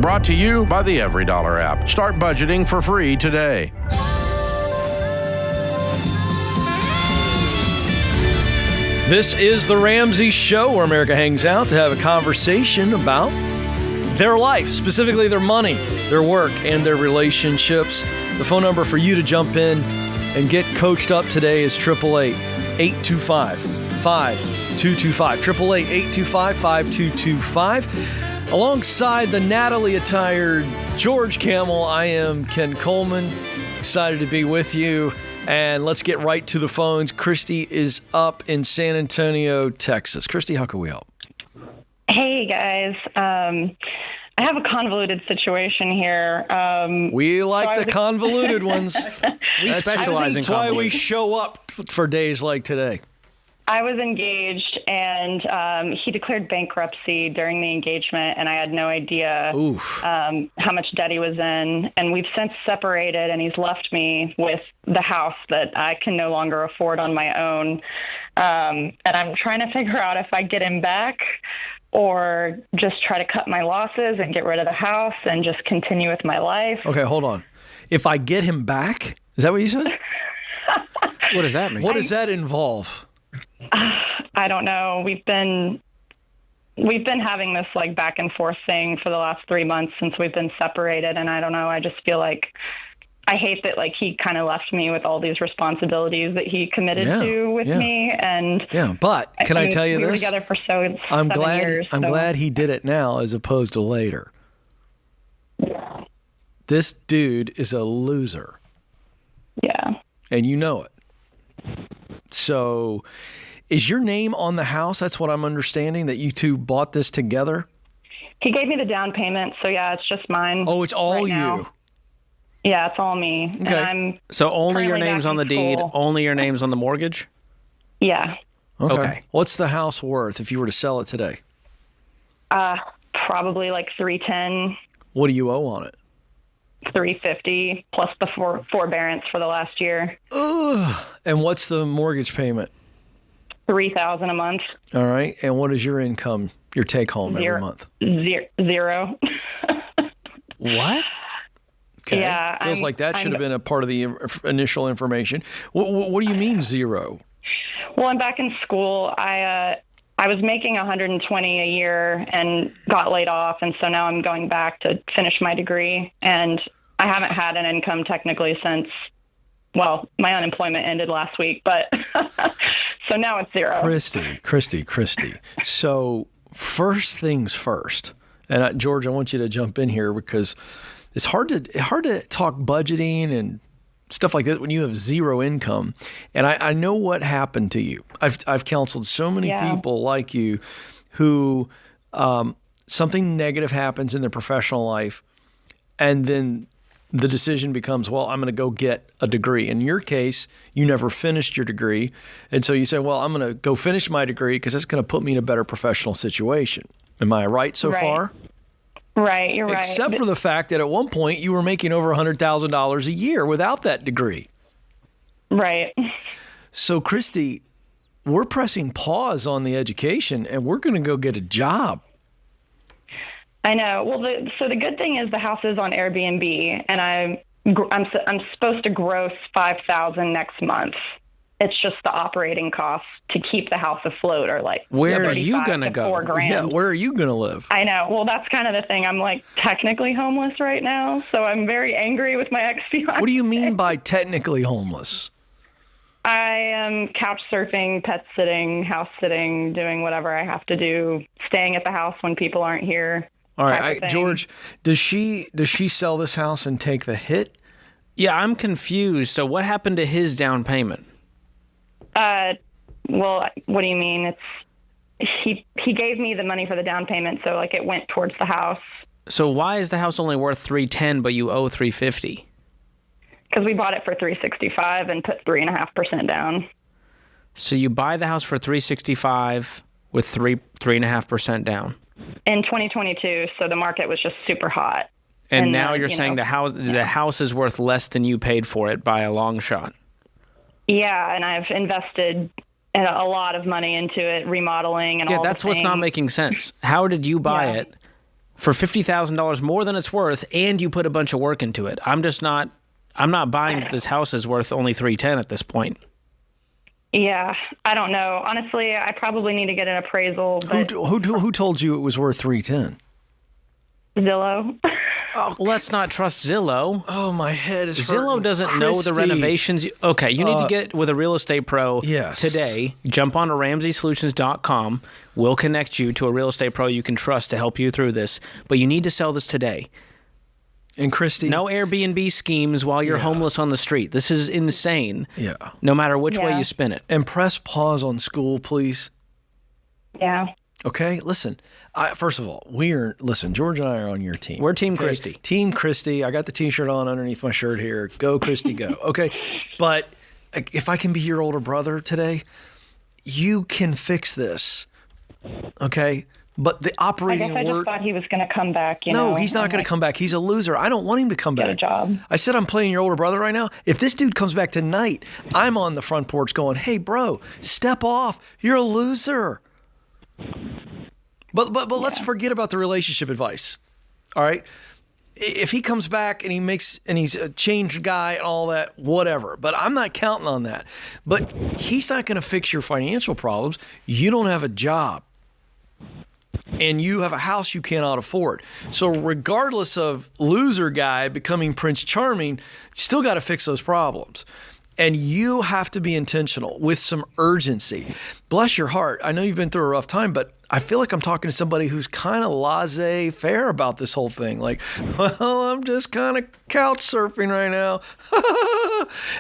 Brought to you by the EveryDollar app. Start budgeting for free today. This is the Ramsey Show, where America hangs out to have a conversation about their life, specifically their money, their work, and their relationships. The phone number for you to jump in and get coached up today is 888-825-5225. 888-825-5225. Alongside the Natalie-attired George Kamel, I am Ken Coleman. Excited to be with you. And let's get right to the phones. Christy is up in San Antonio, Texas. Christy, how can we help? Hey, guys. I have a convoluted situation here. We like the convoluted ones. We specialize in That's why we convoluted. show up for days like today. I was engaged, and he declared bankruptcy during the engagement, and I had no idea how much debt he was in. And we've since separated, and he's left me with the house that I can no longer afford on my own. And I'm trying to figure out if I get him back or just try to cut my losses and get rid of the house and just continue with my life. Okay, hold on. If I get him back, is that what you said? What does that mean? What does that involve? I don't know. We've been having this like back and forth thing for the last 3 months since we've been separated. And I don't know. I just feel like I hate that like he kind of left me with all these responsibilities that he committed to with me. And but can I tell you we this? were together for seven years. I'm glad he did it now as opposed to later. Yeah. This dude is a loser. Yeah. And you know it. So is your name on the house? That's what I'm understanding, that you two bought this together? He gave me the down payment. So yeah, it's just mine. Oh, it's all right you. now. Yeah, it's all me. Okay. And So only your currently name's back on the in deed, school. only your name's on the mortgage? Yeah. Okay. What's the house worth if you were to sell it today? Probably like 310, What do you owe on it? 350 plus the forbearance for the last year. And what's the mortgage payment? $3,000 a month. All right. And what is your income, your take home every month? Zero. What? Okay. Yeah, Feels like that should have been a part of the initial information. What do you mean zero? Well, I'm back in school. I was making $120 a year and got laid off, and so now I'm going back to finish my degree. And I haven't had an income technically since, well, my unemployment ended last week, but so now it's zero. Christy. So first things first, and George, I want you to jump in here because it's hard to talk budgeting and stuff like that when you have zero income. And I know what happened to you. I've counseled so many people like you who something negative happens in their professional life, and then the decision becomes, well, I'm going to go get a degree. In your case, you never finished your degree. And so you say, well, I'm going to go finish my degree because that's going to put me in a better professional situation. Am I right so far? Right, you're right. Except for the fact that at one point you were making over $100,000 a year without that degree. Right. So, Christy, we're pressing pause on the education and we're going to go get a job. I know. Well, the good thing is the house is on Airbnb, and I'm supposed to gross $5,000 next month. It's just the operating costs to keep the house afloat are like where are you gonna go? $4,000. Yeah, where are you going to live? I know. Well, that's kind of the thing. I'm like technically homeless right now, so I'm very angry with my ex-fiance. What do you mean by technically homeless? I am couch surfing, pet sitting, house sitting, doing whatever I have to do, staying at the house when people aren't here. All right, George, does she sell this house and take the hit? Yeah, I'm confused. So what happened to his down payment? Well, what do you mean? He gave me the money for the down payment, so like it went towards the house. So why is the house only worth $310 but you owe $350? Because we bought it for $365 and put 3.5% down. So you buy the house for $365 with 3.5% down. In 2022, so the market was just super hot. And now you're saying the house is worth less than you paid for it by a long shot. Yeah, and I've invested a lot of money into it, remodeling and all. Yeah, that's what's not making sense. How did you buy it for $50,000 more than it's worth, and you put a bunch of work into it. I'm not buying that this house is worth only $310 at this point. Yeah, I don't know. Honestly, I probably need to get an appraisal. But Who told you it was worth $310? Zillow. Well, let's not trust Zillow. Oh, my head is Zillow hurting. doesn't know the renovations. Okay, you need to get with a real estate pro today. Jump on to RamseySolutions.com. We'll connect you to a real estate pro you can trust to help you through this. But you need to sell this today. And Christy, no Airbnb schemes while you're homeless on the street. This is insane. Yeah. No matter which way you spin it. And press pause on school, please. Yeah. Okay, listen. First of all, George and I are on your team. We're Team Christy. Team Christy. I got the T-shirt on underneath my shirt here. Go, Christy, go. Okay, but if I can be your older brother today, you can fix this. Okay? But the operating I just thought he was going to come back. No, he's not going to come back. He's a loser. I don't want him to come back. Get a job. I said I'm playing your older brother right now. If this dude comes back tonight, I'm on the front porch going, "Hey, bro, step off. You're a loser." But let's forget about the relationship advice. All right? If he comes back and he's a changed guy and all that, whatever. But I'm not counting on that. But he's not going to fix your financial problems. You don't have a job. And you have a house you cannot afford. So regardless of loser guy becoming Prince Charming, still got to fix those problems. And you have to be intentional with some urgency. Bless your heart. I know you've been through a rough time, but I feel like I'm talking to somebody who's kind of laissez-faire about this whole thing. Like, well, I'm just kind of couch surfing right now.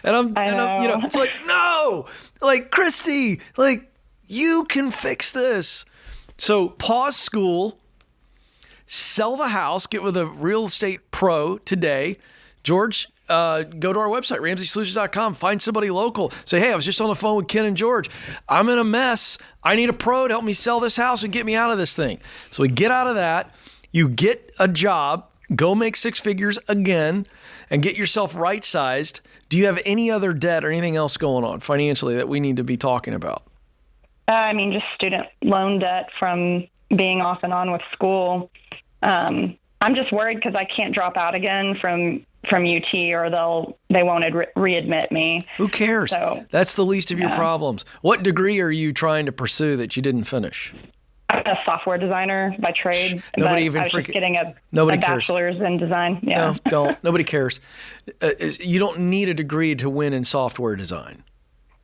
and I'm, it's like, no, like Christy, like you can fix this. So pause school, sell the house, get with a real estate pro today. George, go to our website, RamseySolutions.com, find somebody local. Say, hey, I was just on the phone with Ken and George. I'm in a mess. I need a pro to help me sell this house and get me out of this thing. So we get out of that. You get a job, go make six figures again, and get yourself right-sized. Do you have any other debt or anything else going on financially that we need to be talking about? Just student loan debt from being off and on with school. I'm just worried because I can't drop out again from UT, or they won't readmit me. Who cares? So, that's the least of your problems. What degree are you trying to pursue that you didn't finish? I'm a software designer by trade. Nobody even I was just getting a bachelor's in design. Yeah. No, don't. Nobody cares. You don't need a degree to win in software design.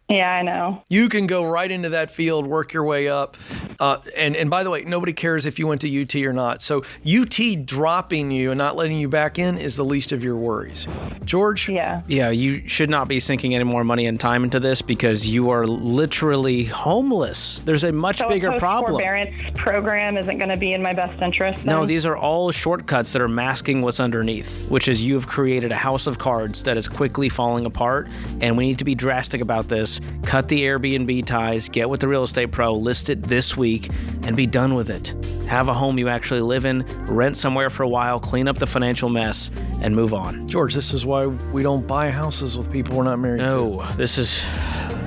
Yeah, I know. You can go right into that field, work your way up. And by the way, nobody cares if you went to UT or not. So UT dropping you and not letting you back in is the least of your worries. George? Yeah. Yeah, you should not be sinking any more money and time into this because you are literally homeless. There's a much bigger problem. So a forbearance program isn't going to be in my best interest then? No, these are all shortcuts that are masking what's underneath, which is you have created a house of cards that is quickly falling apart, and we need to be drastic about this. Cut the Airbnb ties, get with the real estate pro, list it this week, and be done with it. Have a home you actually live in, rent somewhere for a while, clean up the financial mess, and move on. George, this is why we don't buy houses with people we're not married to. No, this is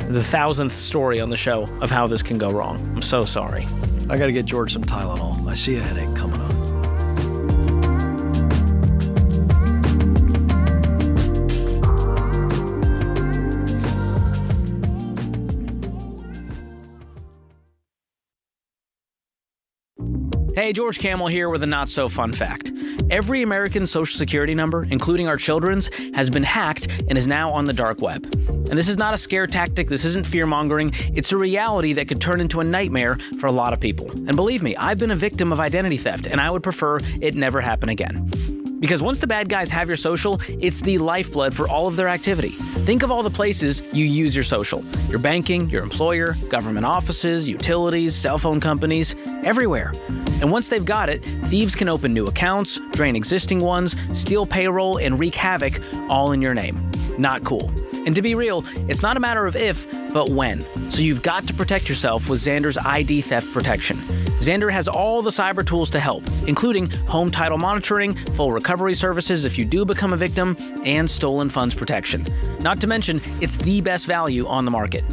the 1,000th story on the show of how this can go wrong. I'm so sorry. I got to get George some Tylenol. I see a headache coming on. Hey, George Kamel here with a not-so-fun fact. Every American Social Security number, including our children's, has been hacked and is now on the dark web. And this is not a scare tactic, this isn't fear-mongering, it's a reality that could turn into a nightmare for a lot of people. And believe me, I've been a victim of identity theft, and I would prefer it never happen again. Because once the bad guys have your social, it's the lifeblood for all of their activity. Think of all the places you use your social. Your banking, your employer, government offices, utilities, cell phone companies, everywhere. And once they've got it, thieves can open new accounts, drain existing ones, steal payroll, and wreak havoc all in your name. Not cool. And to be real, it's not a matter of if, but when. So you've got to protect yourself with Xander's ID theft protection. Xander has all the cyber tools to help, including home title monitoring, full recovery services if you do become a victim, and stolen funds protection. Not to mention, it's the best value on the market.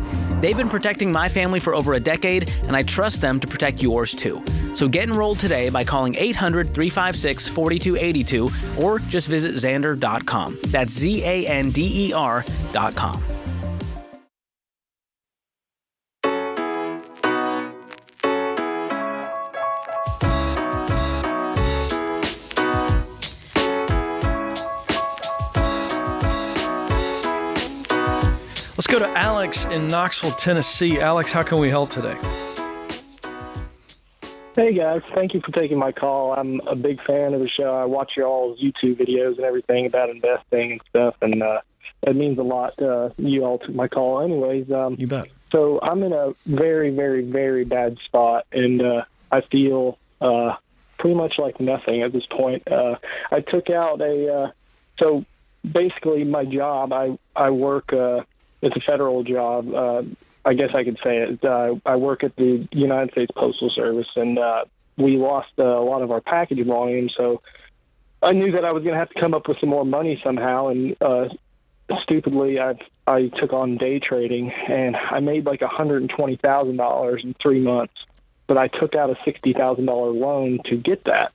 They've been protecting my family for over a decade, and I trust them to protect yours too. So get enrolled today by calling 800-356-4282 or just visit Xander.com. That's Zander.com. Let's go to Alex in Knoxville, Tennessee. Alex, how can we help today? Hey, guys. Thank you for taking my call. I'm a big fan of the show. I watch your all's YouTube videos and everything about investing and stuff, and it means a lot. You all took my call anyways. You bet. So I'm in a very, very, very bad spot, and I feel pretty much like nothing at this point. I took out so basically my job, I work it's a federal job. I guess I could say it. I work at the United States Postal Service, and we lost a lot of our package volume. So I knew that I was going to have to come up with some more money somehow. And stupidly, I took on day trading, and I made like $120,000 in 3 months. But I took out a $60,000 loan to get that.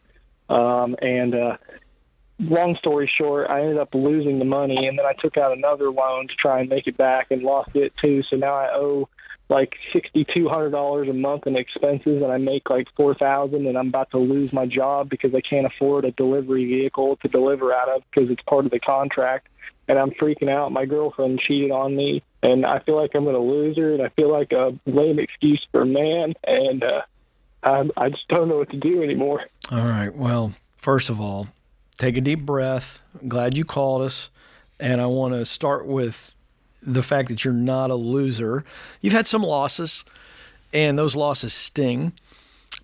Long story short, I ended up losing the money, and then I took out another loan to try and make it back and lost it too. So now I owe like $6,200 a month in expenses, and I make like $4,000, and I'm about to lose my job because I can't afford a delivery vehicle to deliver out of because it's part of the contract. And I'm freaking out. My girlfriend cheated on me, and I feel like I'm going to lose her, and I feel like a lame excuse for a man, and I just don't know what to do anymore. All right. Well, first of all, take a deep breath. I'm glad you called us. And I want to start with the fact that you're not a loser. You've had some losses, and those losses sting.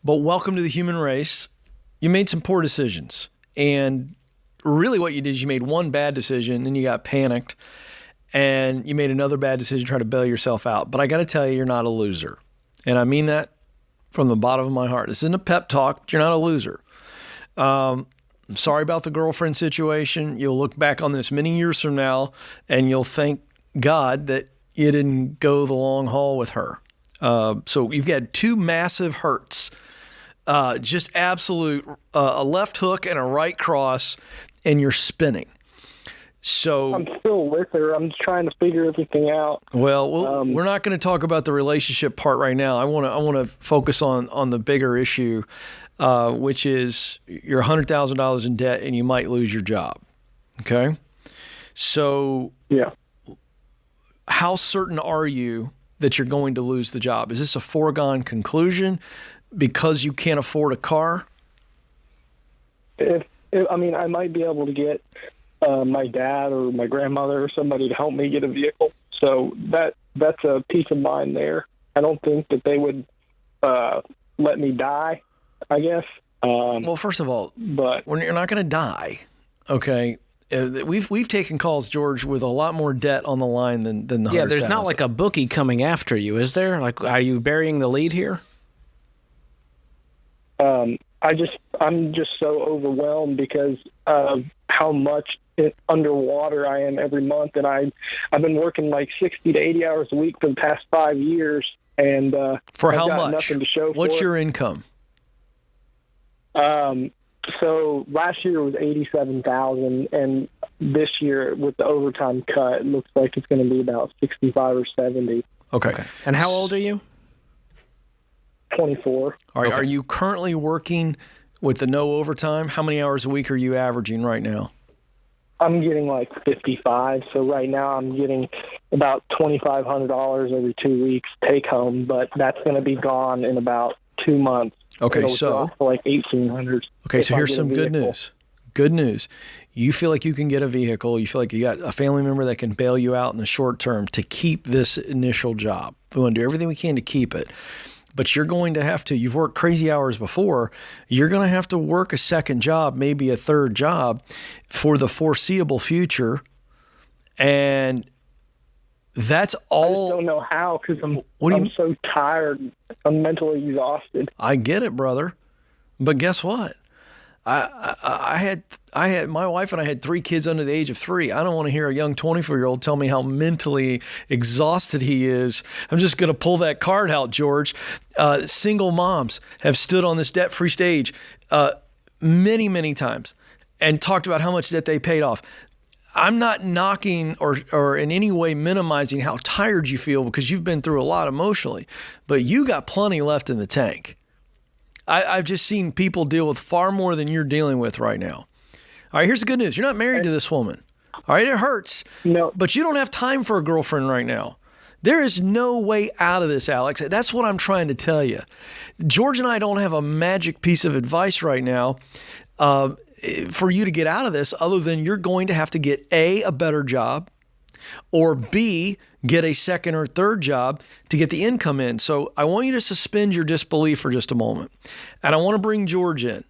But welcome to the human race. You made some poor decisions. And really what you did is you made one bad decision, then you got panicked, and you made another bad decision trying to bail yourself out. But I got to tell you, you're not a loser. And I mean that from the bottom of my heart. This isn't a pep talk, but you're not a loser. I'm sorry about the girlfriend situation. You'll look back on this many years from now, and you'll thank God that you didn't go the long haul with her. So you've got two massive hurts, just absolute, a left hook and a right cross, and you're spinning. So I'm still with her. I'm just trying to figure everything out. Well, we're not going to talk about the relationship part right now. I want to focus on the bigger issue, which is you're $100,000 in debt and you might lose your job. Okay, so yeah, how certain are you that you're going to lose the job? Is this a foregone conclusion because you can't afford a car? I mean, I might be able to get my dad or my grandmother or somebody to help me get a vehicle. So that's a peace of mind there. I don't think that they would let me die, I guess. Well, first of all, but when you're not going to die, okay. We've taken calls, George, with a lot more debt on the line than the 100,000. Yeah, there's not like a bookie coming after you, is there? Like, are you burying the lead here? I'm just so overwhelmed because of how much underwater I am every month, and I've been working like 60 to 80 hours a week for the past 5 years, and for I've how got much? Nothing to show What's for your income? So last year was 87,000, and this year with the overtime cut, it looks like it's going to be about 65 or 70. Okay. And how old are you? 24. All right. Okay. Are you currently working with the no overtime? How many hours a week are you averaging right now? I'm getting like 55. So right now I'm getting about $2,500 every 2 weeks take home, but that's going to be gone in about 2 months. Okay, It'll so drop to like 1,800. Okay, so here's some good news. Good news. You feel like you can get a vehicle. You feel like you got a family member that can bail you out in the short term to keep this initial job. We want to do everything we can to keep it. But you're going to have to, you've worked crazy hours before, you're going to have to work a second job, maybe a third job for the foreseeable future. And that's all. I just don't know how because I'm so tired. I'm mentally exhausted. I get it, brother. But guess what? I had my wife and I had 3 kids under the age of 3. I don't want to hear a young 24-year-old tell me how mentally exhausted he is. I'm just going to pull that card out, George. Single moms have stood on this debt-free stage many, many times and talked about how much debt they paid off. I'm not knocking or in any way minimizing how tired you feel because you've been through a lot emotionally, but you got plenty left in the tank. I've just seen people deal with far more than you're dealing with right now. All right, here's the good news. You're not married to this woman. All right, it hurts. No. But you don't have time for a girlfriend right now. There is no way out of this, Alex. That's what I'm trying to tell you. George and I don't have a magic piece of advice right now for you to get out of this other than you're going to have to get a better job, or B, get a second or third job to get the income in. So I want you to suspend your disbelief for just a moment. And I want to bring George in.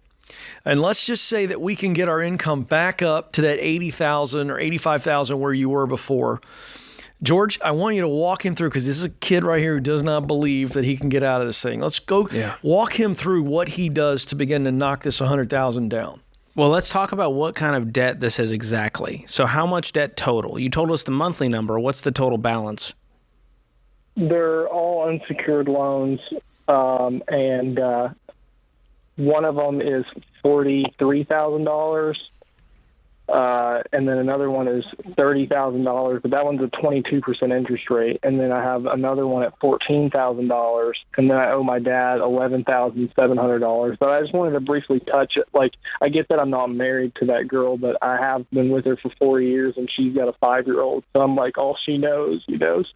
And let's just say that we can get our income back up to that $80,000 or $85,000 where you were before. George, I want you to walk him through, because this is a kid right here who does not believe that he can get out of this thing. Let's go walk him through what he does to begin to knock this $100,000 down. Well, let's talk about what kind of debt this is exactly. So how much debt total? You told us the monthly number. What's the total balance? They're all unsecured loans, and one of them is $43,000, and then another one is $30,000, but that one's a 22% interest rate. And then I have another one at $14,000, and then I owe my dad $11,700. But I just wanted to briefly touch it. Like, I get that I'm not married to that girl, but I have been with her for 4 years, and she's got a 5-year-old. So I'm like, all she knows,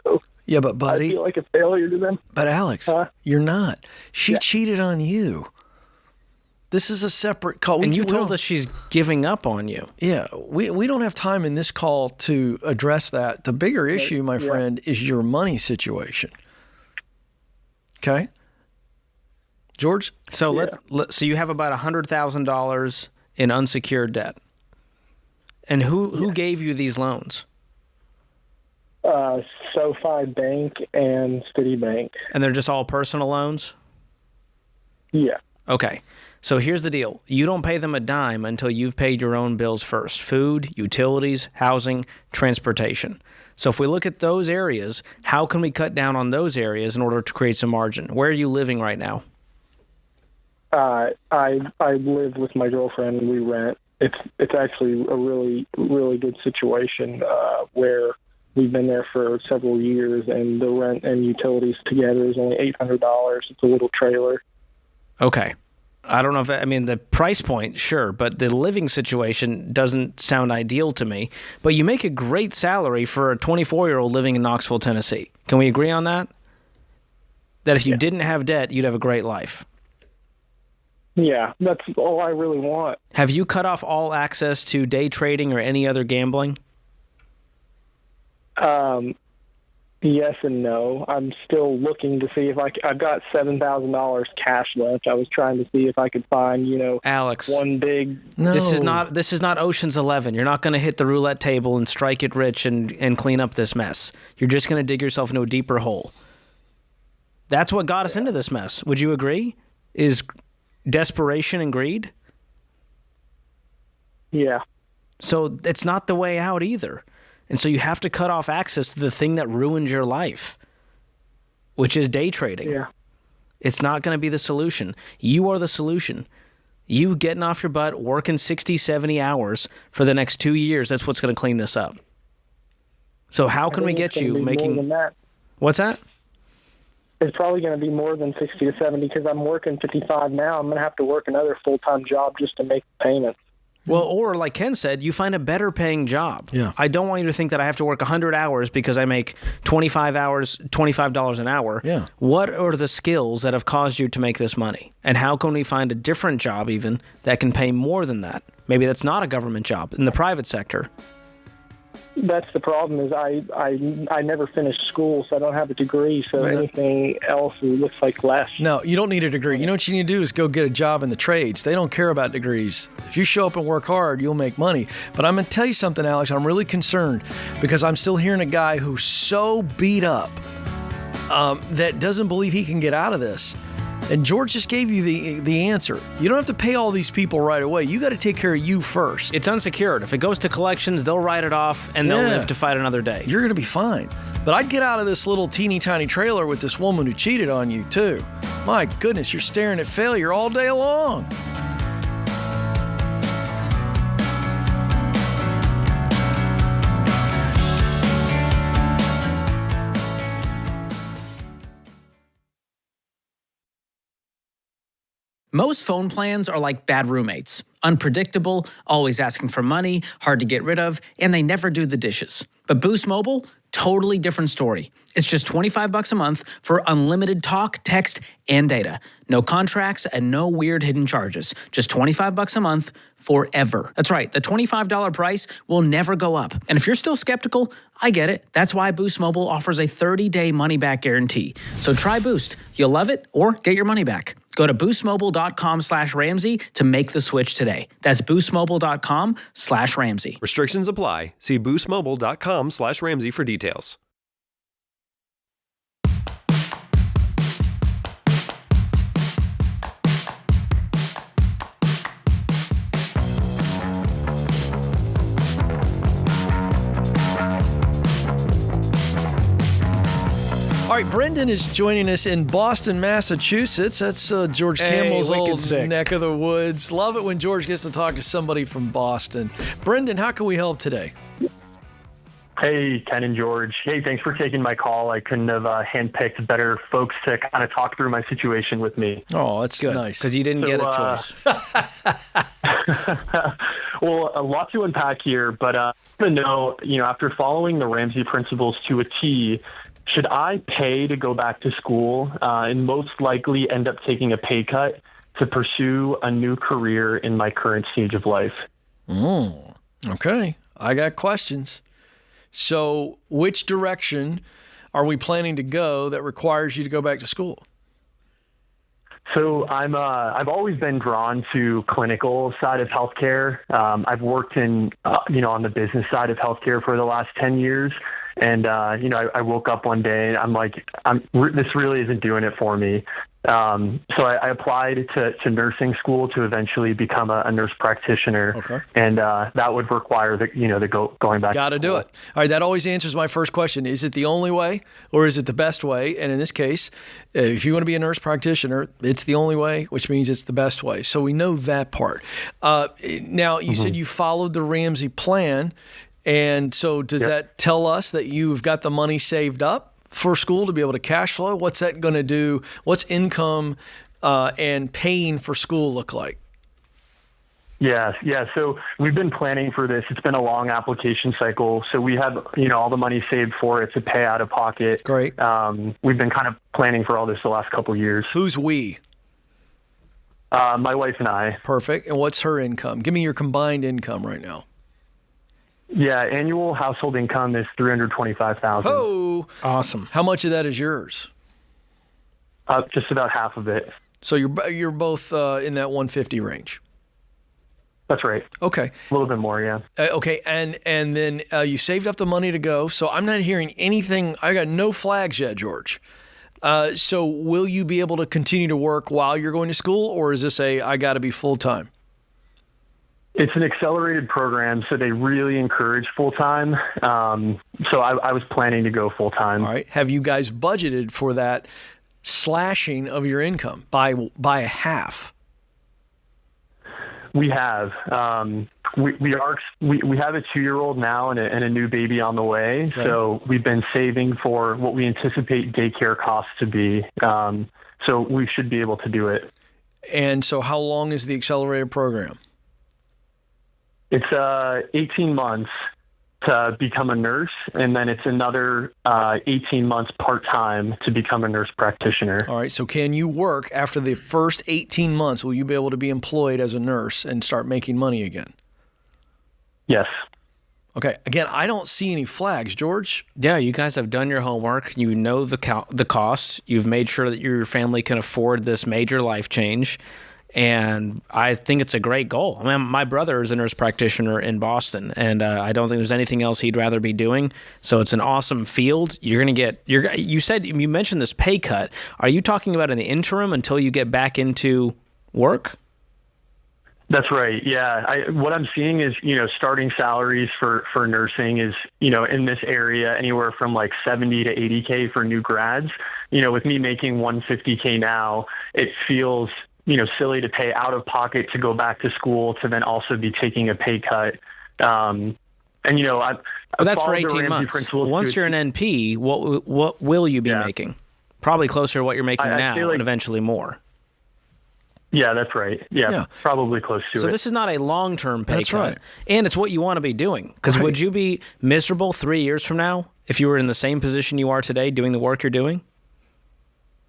So yeah, but buddy, I feel like a failure to them. But Alex, you're not. She cheated on you. This is a separate call. And you told us she's giving up on you. Yeah, we don't have time in this call to address that. The bigger issue, my friend, is your money situation. Okay? George? So so you have about $100,000 in unsecured debt. And who gave you these loans? SoFi Bank and Citibank. And they're just all personal loans? Yeah. Okay. So here's the deal. You don't pay them a dime until you've paid your own bills first. Food, utilities, housing, transportation. So if we look at those areas, how can we cut down on those areas in order to create some margin? Where are you living right now? I live with my girlfriend and we rent. It's actually a really, really good situation where we've been there for several years, and the rent and utilities together is only $800. It's a little trailer. Okay. I don't know if, the price point, sure, but the living situation doesn't sound ideal to me. But you make a great salary for a 24-year-old living in Knoxville, Tennessee. Can we agree on that? That if you didn't have debt, you'd have a great life. Yeah, that's all I really want. Have you cut off all access to day trading or any other gambling? Yes and no. I'm still looking to see if I've got $7,000 cash left. I was trying to see if I could find, Alex, one big. No. This is not Ocean's 11. You're not going to hit the roulette table and strike it rich and clean up this mess. You're just going to dig yourself into a deeper hole. That's what got us into this mess. Would you agree? Is desperation and greed? Yeah. So it's not the way out either. And so you have to cut off access to the thing that ruins your life, which is day trading. Yeah. It's not going to be the solution. You are the solution. You getting off your butt, working 60, 70 hours for the next 2 years, that's what's going to clean this up. So how can we get you making... More than that. What's that? It's probably going to be more than 60 to 70 because I'm working 55 now. I'm going to have to work another full-time job just to make payments. Well, or like Ken said, you find a better paying job. Yeah. I don't want you to think that I have to work 100 hours because I make 25 hours, $25 an hour. Yeah. What are the skills that have caused you to make this money? And how can we find a different job even that can pay more than that? Maybe that's not a government job in the private sector. That's the problem is I never finished school, so I don't have a degree, so anything else looks like less. No, you don't need a degree. You know what you need to do is go get a job in the trades. They don't care about degrees. If you show up and work hard, you'll make money. But I'm going to tell you something, Alex. I'm really concerned because I'm still hearing a guy who's so beat up that doesn't believe he can get out of this. And George just gave you the answer. You don't have to pay all these people right away. You got to take care of you first. It's unsecured. If it goes to collections, they'll write it off and they'll live to fight another day. You're going to be fine. But I'd get out of this little teeny tiny trailer with this woman who cheated on you too. My goodness, you're staring at failure all day long. Most phone plans are like bad roommates. Unpredictable, always asking for money, hard to get rid of, and they never do the dishes. But Boost Mobile, totally different story. It's just $25 a month for unlimited talk, text, and data. No contracts and no weird hidden charges. Just $25 a month forever. That's right, the $25 price will never go up. And if you're still skeptical, I get it. That's why Boost Mobile offers a 30-day money-back guarantee. So try Boost. You'll love it or get your money back. Go to boostmobile.com/Ramsey to make the switch today. That's boostmobile.com/Ramsey. Restrictions apply. See boostmobile.com/Ramsey for details. All right, Brendan is joining us in Boston, Massachusetts. That's George Kamel's old neck of the woods. Love it when George gets to talk to somebody from Boston. Brendan, how can we help today? Hey, Ken and George. Hey, thanks for taking my call. I couldn't have handpicked better folks to kind of talk through my situation with me. Oh, that's good. Nice. Because you didn't get a choice. Well, a lot to unpack here, but I want to know, after following the Ramsey principles to a T, should I pay to go back to school and most likely end up taking a pay cut to pursue a new career in my current stage of life? Okay. I got questions. So which direction are we planning to go that requires you to go back to school? So I've always been drawn to clinical side of healthcare. I've worked in, on the business side of healthcare for the last 10 years. And, I woke up one day and I'm like, this really isn't doing it for me. So I applied to nursing school to eventually become a nurse practitioner. Okay. And that would require going back. Got to do it. All right. That always answers my first question. Is it the only way or is it the best way? And in this case, if you want to be a nurse practitioner, it's the only way, which means it's the best way. So we know that part. Now, you said you followed the Ramsey plan. And so does that tell us that you've got the money saved up for school to be able to cash flow? What's that going to do? What's income and paying for school look like? Yeah. So we've been planning for this. It's been a long application cycle. So we have, all the money saved for it to pay out of pocket. Great. We've been kind of planning for all this the last couple of years. Who's we? My wife and I. Perfect. And what's her income? Give me your combined income right now. Yeah, annual household income is $325,000. Oh, awesome! How much of that is yours? Just about half of it. So you're both in that 150 range. That's right. Okay. A little bit more, yeah. Okay, and then you saved up the money to go. So I'm not hearing anything. I got no flags yet, George. So will you be able to continue to work while you're going to school, or is this I got to be full time? It's an accelerated program, so they really encourage full-time. So I was planning to go full-time. All right. Have you guys budgeted for that slashing of your income by a half? We have. We have a 2-year-old now and a new baby on the way. Okay. So we've been saving for what we anticipate daycare costs to be. So we should be able to do it. And so how long is the accelerated program? It's 18 months to become a nurse, and then it's another 18 months part-time to become a nurse practitioner. All right, so can you work after the first 18 months? Will you be able to be employed as a nurse and start making money again? Yes. Okay, again, I don't see any flags, George. Yeah, you guys have done your homework. You know the cost. You've made sure that your family can afford this major life change. And I think it's a great goal. I mean, my brother is a nurse practitioner in Boston, and I don't think there's anything else he'd rather be doing. So it's an awesome field. You mentioned this pay cut. Are you talking about in the interim until you get back into work? That's right. Yeah. What I'm seeing is, starting salaries for nursing is, in this area, anywhere from like 70 to 80K for new grads. With me making 150K now, it feels silly to pay out of pocket to go back to school to then also be taking a pay cut. Well, that's for 18 months. Once you're an NP, what will you be making? Probably closer to what you're making now and eventually more. Yeah, that's right. Yeah, probably close to it. So this is not a long-term pay cut. Right. And it's what you want to be doing. Because would you be miserable 3 years from now if you were in the same position you are today doing the work you're doing?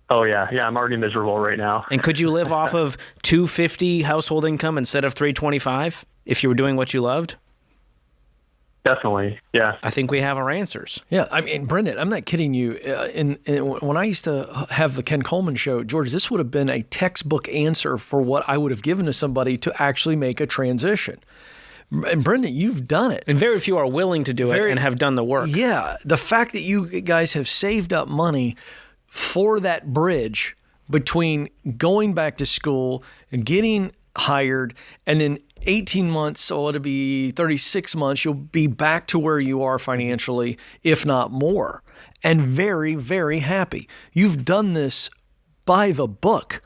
Oh, yeah. Yeah, I'm already miserable right now. And could you live off of $250 household income instead of $325 if you were doing what you loved? Definitely, yeah. I think we have our answers. Yeah, I mean, Brendan, I'm not kidding you. When I used to have the Ken Coleman show, George, this would have been a textbook answer for what I would have given to somebody to actually make a transition. And Brendan, you've done it. And very few are willing to do it and have done the work. Yeah, the fact that you guys have saved up money for that bridge between going back to school and getting hired, and then 18 months, so it'll be 36 months, you'll be back to where you are financially, if not more, and very, very happy. You've done this by the book.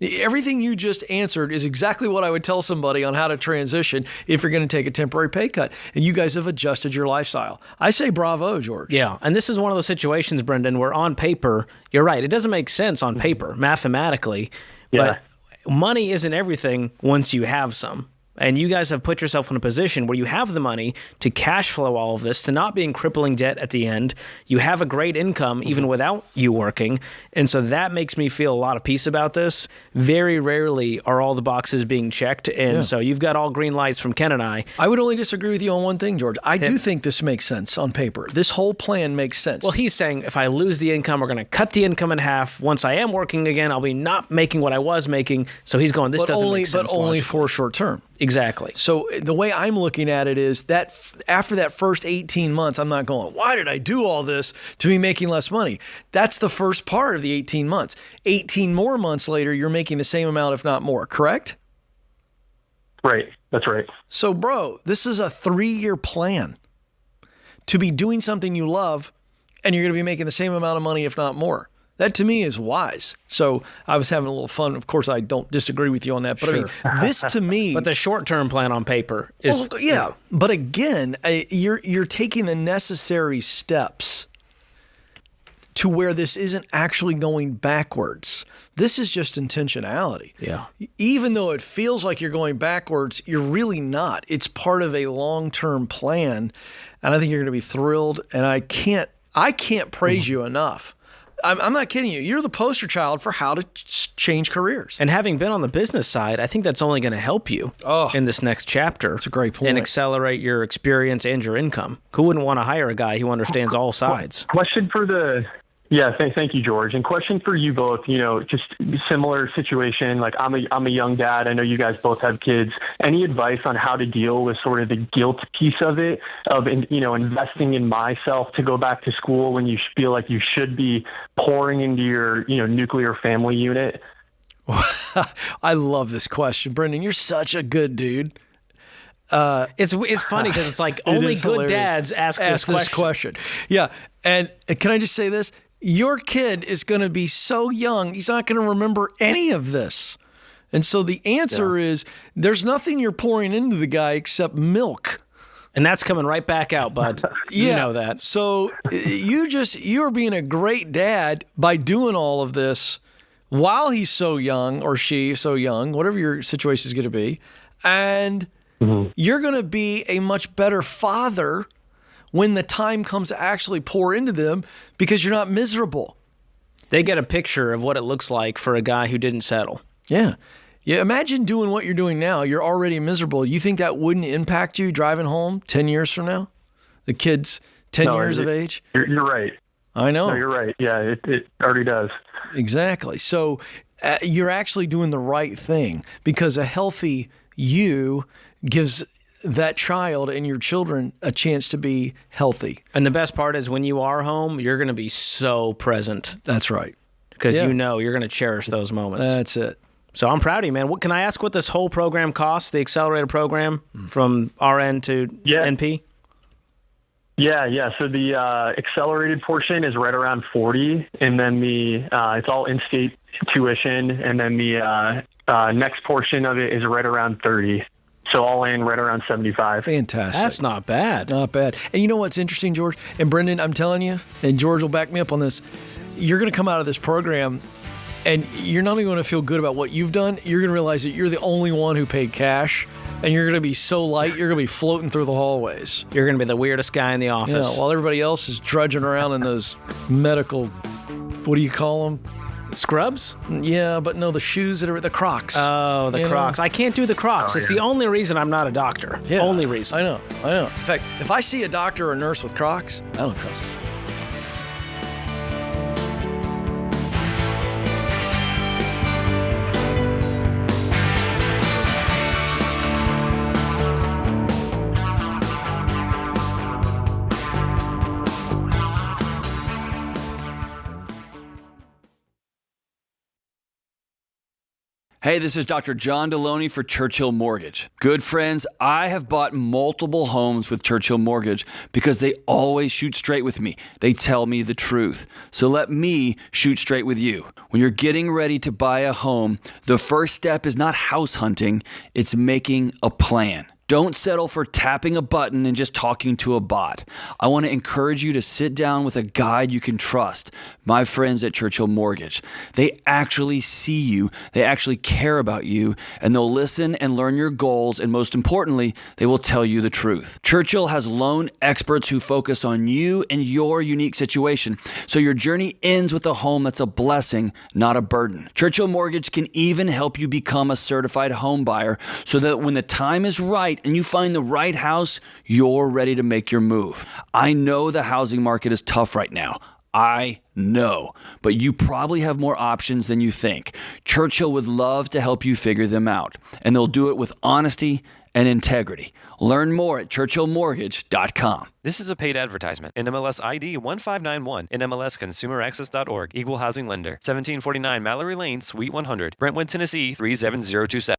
Everything you just answered is exactly what I would tell somebody on how to transition if you're going to take a temporary pay cut. And you guys have adjusted your lifestyle. I say bravo, George. Yeah, and this is one of those situations, Brendan, where on paper, you're right, it doesn't make sense on paper, mathematically, but money isn't everything once you have some. And you guys have put yourself in a position where you have the money to cash flow all of this, to not be in crippling debt at the end. You have a great income even without you working. And so that makes me feel a lot of peace about this. Very rarely are all the boxes being checked. And so you've got all green lights from Ken and I. I would only disagree with you on one thing, George. I do think this makes sense on paper. This whole plan makes sense. Well, he's saying if I lose the income, we're going to cut the income in half. Once I am working again, I'll be not making what I was making. So he's going, this doesn't make sense. But only for short term. Exactly. So the way I'm looking at it is that after that first 18 months, I'm not going, why did I do all this to be making less money? That's the first part of the 18 months. 18 more months later, you're making the same amount, if not more, correct? Right. That's right. So, bro, this is a 3-year plan to be doing something you love, and you're going to be making the same amount of money, if not more. That to me is wise. So I was having a little fun. Of course, I don't disagree with you on that. But sure. I mean, this to me. But the short-term plan on paper is. Well, yeah. But again, you're taking the necessary steps to where this isn't actually going backwards. This is just intentionality. Yeah. Even though it feels like you're going backwards, you're really not. It's part of a long-term plan. And I think you're going to be thrilled. And I can't praise you enough. I'm not kidding you. You're the poster child for how to change careers. And having been on the business side, I think that's only going to help you in this next chapter. That's a great point. And accelerate your experience and your income. Who wouldn't want to hire a guy who understands all sides? Question for the... Yeah, thank you, George. And question for you both, just similar situation. Like I'm a young dad. I know you guys both have kids. Any advice on how to deal with sort of the guilt piece of it, of, investing in myself to go back to school when you feel like you should be pouring into your, nuclear family unit? I love this question. Brendan, you're such a good dude. It's funny because it's like only good dads ask this question. Yeah. And can I just say this? Your kid is going to be so young, he's not going to remember any of this. And so the answer is there's nothing you're pouring into the guy except milk. And that's coming right back out, bud. You know that. So you're being a great dad by doing all of this while he's so young, or she so young, whatever your situation is going to be. And you're going to be a much better father when the time comes to actually pour into them because you're not miserable. They get a picture of what it looks like for a guy who didn't settle. Yeah. Yeah. Imagine doing what you're doing now. You're already miserable. You think that wouldn't impact you driving home 10 years from now? The kid's 10 years of age? You're right. I know. No, you're right. Yeah, it already does. Exactly. So you're actually doing the right thing, because a healthy you gives that child and your children a chance to be healthy. And the best part is when you are home, you're going to be so present. That's right. Because you know you're going to cherish those moments. That's it. So I'm proud of you, man. What can I ask what this whole program costs, the accelerated program from RN to NP? Yeah. So the accelerated portion is right around 40, and then it's all in-state tuition, and then the next portion of it is right around 30. So all in, right around 75. Fantastic. That's not bad. Not bad. And you know what's interesting, George? And Brendan, I'm telling you, and George will back me up on this, you're going to come out of this program, and you're not only going to feel good about what you've done, you're going to realize that you're the only one who paid cash, and you're going to be so light, you're going to be floating through the hallways. You're going to be the weirdest guy in the office. Yeah, while everybody else is drudging around in those medical, what do you call them? Scrubs? Yeah, but no, the shoes that are the Crocs. Oh, the Crocs. I can't do the Crocs. It's the only reason I'm not a doctor. Yeah, only reason. I know. In fact, if I see a doctor or a nurse with Crocs, I don't trust them. Hey, this is Dr. John Deloney for Churchill Mortgage. Good friends, I have bought multiple homes with Churchill Mortgage because they always shoot straight with me. They tell me the truth. So let me shoot straight with you. When you're getting ready to buy a home, the first step is not house hunting, it's making a plan. Don't settle for tapping a button and just talking to a bot. I want to encourage you to sit down with a guide you can trust, my friends at Churchill Mortgage. They actually see you, they actually care about you, and they'll listen and learn your goals, and most importantly, they will tell you the truth. Churchill has loan experts who focus on you and your unique situation, so your journey ends with a home that's a blessing, not a burden. Churchill Mortgage can even help you become a certified home buyer so that when the time is right and you find the right house, you're ready to make your move. I know the housing market is tough right now. I know, but you probably have more options than you think. Churchill would love to help you figure them out, and they'll do it with honesty and integrity. Learn more at churchillmortgage.com. This is a paid advertisement. NMLS ID 1591. NMLSConsumerAccess.org. Equal Housing Lender. 1749 Mallory Lane, Suite 100. Brentwood, Tennessee 37027.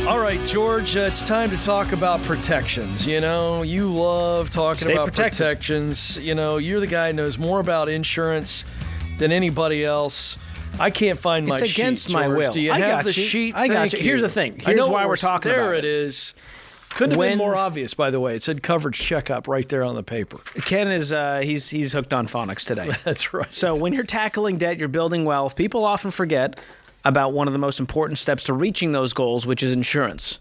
All right, George, it's time to talk about protections. You know, you love talking about protections. You know, you're the guy who knows more about insurance than anybody else. I can't find my sheet. It's against my George. will. Do you have the sheet? I got Thank you. Here's the thing. Here's why we're talking about it. There it is. Couldn't have been more obvious, by the way. It said coverage checkup right there on the paper. Ken is he's hooked on phonics today. That's right. So when you're tackling debt, you're building wealth, people often forget about one of the most important steps to reaching those goals, which is insurance.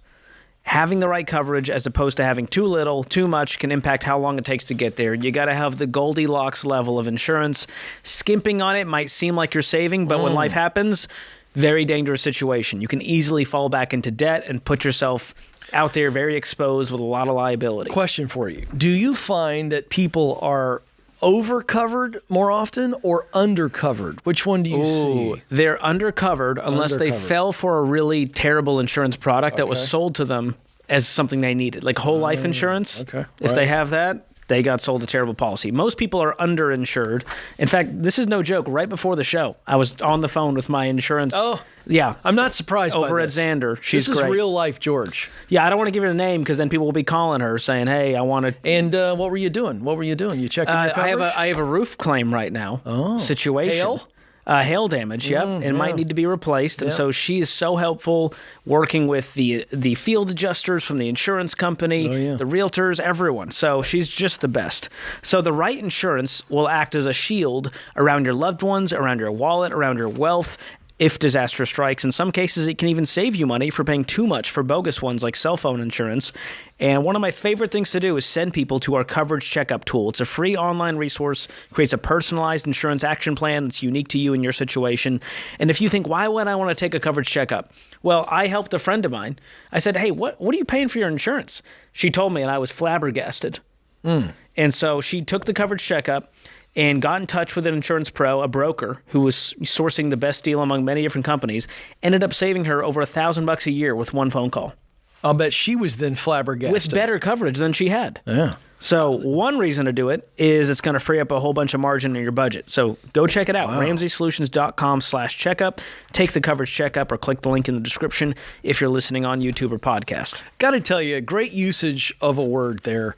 Having the right coverage as opposed to having too little, too much can impact how long it takes to get there. You got to have the Goldilocks level of insurance. Skimping on it might seem like you're saving, but when life happens, very dangerous situation. You can easily fall back into debt and put yourself out there very exposed with a lot of liability. Question for you. Do you find that people are over-covered more often or under-covered? Which one do you see? They're under-covered unless they fell for a really terrible insurance product that was sold to them as something they needed, like whole life insurance. If they have that, they got sold a terrible policy. Most people are underinsured. In fact, this is no joke. Right before the show, I was on the phone with my insurance. Oh, yeah. I'm not surprised over by at this. Xander. She's This is great. real life, George. Yeah, I don't want to give her a name because then people will be calling her saying, "Hey, I want to." And what were you doing? You checking your coverage? I have a roof claim right now. Situation. Hail? Hail damage, yep. It might need to be replaced. And so she is so helpful working with the field adjusters from the insurance company, the realtors, everyone. So she's just the best. So the right insurance will act as a shield around your loved ones, around your wallet, around your wealth. if disaster strikes. In some cases, it can even save you money for paying too much for bogus ones like cell phone insurance. And one of my favorite things to do is send people to our coverage checkup tool. It's a free online resource, creates a personalized insurance action plan that's unique to you and your situation. And if you think, why would I want to take a coverage checkup? Well, I helped a friend of mine. I said, hey, what are you paying for your insurance? She told me, and I was flabbergasted. And so she took the coverage checkup and got in touch with an insurance pro, a broker who was sourcing the best deal among many different companies, ended up saving her over $1,000 a year with one phone call. I'll bet she was then flabbergasted. With better coverage than she had. Yeah. So one reason to do it is it's going to free up a whole bunch of margin in your budget. So go check it out, RamseySolutions.com/checkup. Take the coverage checkup or click the link in the description if you're listening on YouTube or podcast. Got to tell you, great usage of a word there.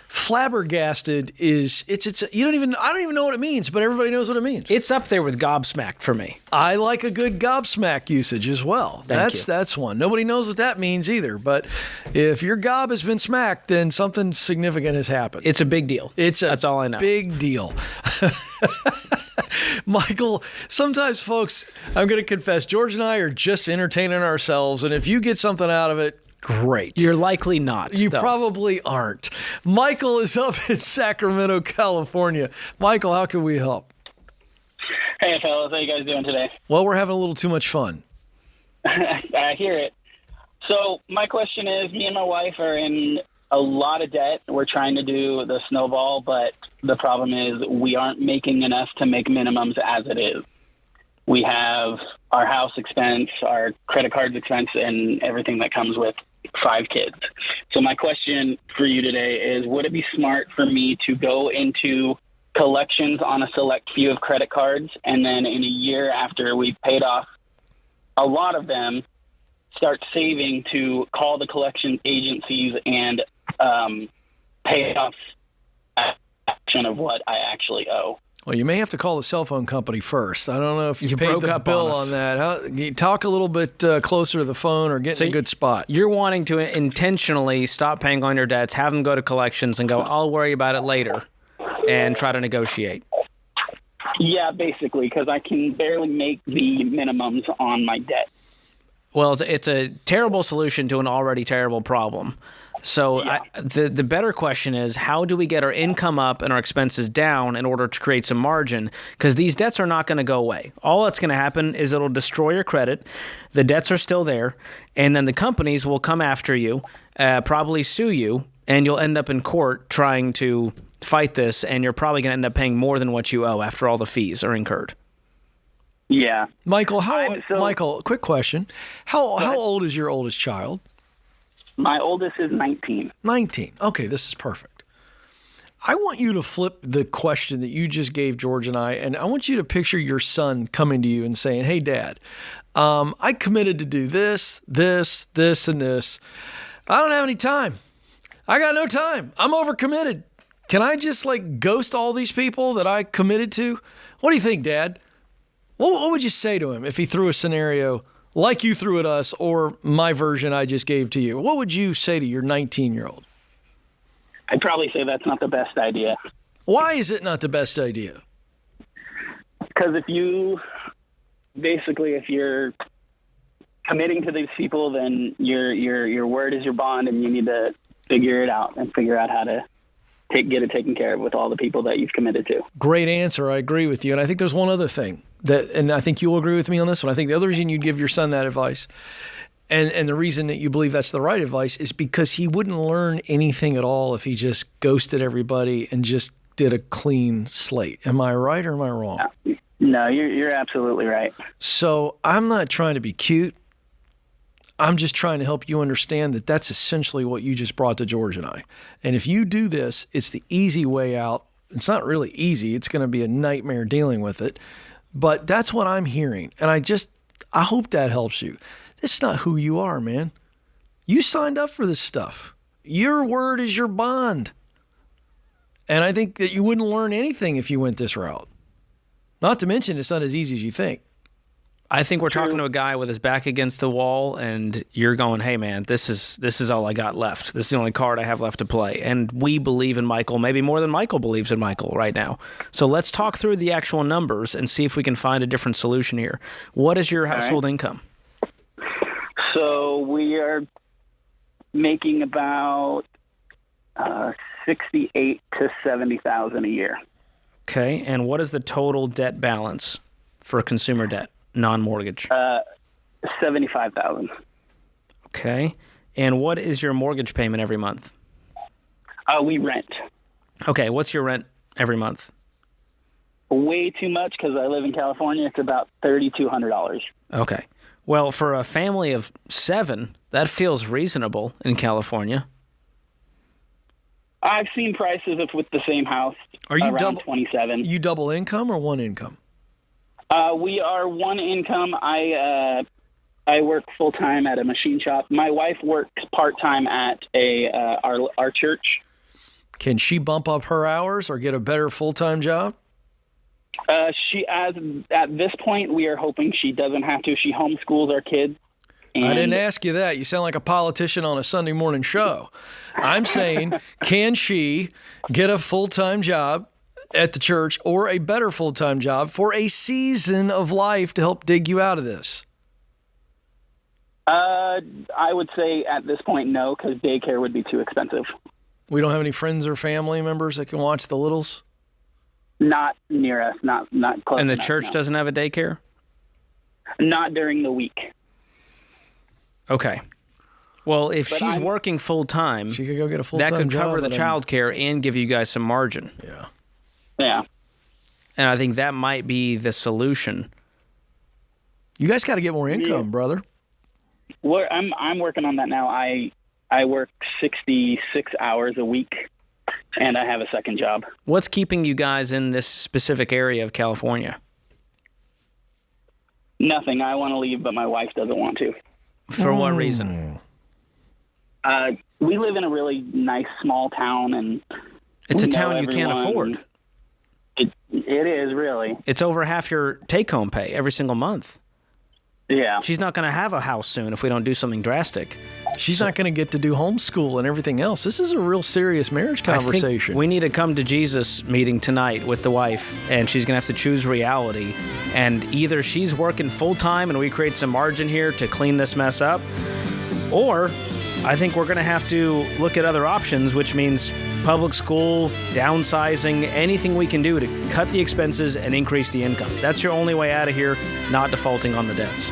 Flabbergasted is I don't even know what it means, but everybody knows what it means. It's up there with gobsmacked for me. I like a good gobsmack usage as well. That's one. Nobody knows what that means either, but if your gob has been smacked, then something significant has happened. It's a big deal. That's all I know. Big deal. Michael, sometimes folks, I'm going to confess, George and I are just entertaining ourselves, and if you get something out of it, great. You're likely not. You probably aren't. Michael is up in Sacramento, California. Michael, how can we help? Hey, fellas. How you guys doing today? Well, we're having a little too much fun. I hear it. So my question is, me and my wife are in a lot of debt. We're trying to do the snowball, but the problem is we aren't making enough to make minimums as it is. We have our house expense, our credit cards expense, and everything that comes with 5 kids. So my question for you today is, would it be smart for me to go into collections on a select few of credit cards, and then in a year after we've paid off a lot of them, start saving to call the collection agencies and pay off a fraction of what I actually owe? Well, you may have to call the cell phone company first. I don't know if you paid the bill on that. Can you talk a little bit closer to the phone or get in a good spot? You're wanting to intentionally stop paying on your debts, have them go to collections and go, I'll worry about it later, and try to negotiate. Yeah, basically, because I can barely make the minimums on my debt. Well, it's a terrible solution to an already terrible problem. So the better question is, how do we get our income up and our expenses down in order to create some margin? Because these debts are not going to go away. All that's going to happen is it'll destroy your credit. The debts are still there. And then the companies will come after you, probably sue you, and you'll end up in court trying to fight this. And you're probably going to end up paying more than what you owe after all the fees are incurred. Yeah. Michael, Michael, quick question. How old is your oldest child? My oldest is 19. 19. Okay, this is perfect. I want you to flip the question that you just gave George and I want you to picture your son coming to you and saying, hey, Dad, I committed to do this, this, this, and this. I don't have any time. I got no time. I'm overcommitted. Can I just ghost all these people that I committed to? What do you think, Dad? What would you say to him if he threw a scenario like you threw at us or my version I just gave to you? What would you say to your 19-year-old? I'd probably say that's not the best idea. Why is it not the best idea? Because if you're committing to these people, then your word is your bond, and you need to figure it out and figure out how to get it taken care of with all the people that you've committed to. Great answer. I agree with you. And I think there's one other thing and I think you'll agree with me on this one. I think the other reason you'd give your son that advice and the reason that you believe that's the right advice is because he wouldn't learn anything at all if he just ghosted everybody and just did a clean slate. Am I right or am I wrong? No, you're absolutely right. So I'm not trying to be cute. I'm just trying to help you understand that that's essentially what you just brought to George and I. And if you do this, it's the easy way out. It's not really easy. It's going to be a nightmare dealing with it. But that's what I'm hearing. And I hope that helps you. This is not who you are, man. You signed up for this stuff. Your word is your bond. And I think that you wouldn't learn anything if you went this route. Not to mention, it's not as easy as you think. I think we're talking to a guy with his back against the wall, and you're going, hey, man, this is all I got left. This is the only card I have left to play. And we believe in Michael, maybe more than Michael believes in Michael right now. So let's talk through the actual numbers and see if we can find a different solution here. What is your household income? So we are making about 68 to 70,000 a year. Okay, and what is the total debt balance for consumer debt, non-mortgage? 75,000. Okay, and what is your mortgage payment every month? We rent. Okay, what's your rent every month? Way too much because I live in California. It's about $3,200. Okay, well, for a family of 7, that feels reasonable in California. I've seen prices with the same house around 27. You double income or one income? We are one income. I work full time at a machine shop. My wife works part time at our church. Can she bump up her hours or get a better full time job? At this point, we are hoping she doesn't have to. She homeschools our kids. I didn't ask you that. You sound like a politician on a Sunday morning show. I'm saying, can she get a full-time job at the church or a better full-time job for a season of life to help dig you out of this? I would say at this point, no, because daycare would be too expensive. We don't have any friends or family members that can watch the littles? Not near us, not close. And the enough, church no. doesn't have a daycare? Not during the week. Okay. Well, if she's working full-time, she could go get a full-time that could job cover the child care and give you guys some margin. Yeah. Yeah. And I think that might be the solution. You guys got to get more income, brother. I'm working on that now. I work 66 hours a week, and I have a second job. What's keeping you guys in this specific area of California? Nothing. I want to leave, but my wife doesn't want to. For what reason? We live in a really nice small town, and it's a town you can't afford. It is, really. It's over half your take-home pay every single month. Yeah. She's not going to have a house soon if we don't do something drastic. She's not going to get to do homeschool and everything else. This is a real serious marriage conversation. I think we need to come to Jesus meeting tonight with the wife, and she's going to have to choose reality. And either she's working full-time and we create some margin here to clean this mess up, or I think we're going to have to look at other options, which means public school, downsizing, anything we can do to cut the expenses and increase the income. That's your only way out of here, not defaulting on the debts.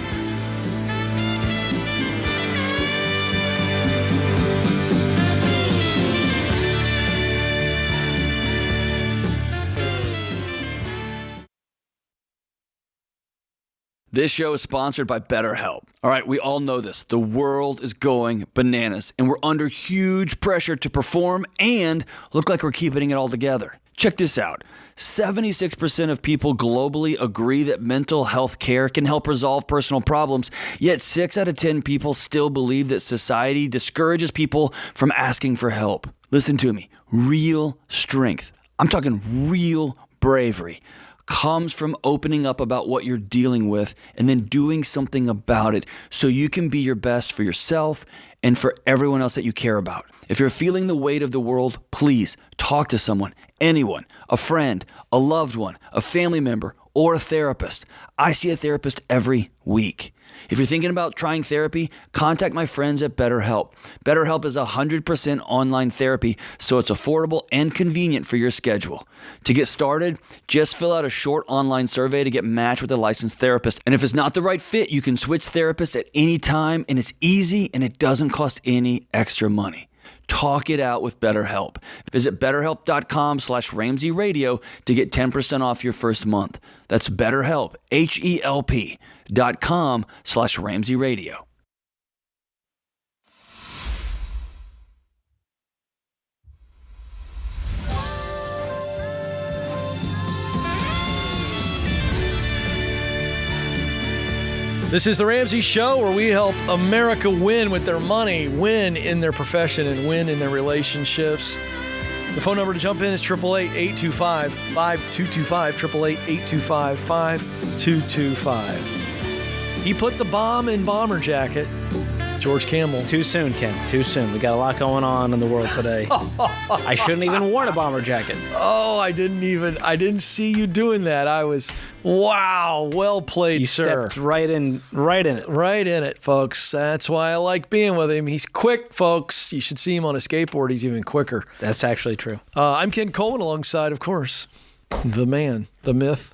This show is sponsored by BetterHelp. All right, we all know this. The world is going bananas, and we're under huge pressure to perform and look like we're keeping it all together. Check this out. 76% of people globally agree that mental health care can help resolve personal problems, yet 6 out of 10 people still believe that society discourages people from asking for help. Listen to me. Real strength, I'm talking real bravery, comes from opening up about what you're dealing with and then doing something about it so you can be your best for yourself and for everyone else that you care about. If you're feeling the weight of the world, please talk to someone, anyone, a friend, a loved one, a family member, or a therapist. I see a therapist every week. If you're thinking about trying therapy, contact my friends at BetterHelp. BetterHelp is 100% online therapy, so it's affordable and convenient for your schedule. To get started, just fill out a short online survey to get matched with a licensed therapist. And if it's not the right fit, you can switch therapists at any time, and it's easy and it doesn't cost any extra money. Talk it out with BetterHelp. Visit BetterHelp.com/Ramsey Radio to get 10% off your first month. That's BetterHelp, HELP.com/Ramsey Radio. This is the Ramsey Show, where we help America win with their money, win in their profession, and win in their relationships. The phone number to jump in is 888-825-5225, 888-825-5225. He put the bomb in bomber jacket. George Kamel. Too soon, Ken. Too soon. We got a lot going on in the world today. I shouldn't even worn a bomber jacket. Oh, I didn't see you doing that. Wow, well played, You sir. stepped right in it. Right in it, folks. That's why I like being with him. He's quick, folks. You should see him on a skateboard. He's even quicker. That's actually true. I'm Ken Coleman alongside, of course, the man, the myth,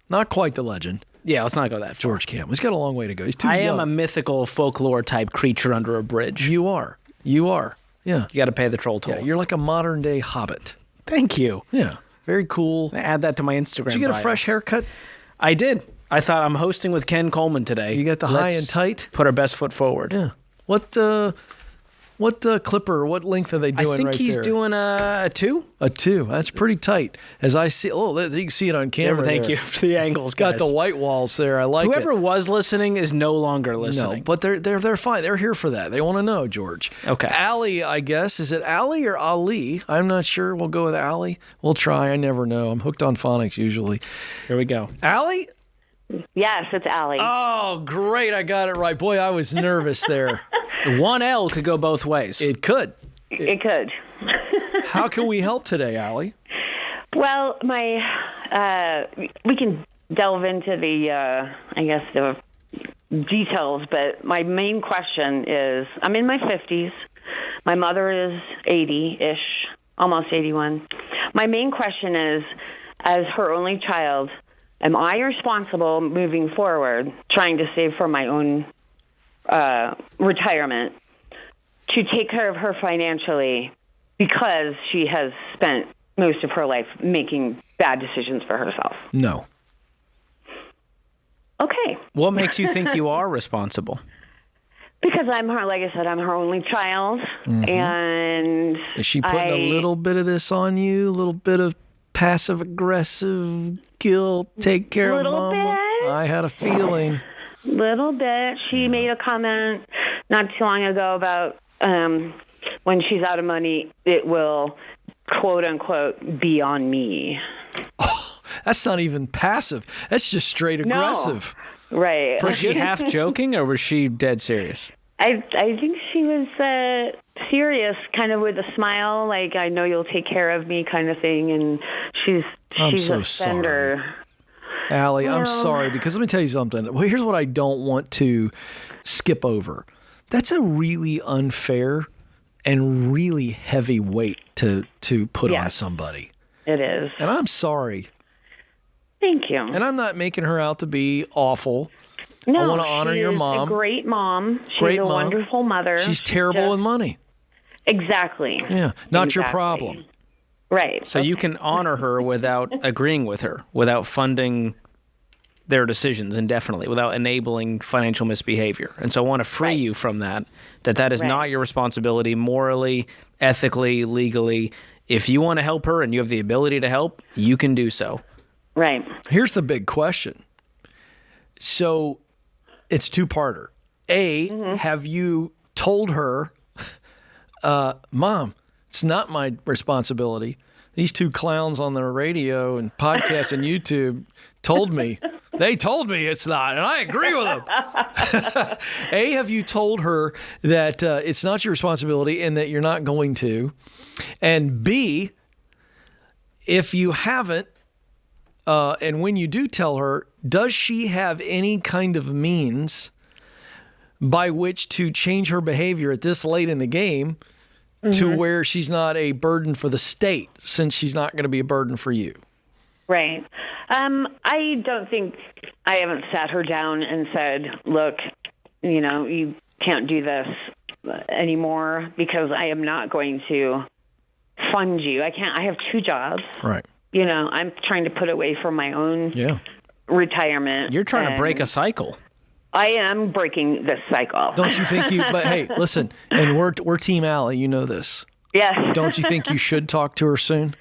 not quite the legend, Yeah, let's not go that far. George Kamel. He's got a long way to go. He's too I young. am a mythical folklore type creature under a bridge. You are. Yeah. You got to pay the troll toll. Yeah, you're like a modern day hobbit. Thank you. Yeah. Very cool. Add that to my Instagram. Did you get a bio. fresh haircut? I did. I thought I'm hosting with Ken Coleman today. You got the high and tight? Put our best foot forward. Yeah. What clipper? What length are they doing? I think right he's there? doing a 2. A 2. That's pretty tight. As I see, you can see it on camera. Thank there. you for the angles, Got guys. the white walls there. I like Whoever it. was listening is no longer listening. No, but they're fine. They're here for that. They want to know, George. Okay. Allie, I guess. Is it Allie or Ali? I'm not sure. We'll go with Allie. We'll try. I never know. I'm hooked on phonics usually. Here we go. Allie? Yes, it's Allie. Oh, great. I got it right. Boy, I was nervous there. One L could go both ways. It could. It could. How can we help today, Allie? Well, we can delve into the details, but my main question is, I'm in my 50s. My mother is 80-ish, almost 81. My main question is, as her only child, am I responsible moving forward, trying to save for my own retirement, to take care of her financially because she has spent most of her life making bad decisions for herself? No. Okay. What makes you think you are responsible? Because I'm her, like I said, I'm her only child, and Is she putting a little bit of this on you? A little bit of passive-aggressive guilt? Take care of Little mama? bit. I had a feeling. Little bit. She made a comment not too long ago about when she's out of money, it will, quote unquote, be on me. Oh, that's not even passive. That's just straight aggressive. No. Right. Was she half joking or was she dead serious? I think she was serious, kind of with a smile, like, I know you'll take care of me kind of thing. And I'm she's so a spender. sorry. Allie, I'm sorry, because let me tell you something. Well, here's what I don't want to skip over. That's a really unfair and really heavy weight to put on somebody. It is. And I'm sorry. Thank you. And I'm not making her out to be awful. No, I want to honor your mom. She's a great mom. She's Great a mom. wonderful mother. She's terrible with money. Exactly. Yeah, not your Exactly. problem. Right. So you can honor her without agreeing with her, without funding their decisions indefinitely, without enabling financial misbehavior. And so I want to free you from that is Right. not your responsibility morally, ethically, legally. If you want to help her and you have the ability to help, you can do so. Right. Here's the big question. So it's two-parter. Have you told her, Mom, it's not my responsibility. These two clowns on the radio and podcast and YouTube told me. They told me it's not, and I agree with them. Have you told her that it's not your responsibility and that you're not going to? And B, if you haven't, and when you do tell her, does she have any kind of means by which to change her behavior at this late in the game to where she's not a burden for the state, since she's not going to be a burden for you? Right. I don't think I haven't sat her down and said, look, you can't do this anymore because I am not going to fund you. I have 2 jobs. Right. I'm trying to put away for my own retirement. You're trying to break a cycle. I am breaking this cycle. Don't you think but hey, listen, and we're Team Allie, you know this. Yes. Don't you think you should talk to her soon?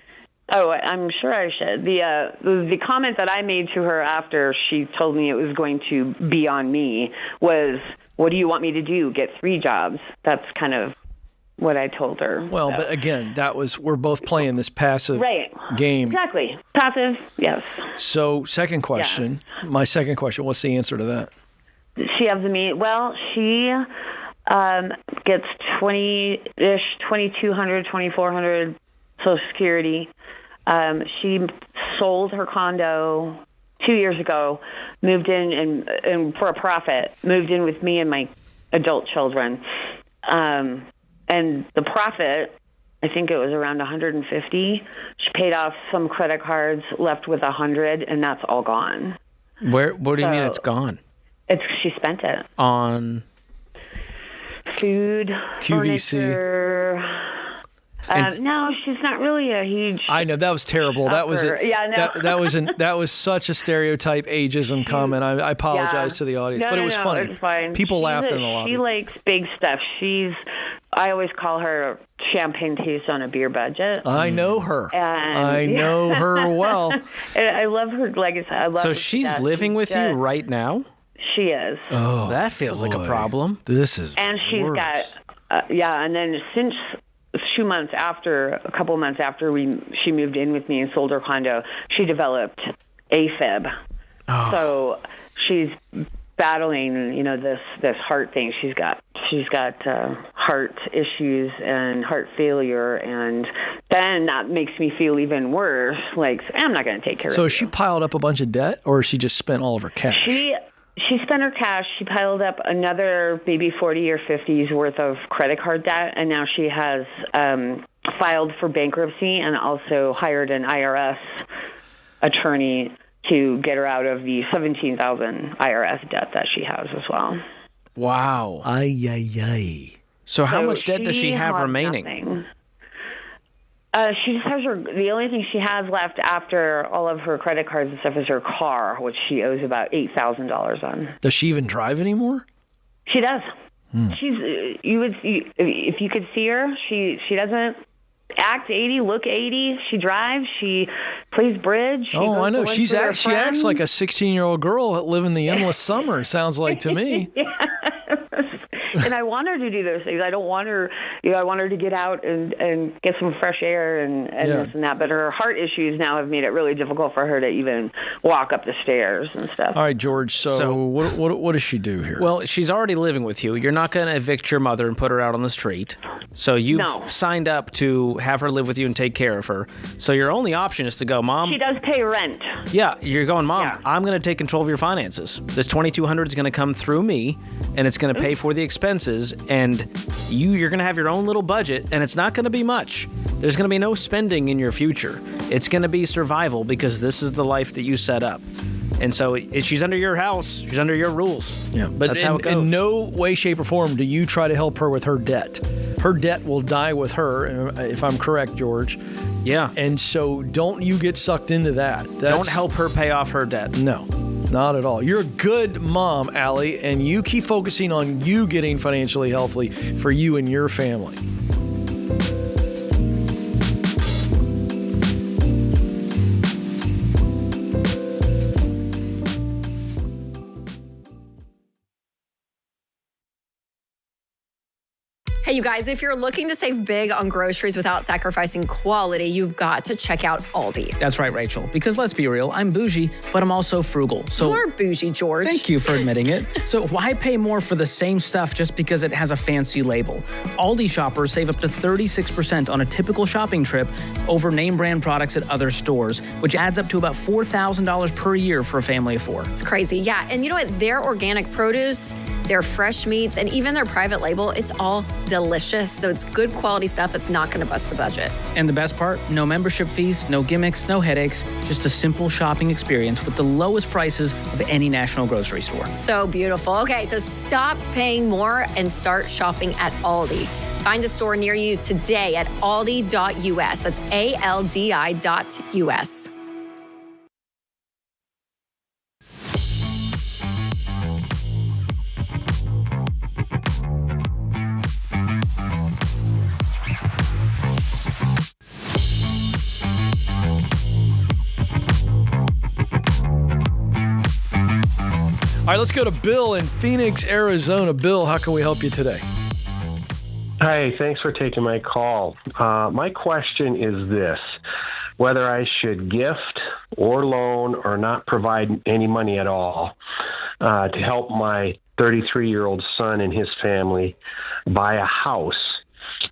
Oh, I'm sure I should. The comment that I made to her after she told me it was going to be on me was, what do you want me to do? Get 3 jobs? That's kind of what I told her. Well, but again, we're both playing this passive game. Exactly. Passive, yes. So my second question, what's the answer to that? she has the mean. Well, she gets 20-ish, 2,200, 2,400 Social Security. She sold her condo 2 years ago, moved in and for a profit, moved in with me and my adult children. And the profit, I think it was around 150. She paid off some credit cards, left with 100, and that's all gone. What do you mean it's gone? She spent it on food, QVC. furniture. No, she's not really a huge. I know that was terrible. That was it. Yeah, no. that was such a stereotype ageism comment. I apologize to the audience, but it was funny. It's fine. People laughed in the lobby. She likes big stuff. I always call her champagne taste on a beer budget. I know her. And, I know her well. And I love her legacy. So she's living with you right now? She is. Oh, that feels like a problem. This is And she's worse. got, and then since a couple months after she moved in with me and sold her condo, she developed AFib. Oh. So she's battling, this heart thing. She's got heart issues and heart failure, and then that makes me feel even worse. Like, I'm not going to take care of So you. she piled up a bunch of debt, or she just spent all of her cash? She spent her cash. She piled up another maybe 40 or 50's worth of credit card debt, and now she has filed for bankruptcy and also hired an IRS attorney to get her out of the $17,000 IRS debt that she has as well. Wow. Ay, ay, ay. So how much debt does she have remaining? Nothing. She just has the only thing she has left after all of her credit cards and stuff is her car, which she owes about $8,000 on. Does she even drive anymore? She does. If you could see her, she doesn't act 80, look 80. She drives. She plays bridge. She goes I know. to She lunch with her acts friends. like a 16-year-old girl living the endless summer. Sounds like to me. And I want her to do those things. I don't want her, I want her to get out and get some fresh air and this and that. But her heart issues now have made it really difficult for her to even walk up the stairs and stuff. All right, George. So what does she do here? Well, she's already living with you. You're not going to evict your mother and put her out on the street. So you've signed up to have her live with you and take care of her. So your only option is to go, Mom. She does pay rent. Yeah, you're going, Mom, I'm going to take control of your finances. This $2,200 is going to come through me, and it's going to pay for the expenses, and you're going to have your own little budget, and it's not going to be much. There's going to be no spending in your future. It's going to be survival because this is the life that you set up. And so she's under your house. She's under your rules. Yeah, but that's how it goes. In no way, shape, or form do you try to help her with her debt. Her debt will die with her, if I'm correct, George. Yeah. And so don't you get sucked into that. Don't help her pay off her debt. No, not at all. You're a good mom, Allie, and you keep focusing on you getting financially healthy for you and your family. Hey, you guys, if you're looking to save big on groceries without sacrificing quality, you've got to check out Aldi. That's right, Rachel. Because let's be real, I'm bougie, but I'm also frugal. So You're bougie, George. Thank you for admitting it. So why pay more for the same stuff just because it has a fancy label? Aldi shoppers save up to 36% on a typical shopping trip over name brand products at other stores, which adds up to about $4,000 per year for a family of four. It's crazy. Yeah, and you know what? Their organic produce, their fresh meats, and even their private label, it's all delicious. So it's good quality stuff that's not going to bust the budget. And the best part, no membership fees, no gimmicks, no headaches, just a simple shopping experience with the lowest prices of any national grocery store. So beautiful. Okay, so stop paying more and start shopping at Aldi. Find a store near you today at aldi.us. That's ALDI.us. All right, let's go to Bill in Phoenix, Arizona. Bill, how can we help you today? Hi, thanks for taking my call. My question is this: whether I should gift or loan or not provide any money at all. to help my 33-year-old son and his family buy a house.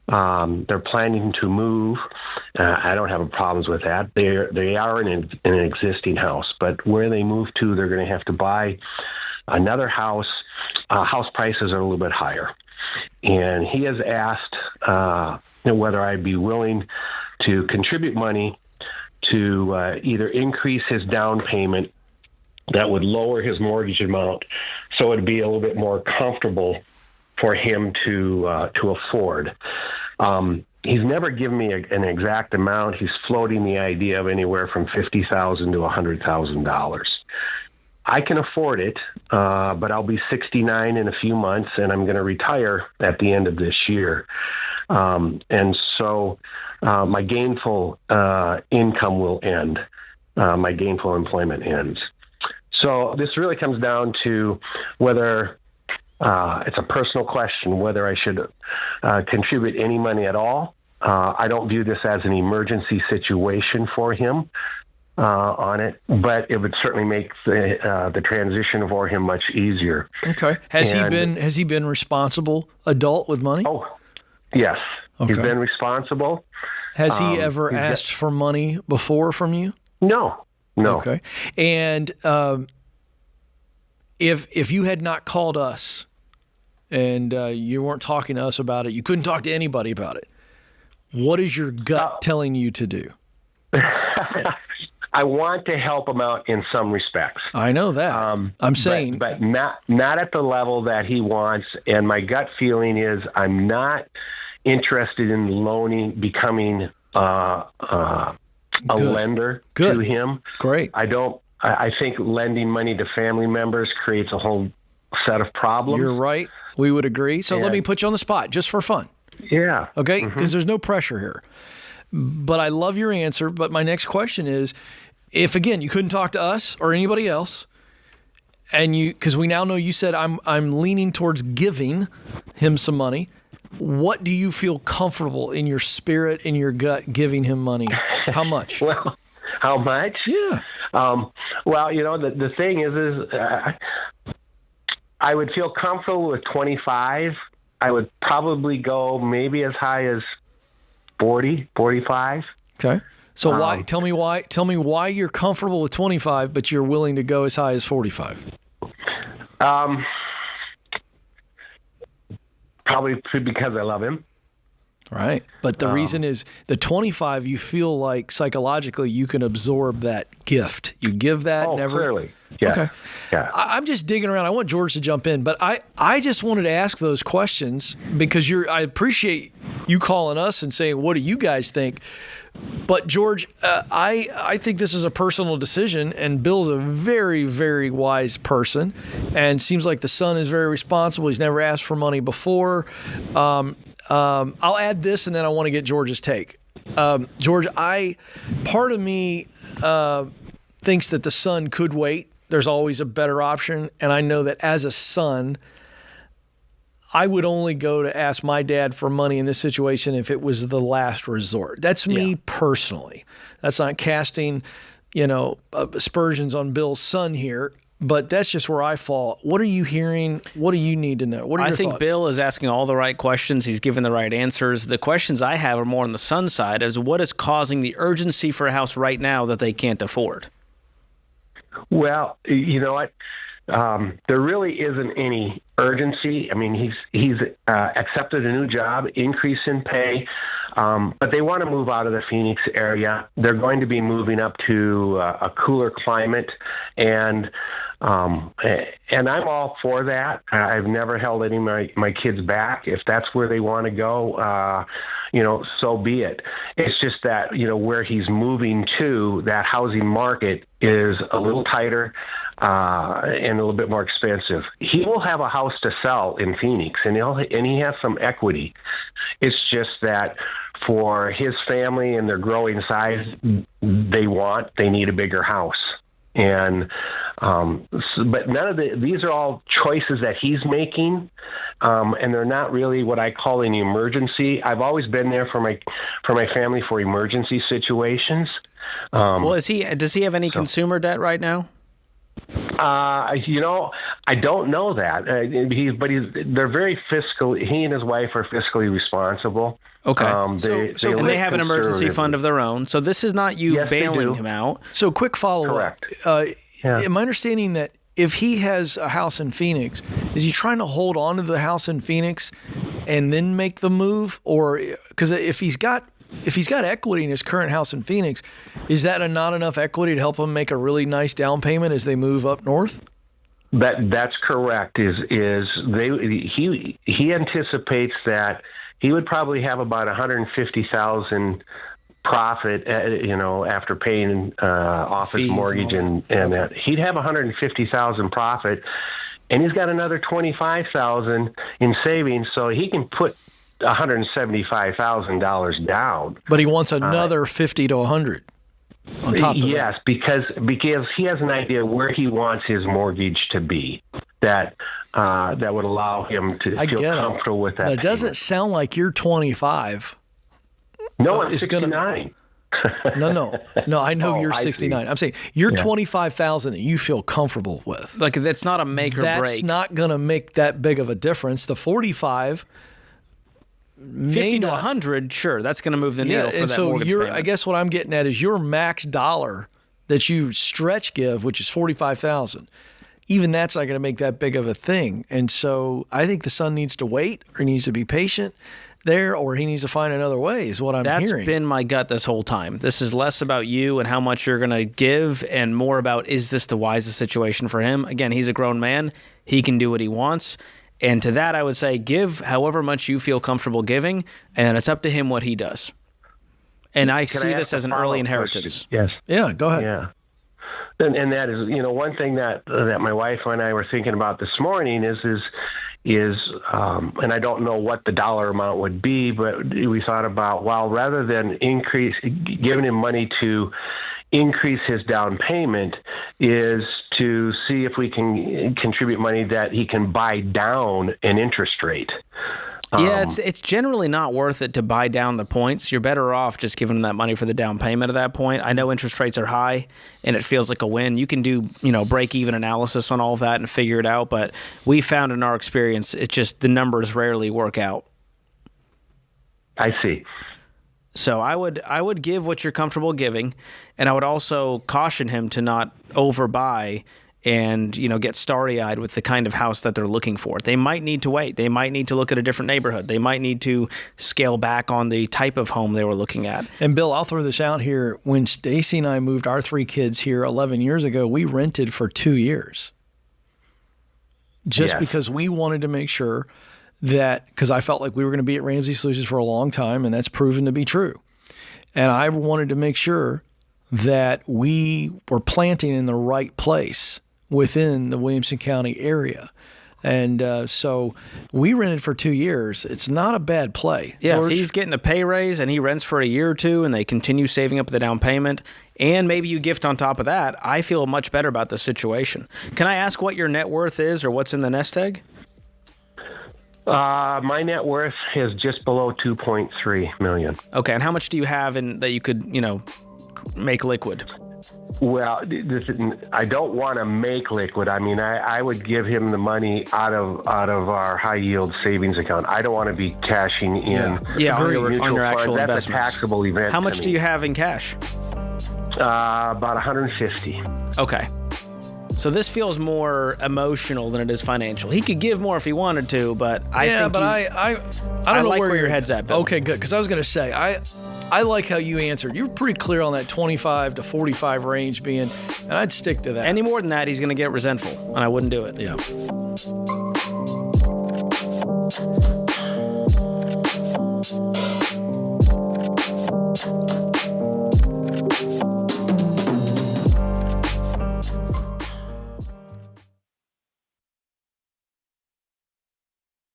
They're planning to move. I don't have problems with that. They are in an existing house, but where they move to, they're going to have to buy another house. House prices are a little bit higher. And he has asked whether I'd be willing to contribute money to either increase his down payment that would lower his mortgage amount so it'd be a little bit more comfortable for him to afford. He's never given me an exact amount. He's floating the idea of anywhere from $50,000 to $100,000. I can afford it, but I'll be 69 in a few months, and I'm going to retire at the end of this year. And so my gainful income will end. My gainful employment ends. So this really comes down to whether it's a personal question, whether I should contribute any money at all. I don't view this as an emergency situation for him on it, but it would certainly make the transition for him much easier. Okay. Has he been responsible adult with money? Oh, yes. Okay. He's been responsible. Has he ever asked for money before from you? No. Okay. And if you had not called us and you weren't talking to us about it, you couldn't talk to anybody about it, what is your gut telling you to do? I want to help him out in some respects. I know that. I'm saying, but not at the level that he wants. And my gut feeling is I'm not interested in becoming a lender to him. Great. I think lending money to family members creates a whole set of problems. You're right. We would agree. So let me put you on the spot just for fun. Yeah. Okay? Because there's no pressure here. But I love your answer. But my next question is, if, again, you couldn't talk to us or anybody else, and because we now know you said I'm leaning towards giving him some money, what do you feel comfortable in your spirit, in your gut, giving him money? How much? Well, how much? Yeah. Well, the thing is I would feel comfortable with 25. I would probably go maybe as high as 40, 45. Okay. So why? Tell me why you're comfortable with 25, but you're willing to go as high as 45. Probably because I love him. Right. But the reason is the 25, you feel like psychologically you can absorb that gift. You give that. Clearly. Yeah. Okay. Yeah. I'm just digging around. I want George to jump in, but I just wanted to ask those questions because I appreciate you calling us and saying, what do you guys think? But George, I think this is a personal decision, and Bill's a very, very wise person, and seems like the son is very responsible. He's never asked for money before. I'll add this, and then I want to get George's take. George, part of me thinks that the son could wait. There's always a better option, and I know that as a son, I would only go to ask my dad for money in this situation if it was the last resort. That's me personally. That's not casting, aspersions on Bill's son here, but that's just where I fall. What are you hearing? What do you need to know? What are your thoughts? Bill is asking all the right questions. He's giving the right answers. The questions I have are more on the son's side, as what is causing the urgency for a house right now that they can't afford? Well, you know what? There really isn't any urgency. I mean, he's accepted a new job, increase in pay, but they want to move out of the Phoenix area. They're going to be moving up to a cooler climate, and I'm all for that. I've never held any of my kids back. If that's where they want to go, so be it. It's just that, where he's moving to, that housing market is a little tighter and a little bit more expensive. He will have a house to sell in Phoenix, and he has some equity. It's just that for his family and their growing size, they need a bigger house. And but none of these are all choices that he's making, and they're not really what I call an emergency. I've always been there for my family for emergency situations. Well, does he have any consumer debt right now? I I don't know that. They're very fiscal. He and his wife are fiscally responsible. Okay. And they have an emergency fund of their own. So this is not you bailing him out. So quick follow-up. Correct. Am I understanding that if he has a house in Phoenix, is he trying to hold on to the house in Phoenix and then make the move? Or because if he's got equity in his current house in Phoenix, is that not enough equity to help him make a really nice down payment as they move up north? That's correct. He anticipates that he would probably have about $150,000 profit, after paying off his mortgage and that. He'd have $150,000 profit, and he's got another $25,000 in savings, so he can put $175,000 down. But he wants another 50 to 100 on top of yes, that. because he has an idea where he wants his mortgage to be. That would allow him to feel comfortable with that. Now, it doesn't sound like you're 25. No, I'm 69. No. I know you're 69. I'm saying you're 25,000 that you feel comfortable with. Like that's not a make or break. That's not going to make that big of a difference. The 45, 50 to 100, sure, that's going to move the needle for that mortgage payment. I guess what I'm getting at is your max dollar that you stretch give, which is 45,000. Even that's not going to make that big of a thing. And so I think the son needs to wait, or he needs to be patient there, or he needs to find another way, is what I'm hearing. That's been my gut this whole time. This is less about you and how much you're going to give and more about, is this the wisest situation for him? Again, he's a grown man. He can do what he wants. And to that, I would say give however much you feel comfortable giving, and it's up to him what he does. And I see this as an early inheritance. Yes. Yeah, go ahead. Yeah. And that is, one thing that my wife and I were thinking about this morning is, and I don't know what the dollar amount would be, but we thought about, rather than giving him money to increase his down payment, is to see if we can contribute money that he can buy down an interest rate. Yeah, it's generally not worth it to buy down the points. You're better off just giving them that money for the down payment at that point. I know interest rates are high, and it feels like a win. You can do, break-even analysis on all of that and figure it out, but we found in our experience, it's just the numbers rarely work out. I see. So I would give what you're comfortable giving, and I would also caution him to not overbuy and get starry-eyed with the kind of house that they're looking for. They might need to wait. They might need to look at a different neighborhood. They might need to scale back on the type of home they were looking at. And Bill, I'll throw this out here. When Stacy and I moved our 3 kids here 11 years ago, we rented for 2 years. Just because we wanted to make sure that, because I felt like we were going to be at Ramsey Solutions for a long time, and that's proven to be true. And I wanted to make sure that we were planting in the right place within the Williamson County area. And so we rented for 2 years. It's not a bad play. Yeah, George? If he's getting a pay raise and he rents for a year or two and they continue saving up the down payment, and maybe you gift on top of that, I feel much better about the situation. Can I ask what your net worth is or what's in the nest egg? My net worth is just below $2.3 million. Okay, and how much do you have that you could, make liquid? Well, I don't want to make liquid. I mean, I would give him the money out of our high yield savings account. I don't want to be cashing in. On your actual That's investments. a taxable event. How much do you have in cash? About $150. Okay. So this feels more emotional than it is financial. He could give more if he wanted to, but I don't know like where your head's at, Bill. Okay, good. Because I was going to say, I like how you answered. You were pretty clear on that 25 to 45 range being, and I'd stick to that. Any more than that, he's going to get resentful, and I wouldn't do it. Yeah.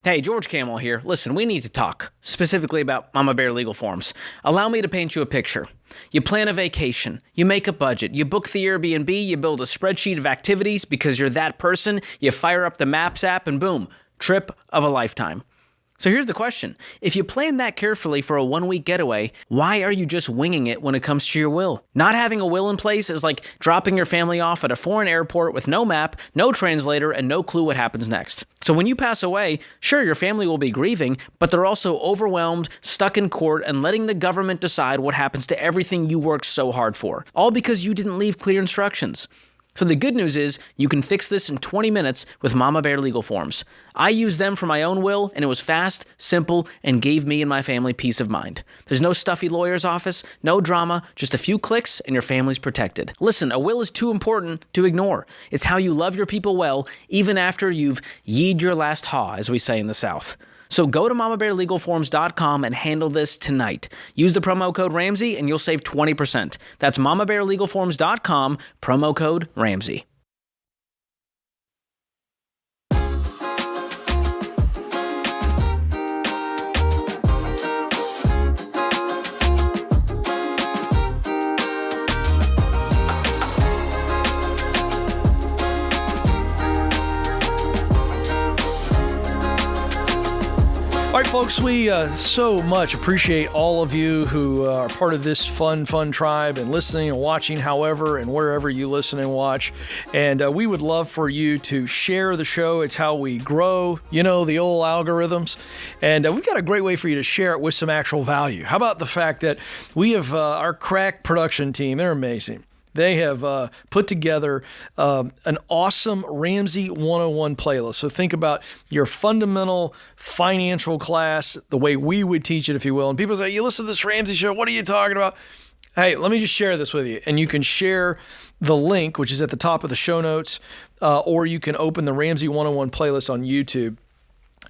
Hey, George Kamel here. Listen, we need to talk, specifically about Mama Bear legal forms. Allow me to paint you a picture. You plan a vacation, you make a budget, you book the Airbnb, you build a spreadsheet of activities because you're that person, you fire up the Maps app, and boom, trip of a lifetime. So here's the question. If you planned that carefully for a 1-week getaway, why are you just winging it when it comes to your will? Not having a will in place is like dropping your family off at a foreign airport with no map, no translator, and no clue what happens next. So when you pass away, sure, your family will be grieving, but they're also overwhelmed, stuck in court, and letting the government decide what happens to everything you worked so hard for. All because you didn't leave clear instructions. So the good news is you can fix this in 20 minutes with Mama Bear Legal Forms. I used them for my own will, and it was fast, simple, and gave me and my family peace of mind. There's no stuffy lawyer's office, no drama, just a few clicks, and your family's protected. Listen, a will is too important to ignore. It's how you love your people well, even after you've yeed your last haw, as we say in the South. So go to mamabearlegalforms.com and handle this tonight. Use the promo code Ramsey and you'll save 20%. That's mamabearlegalforms.com, promo code Ramsey. All right, folks, we so much appreciate all of you who are part of this fun tribe and listening and watching however and wherever you listen and watch. And we would love for you to share the show. It's how we grow, the old algorithms. And we've got a great way for you to share it with some actual value. How about the fact that we have our crack production team? They're amazing. They have put together an awesome Ramsey 101 playlist. So think about your fundamental financial class, the way we would teach it, if you will. And people say, you listen to this Ramsey show, what are you talking about? Hey, let me just share this with you. And you can share the link, which is at the top of the show notes, or you can open the Ramsey 101 playlist on YouTube.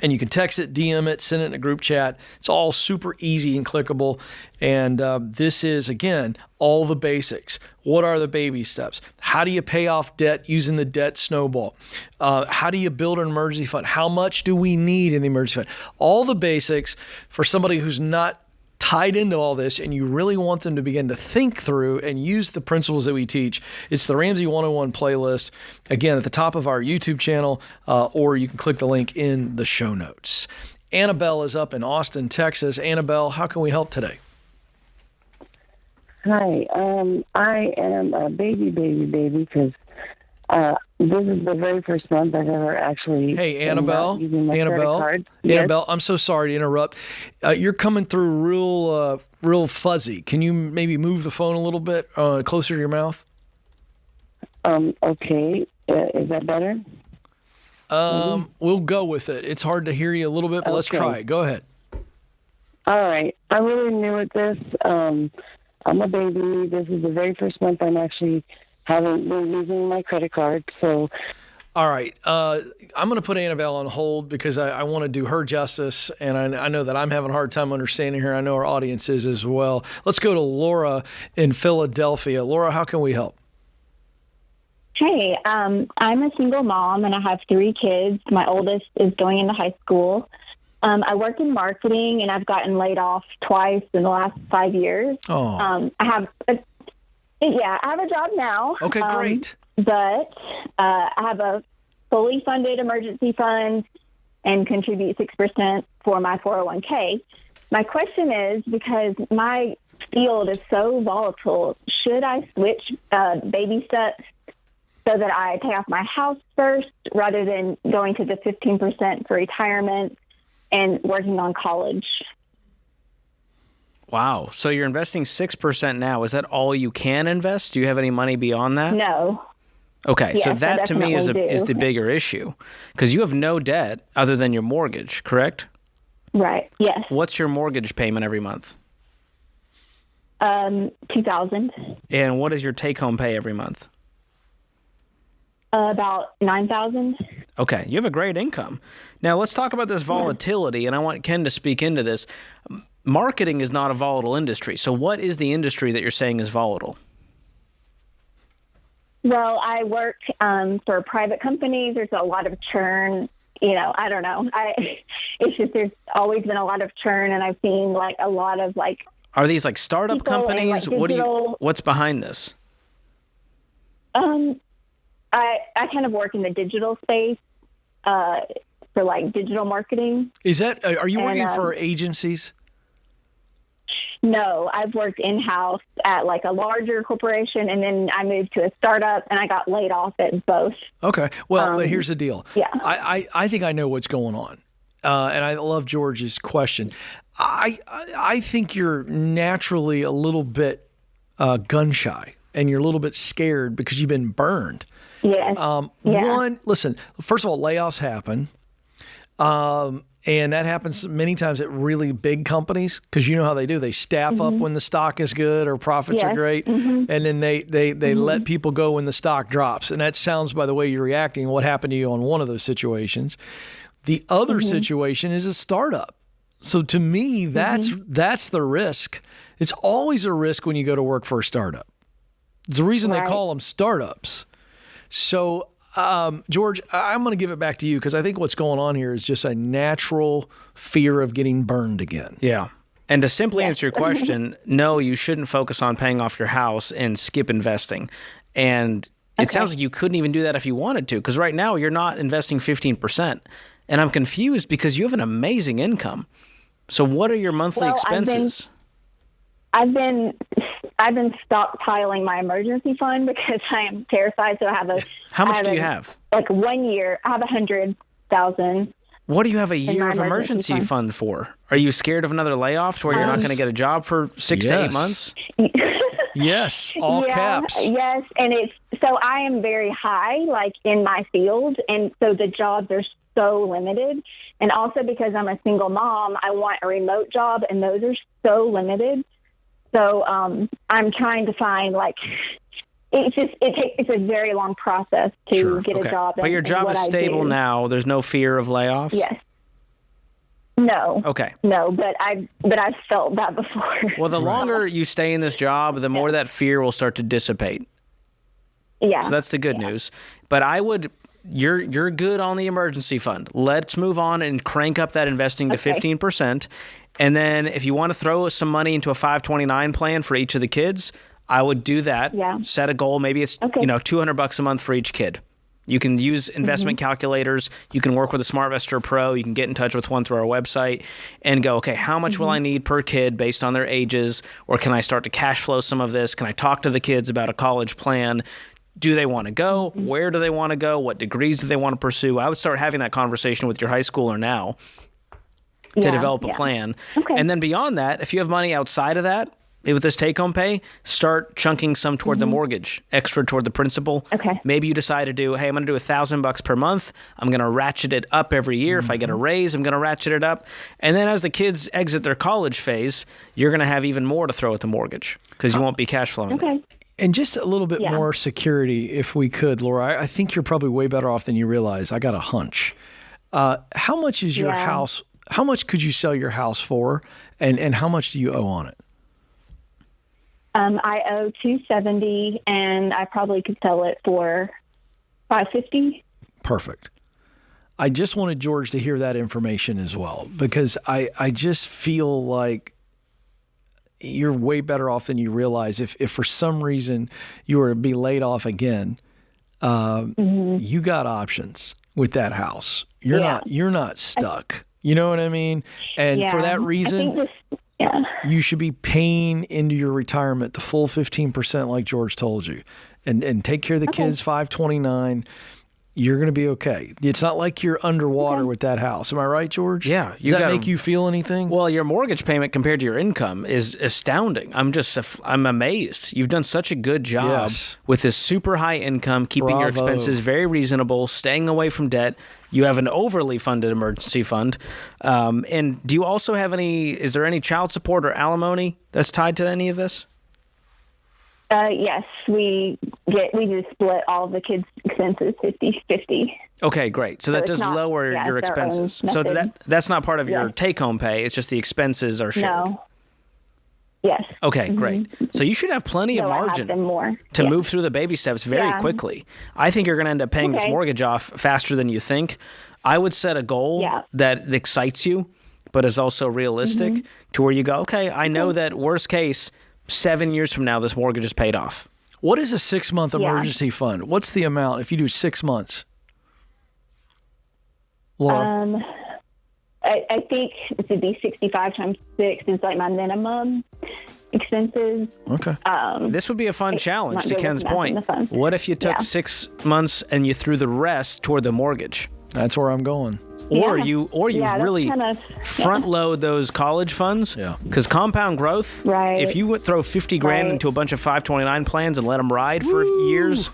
And you can text it, DM it, send it in a group chat. It's all super easy and clickable. And this is, again, all the basics. What are the baby steps? How do you pay off debt using the debt snowball? How do you build an emergency fund? How much do we need in the emergency fund? All the basics for somebody who's not tied into all this and you really want them to begin to think through and use the principles that we teach. It's the Ramsey 101 playlist, again, at the top of our YouTube channel, or you can click the link in the show notes. Annabelle is up in Austin, Texas. Annabelle, how can we help today? Hi, I am a baby because this is the very first month I've ever actually. Hey, Annabelle. Yes. Annabelle, I'm so sorry to interrupt. You're coming through real fuzzy. Can you maybe move the phone a little bit closer to your mouth? Okay. Is that better? We'll go with it. It's hard to hear you a little bit, but let's try it. Go ahead. All right. I'm really new at this. I'm a baby. This is the very first month I'm actually haven't been using my credit card, so. All right. I'm going to put Annabelle on hold because I want to do her justice, and I know that I'm having a hard time understanding her. I know our audience is as well. Let's go to Laura in Philadelphia. Laura, how can we help? Hey, I'm a single mom, and I have 3 kids. My oldest is going into high school. I work in marketing, and I've gotten laid off twice in the last 5 years. Oh. I have a job now. Okay, great. But I have a fully funded emergency fund and contribute 6% for my 401k. My question is, because my field is so volatile, should I switch baby steps so that I pay off my house first rather than going to the 15% for retirement and working on college? Wow. So you're investing 6% now. Is that all you can invest? Do you have any money beyond that? No. Okay. Yes, so that to me is the do. bigger issue because you have no debt other than your mortgage, correct? Right. Yes. What's your mortgage payment every month? $2,000. And what is your take-home pay every month? About $9,000. Okay. You have a great income. Now let's talk about this volatility, and I want Ken to speak into this. Marketing is not a volatile industry. So what is the industry that you're saying is volatile? Well, I work for private companies. There's a lot of churn. I don't know. It's just there's always been a lot of churn, and I've seen like a lot of like. Are these like startup companies? And, what's behind this? I kind of work in the digital space. for like digital marketing. Is that, are you working And, for agencies? No, I've worked in-house at like a larger corporation, and then I moved to a startup, and I got laid off at both. Okay. Well, but here's the deal. Yeah. I think I know what's going on. And I love George's question. I think you're naturally a little bit gun shy, and you're a little bit scared because you've been burned. Yes. One, listen, first of all, layoffs happen. And that happens many times at really big companies, because you know how they do. They staff up when the stock is good or profits are great, and then they let people go when the stock drops. And that sounds, by the way you're reacting, what happened to you on one of those situations. The other situation is a startup. So to me, that's the risk. It's always a risk when you go to work for a startup. It's the reason they call them startups. So George, I'm going to give it back to you, because I think what's going on here is just a natural fear of getting burned again. Yeah. And to simply answer your question, no, you shouldn't focus on paying off your house and skip investing. And it sounds like you couldn't even do that if you wanted to, because right now you're not investing 15%. And I'm confused because you have an amazing income. So what are your monthly expenses? I've been stockpiling my emergency fund because I am terrified. So I have a. How much do you have? Like 1 year, I have 100,000. What do you have a year of emergency fund for? Are you scared of another layoff to where you're not going to get a job for 6 to 8 months? Yes, all caps. Yes, and so I am very high, like in my field, and so the jobs are so limited. And also because I'm a single mom, I want a remote job, and those are so limited. So I'm trying to find it's a very long process to get a job. But your job is stable now. There's no fear of layoffs? Yes. No. Okay. No, but I've felt that before. Well, the longer you stay in this job, the more that fear will start to dissipate. Yeah. So that's the good news. But you're good on the emergency fund. Let's move on and crank up that investing to 15%. And then if you want to throw some money into a 529 plan for each of the kids, I would do that. Yeah. Set a goal. Maybe it's $200 a month for each kid. You can use investment calculators. You can work with a SmartVestor Pro. You can get in touch with one through our website and go, okay, how much will I need per kid based on their ages? Or can I start to cash flow some of this? Can I talk to the kids about a college plan? Do they want to go? Where do they want to go? What degrees do they want to pursue? I would start having that conversation with your high schooler now to develop a plan. Okay. And then beyond that, if you have money outside of that, with this take-home pay, start chunking some toward the mortgage, extra toward the principal. Okay. Maybe you decide to do, hey, I'm going to do $1,000 per month. I'm going to ratchet it up every year. If I get a raise, I'm going to ratchet it up. And then as the kids exit their college phase, you're going to have even more to throw at the mortgage because you won't be cash flowing. Okay. And just a little bit more security, if we could, Laura. I think you're probably way better off than you realize. I got a hunch. How much is your house? How much could you sell your house for, and how much do you owe on it? I owe $270, and I probably could sell it for $550. Perfect. I just wanted George to hear that information as well, because I just feel like you're way better off than you realize. If for some reason you were to be laid off again, you got options with that house. You're not stuck. You know what I mean? And for that reason, you should be paying into your retirement the full 15%, like George told you, and take care of the kids. 529. You're going to be okay. It's not like you're underwater with that house. Am I right, George? Yeah. Does that make you feel anything? Well, your mortgage payment compared to your income is astounding. I'm amazed. You've done such a good job with this super high income, keeping your expenses very reasonable, staying away from debt. You have an overly funded emergency fund. And do you also have is there any child support or alimony that's tied to any of this? Yes, we just split all of the kids' expenses 50-50. Okay, great. So that does lower your expenses. So that's not part of your take-home pay. It's just the expenses are shared. No. Yes. Okay, great. So you should have plenty of margin to move through the baby steps very quickly. I think you're going to end up paying this mortgage off faster than you think. I would set a goal that excites you, but is also realistic to where you go, okay, I know that worst case, 7 years from now, this mortgage is paid off. What is a 6-month emergency fund? What's the amount if you do 6 months? Laura? I think it would be 65 times 6 is like my minimum expenses. Okay. This would be a fun challenge, not to good with Ken's math point. in the phone. What if you took Yeah. 6 months and you threw the rest toward the mortgage? That's where I'm going. Or Yeah. you Yeah, that's really kind of- front load those college funds. Yeah. Because compound growth, Right. if you would throw 50 grand Right. into a bunch of 529 plans and let them ride for years,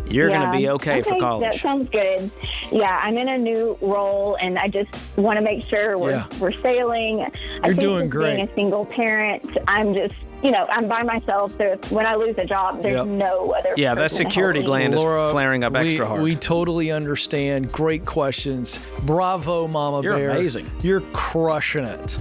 you're going to be okay for That college. sounds good. Yeah, I'm in a new role, and I just want to make sure we're sailing. I think doing just great. Being a single parent, I'm just, I'm by myself. So when I lose a job, there's no other. Yeah, that person to help security me. gland is Laura, flaring up extra hard. We totally understand. Great questions. Bravo, Mama You're Bear. amazing. You're crushing it.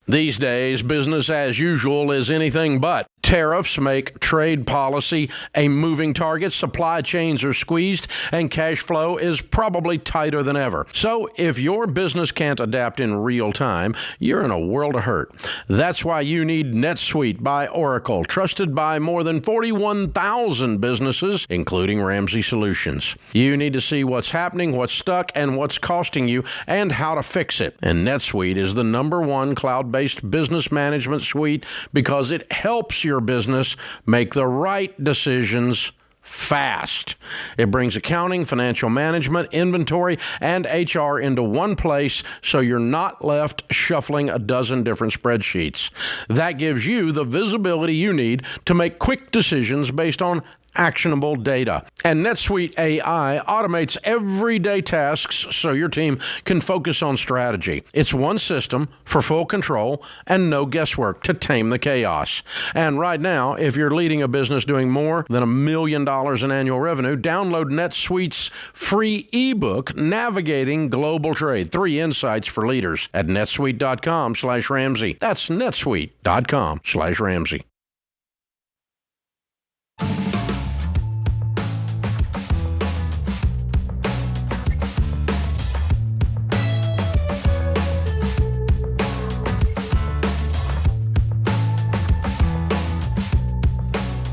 These days, business as usual is anything but. Tariffs make trade policy a moving target, supply chains are squeezed, and cash flow is probably tighter than ever. So if your business can't adapt in real time, you're in a world of hurt. That's why you need NetSuite by Oracle, trusted by more than 41,000 businesses, including Ramsey Solutions. You need to see what's happening, what's stuck, and what's costing you, and how to fix it. And NetSuite is the #1 cloud-based business management suite because it helps your business make the right decisions fast. It brings accounting, financial management, inventory, and HR into one place so you're not left shuffling a dozen different spreadsheets. That gives you the visibility you need to make quick decisions based on actionable data. And NetSuite AI automates everyday tasks so your team can focus on strategy. It's one system for full control and no guesswork to tame the chaos. And right now, if you're leading a business doing more than $1 million in annual revenue, download NetSuite's free ebook, Navigating Global Trade, 3 Insights for Leaders, at netsuite.com/Ramsey. That's netsuite.com/Ramsey.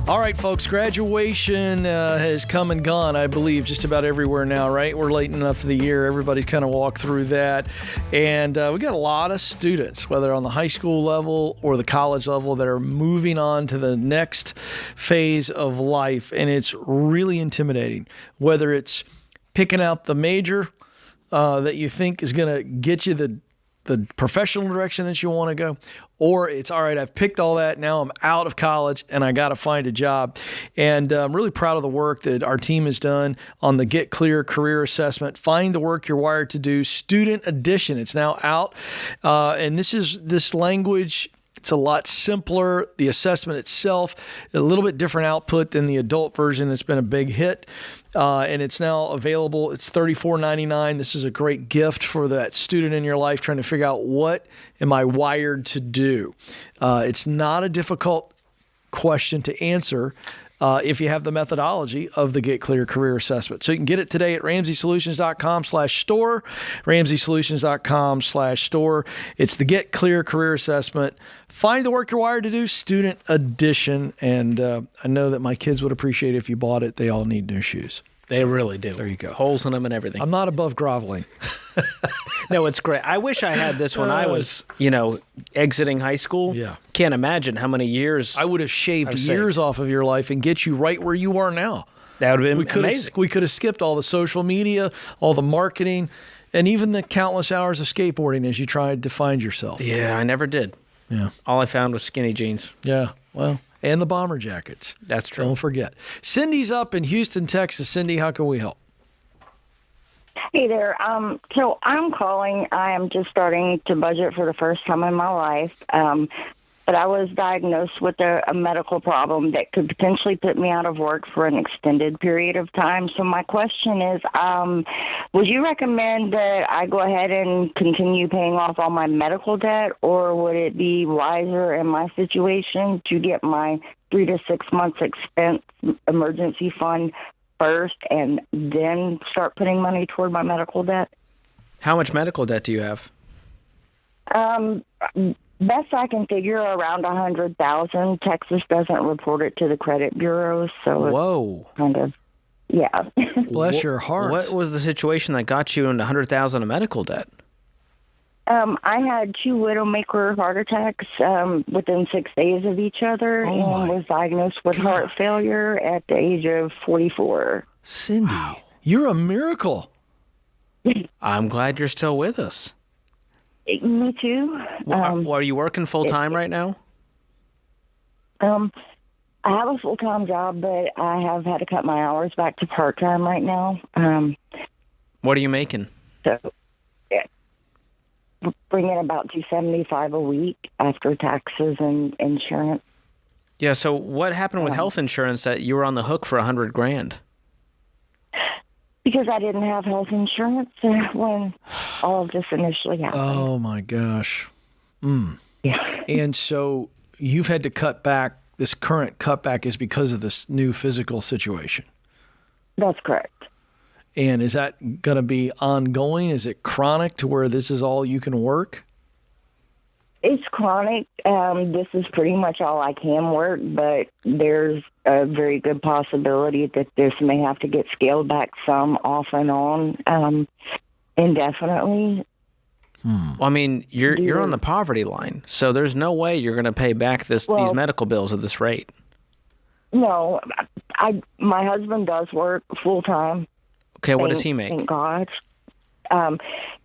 All right, folks, graduation has come and gone, I believe, just about everywhere now, right? We're late enough for the year. Everybody's kind of walked through that. And we got a lot of students, whether on the high school level or the college level, that are moving on to the next phase of life. And it's really intimidating, whether it's picking out the major that you think is going to get you the professional direction that you want to go, or it's all right, I've picked all that, now I'm out of college and I got to find a job. And I'm really proud of the work that our team has done on the Get Clear Career Assessment. Find the work you're wired to do, Student Edition. It's now out. And this language, it's a lot simpler. The assessment itself, a little bit different output than the adult version. It's been a big hit. And it's now available. It's $34.99. This is a great gift for that student in your life trying to figure out, what am I wired to do? It's not a difficult question to answer if you have the methodology of the Get Clear Career Assessment. So you can get it today at RamseySolutions.com/store, RamseySolutions.com/store. It's the Get Clear Career Assessment. Find the work you're wired to do, Student Edition. And I know that my kids would appreciate it if you bought it. They all need new shoes. They really do. There you go. Holes in them and everything. I'm not above groveling. No, it's great. I wish I had this when I was, exiting high school. Yeah. Can't imagine how many years I would have shaved I've years off of your life and get you right where you are now. That would have been amazing. We could have skipped all the social media, all the marketing, and even the countless hours of skateboarding as you tried to find yourself. Yeah, I never did. Yeah. All I found was skinny jeans. Yeah, well, and the bomber jackets. That's true. Don't forget. Cindy's up in Houston, Texas. Cindy, how can we help? Hey there. So I'm calling. I am just starting to budget for the first time in my life. But I was diagnosed with a medical problem that could potentially put me out of work for an extended period of time. So my question is, would you recommend that I go ahead and continue paying off all my medical debt, or would it be wiser in my situation to get my 3 to 6 months expense emergency fund first and then start putting money toward my medical debt? How much medical debt do you have? Best I can figure, around 100,000. Texas doesn't report it to the credit bureau, so Whoa. It's kind of, yeah. Bless your heart. What was the situation that got you into 100,000 of medical debt? I had 2 widowmaker heart attacks within 6 days of each other, and was diagnosed with heart failure at the age of 44. Cindy, you're a miracle. I'm glad you're still with us. Me too. Are you working full time right now? I have a full-time job, but I have had to cut my hours back to part-time right now. What are you making? So, bring in about $275 a week after taxes and insurance. Yeah. So what happened with health insurance that you were on the hook for $100,000? Because I didn't have health insurance when all of this initially happened. Oh my gosh. Yeah. And so you've had to cut back. This current cutback is because of this new physical situation. That's correct. And is that going to be ongoing? Is it chronic to where this is all you can work? It's chronic. This is pretty much all I can work, but there's a very good possibility that this may have to get scaled back some off and on indefinitely. Well, I mean, you're on the poverty line, so there's no way you're going to pay back these medical bills at this rate. No, my husband does work full time. Okay, what does he make? Thank God.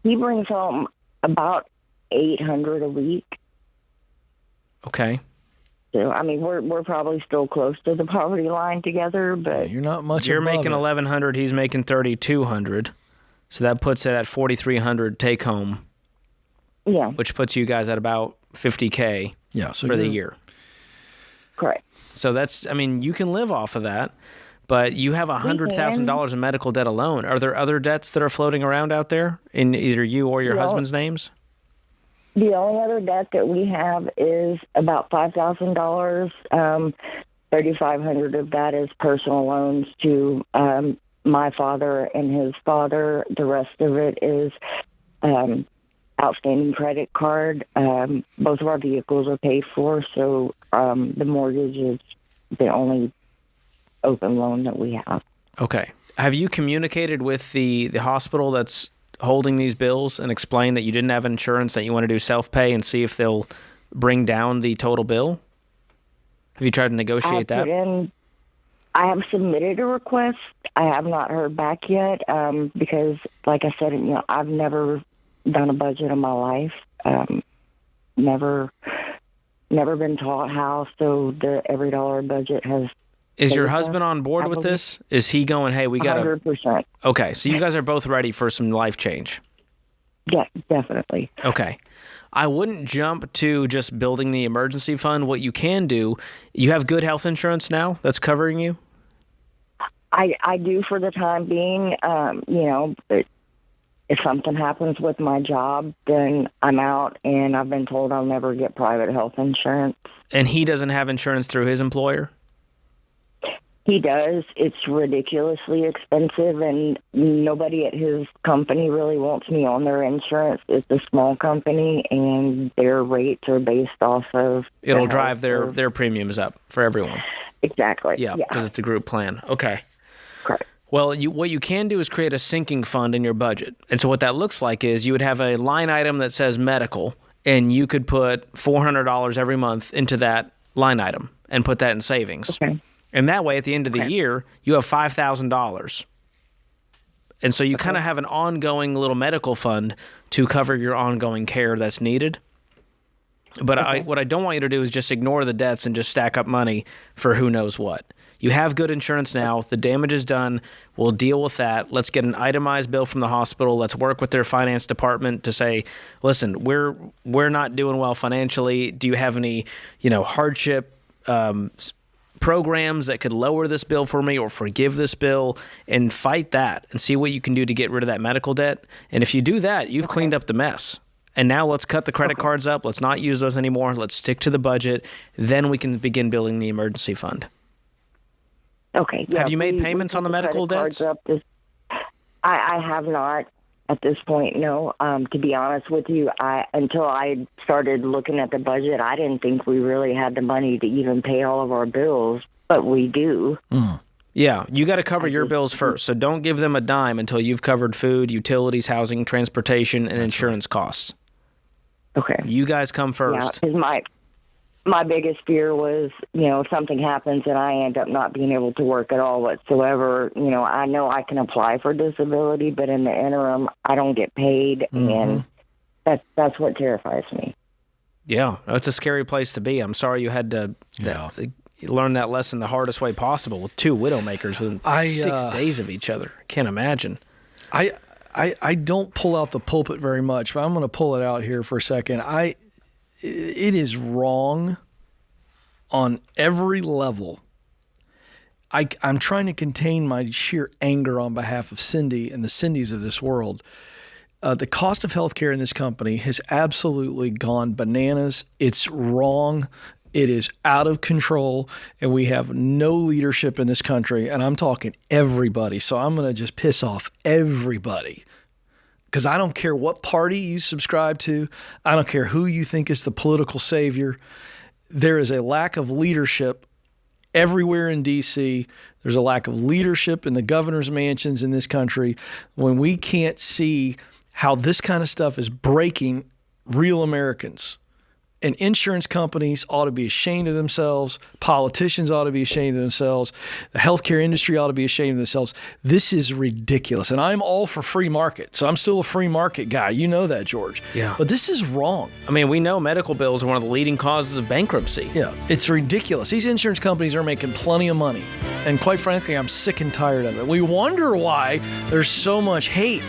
He brings home about $800 a week. Okay. So I mean, we're probably still close to the poverty line together, but you're not much. You're making $1,100. He's making $3,200. So that puts it at $4,300 take home. Yeah. Which puts you guys at about $50K. Yeah. So for the year. Correct. So that's, I mean, you can live off of that. But you have $100,000 in medical debt alone. Are there other debts that are floating around out there in either you or your husband's names? The only other debt that we have is about $5,000. $3,500 of that is personal loans to my father and his father. The rest of it is outstanding credit card. Both of our vehicles are paid for, so the mortgage is the only open loan that we have. Okay. Have you communicated with the hospital that's holding these bills and explained that you didn't have insurance, that you want to do self-pay and see if they'll bring down the total bill? Have you tried to negotiate that? I have submitted a request. I have not heard back yet because, like I said, I've never done a budget in my life. Never been taught how, so the every dollar budget has... Is your husband on board with this? Is he going, hey, we got to... 100%. Okay, so you guys are both ready for some life change. Yeah, definitely. Okay. I wouldn't jump to just building the emergency fund. What you can do, you have good health insurance now that's covering you? I do for the time being. If something happens with my job, then I'm out, and I've been told I'll never get private health insurance. And he doesn't have insurance through his employer? He does. It's ridiculously expensive, and nobody at his company really wants me on their insurance. It's a small company, and their rates are based off of... It'll drive their premiums up for everyone. Exactly. Yeah, because it's a group plan. Okay. Correct. Well, what you can do is create a sinking fund in your budget. And so what that looks like is you would have a line item that says medical, and you could put $400 every month into that line item and put that in savings. Okay. And that way, at the end of the year, you have $5,000. And so you kind of have an ongoing little medical fund to cover your ongoing care that's needed. But what I don't want you to do is just ignore the debts and just stack up money for who knows what. You have good insurance now. The damage is done. We'll deal with that. Let's get an itemized bill from the hospital. Let's work with their finance department to say, listen, we're not doing well financially. Do you have any, hardship programs that could lower this bill for me or forgive this bill, and fight that and see what you can do to get rid of that medical debt. And if you do that, you've cleaned up the mess. And now let's cut the credit cards up. Let's not use those anymore. Let's stick to the budget. Then we can begin building the emergency fund. Okay. Yeah, have you made payments on the medical debts? I have not. at this point, no. To be honest with you, until I started looking at the budget, I didn't think we really had the money to even pay all of our bills, but we do. Yeah, you got to cover your bills first. So don't give them a dime until you've covered food, utilities, housing, transportation, and insurance costs. Okay. You guys come first. Yeah, because my biggest fear was, if something happens and I end up not being able to work at all whatsoever, I know I can apply for disability, but in the interim, I don't get paid, and that's what terrifies me. Yeah, it's a scary place to be. I'm sorry you had to learn that lesson the hardest way possible with two widowmakers within 6 days of each other. Can't imagine. I don't pull out the pulpit very much, but I'm going to pull it out here for a second. It is wrong on every level. I'm trying to contain my sheer anger on behalf of Cindy and the Cindys of this world. The cost of healthcare in this company has absolutely gone bananas. It's wrong. It is out of control, and we have no leadership in this country, and I'm talking everybody. So I'm going to just piss off everybody, because I don't care what party you subscribe to. I don't care who you think is the political savior. There is a lack of leadership everywhere in D.C. There's a lack of leadership in the governor's mansions in this country when we can't see how this kind of stuff is breaking real Americans. And insurance companies ought to be ashamed of themselves. Politicians ought to be ashamed of themselves. The healthcare industry ought to be ashamed of themselves. This is ridiculous. And I'm all for free market. So I'm still a free market guy. You know that, George. Yeah. But this is wrong. I mean, we know medical bills are one of the leading causes of bankruptcy. Yeah. It's ridiculous. These insurance companies are making plenty of money. And quite frankly, I'm sick and tired of it. We wonder why there's so much hate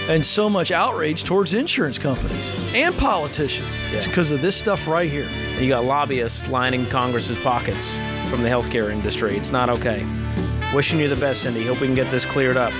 and so much outrage towards insurance companies and politicians. It's because of this stuff right here. And you got lobbyists lining Congress's pockets from the healthcare industry. It's not okay. Wishing you the best, Cindy. Hope we can get this cleared up.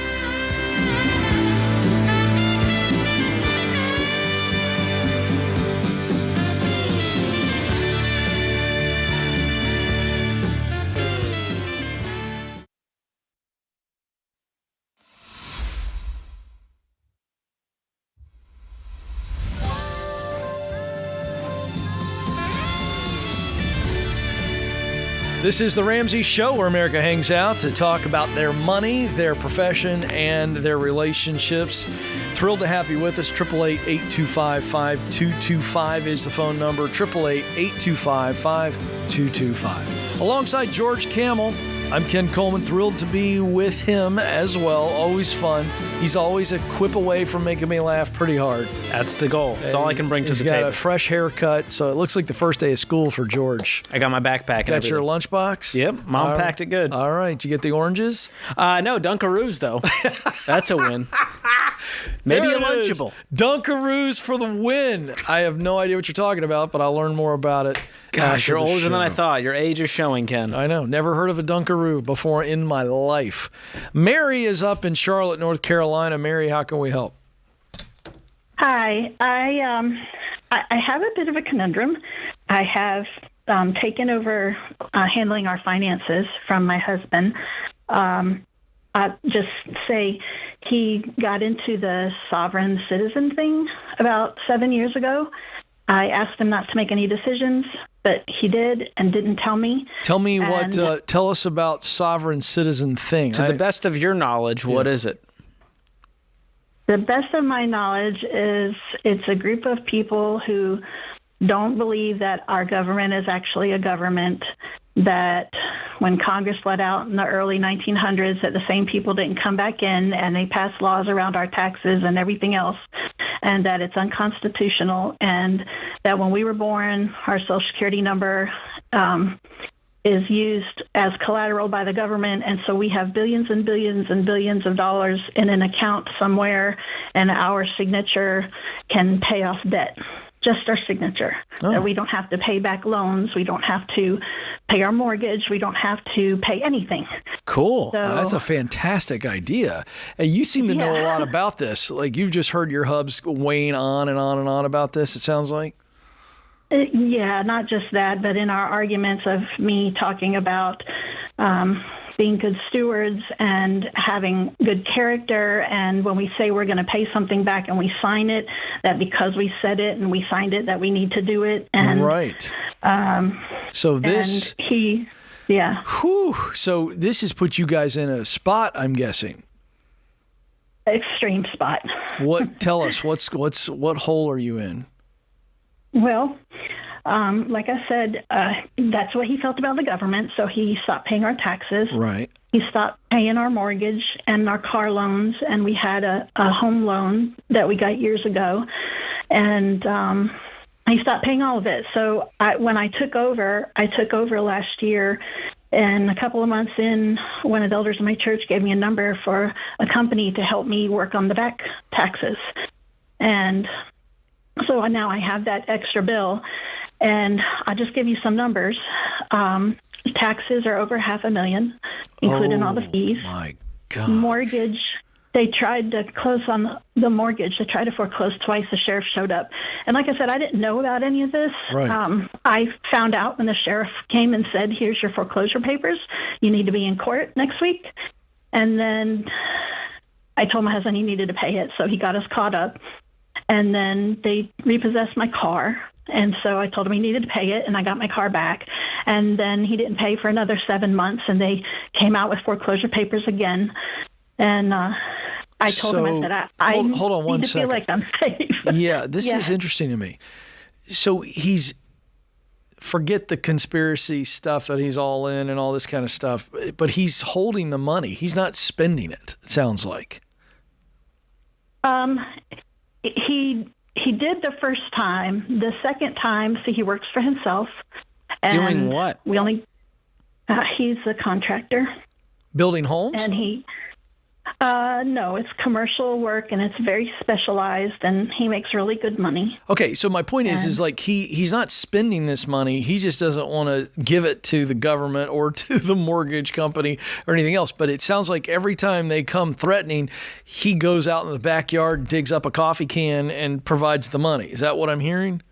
This is the Ramsey Show, where America hangs out to talk about their money, their profession, and their relationships. Thrilled to have you with us. 888-825-5225 is the phone number. 888-825-5225. Alongside George Kamel, I'm Ken Coleman. Thrilled to be with him as well. Always fun. He's always a quip away from making me laugh pretty hard. That's the goal. That's all I can bring to the table. He's got a fresh haircut, so it looks like the first day of school for George. I got my backpack. Got your lunchbox? Yep. Mom packed it good. All right. Did you get the oranges? No, Dunkaroos, though. That's a win. Maybe a Lunchable. Dunkaroos for the win. I have no idea what you're talking about, but I'll learn more about it. Gosh, you're older than I thought. Your age is showing, Ken. I know. Never heard of a Dunkaroo before in my life. Mary is up in Charlotte, North Carolina. Mary, how can we help? Hi. I have a bit of a conundrum. I have taken over handling our finances from my husband. I just say he got into the sovereign citizen thing about 7 years ago. I asked him not to make any decisions, but he did and didn't tell me. Tell me tell us about sovereign citizen thing. To the best of your knowledge, what is it? The best of my knowledge is it's a group of people who don't believe that our government is actually a government, that when Congress let out in the early 1900s that the same people didn't come back in and they passed laws around our taxes and everything else, and that it's unconstitutional, and that when we were born, our Social Security number is used as collateral by the government, and so we have billions and billions and billions of dollars in an account somewhere, and our signature can pay off debt. Just our signature. That we don't have to pay back loans. We don't have to pay our mortgage. We don't have to pay anything. Cool. So, that's a fantastic idea. And you seem to know a lot about this. Like, you've just heard your hubs weighing on and on and on about this, it sounds like. Yeah, not just that, but in our arguments of me talking about being good stewards and having good character. And when we say we're going to pay something back and we sign it, that because we said it and we signed it, that we need to do it. And right. So this, and he, yeah. Whew, so this has put you guys in a spot, I'm guessing. Extreme spot. Tell us, what hole are you in? Well, like I said, that's what he felt about the government, so he stopped paying our taxes. Right. He stopped paying our mortgage and our car loans, and we had a home loan that we got years ago, and he stopped paying all of it. So when I took over last year, and a couple of months in, one of the elders in my church gave me a number for a company to help me work on the back taxes. And so now I have that extra bill. And I'll just give you some numbers. Taxes are over $500,000, including all the fees. My God. Mortgage, they tried to close on the mortgage. They tried to foreclose twice. The sheriff showed up. And like I said, I didn't know about any of this. Right. I found out when the sheriff came and said, here's your foreclosure papers. You need to be in court next week. And then I told my husband he needed to pay it, so he got us caught up. And then they repossessed my car. And so I told him he needed to pay it, and I got my car back. And then he didn't pay for another 7 months, and they came out with foreclosure papers again. And I told him, I said, I hold on one need to second. feel like I'm safe. Yeah, this is interesting to me. So forget the conspiracy stuff that he's all in and all this kind of stuff, but he's holding the money. He's not spending it, it sounds like. He did the first time. The second time, see, he works for himself. And doing what? He's a contractor. Building homes? And no, it's commercial work, and it's very specialized, and he makes really good money. Okay, so my point is like he's not spending this money. He just doesn't want to give it to the government or to the mortgage company or anything else. But it sounds like every time they come threatening, he goes out in the backyard, digs up a coffee can, and provides the money. Is that what I'm hearing?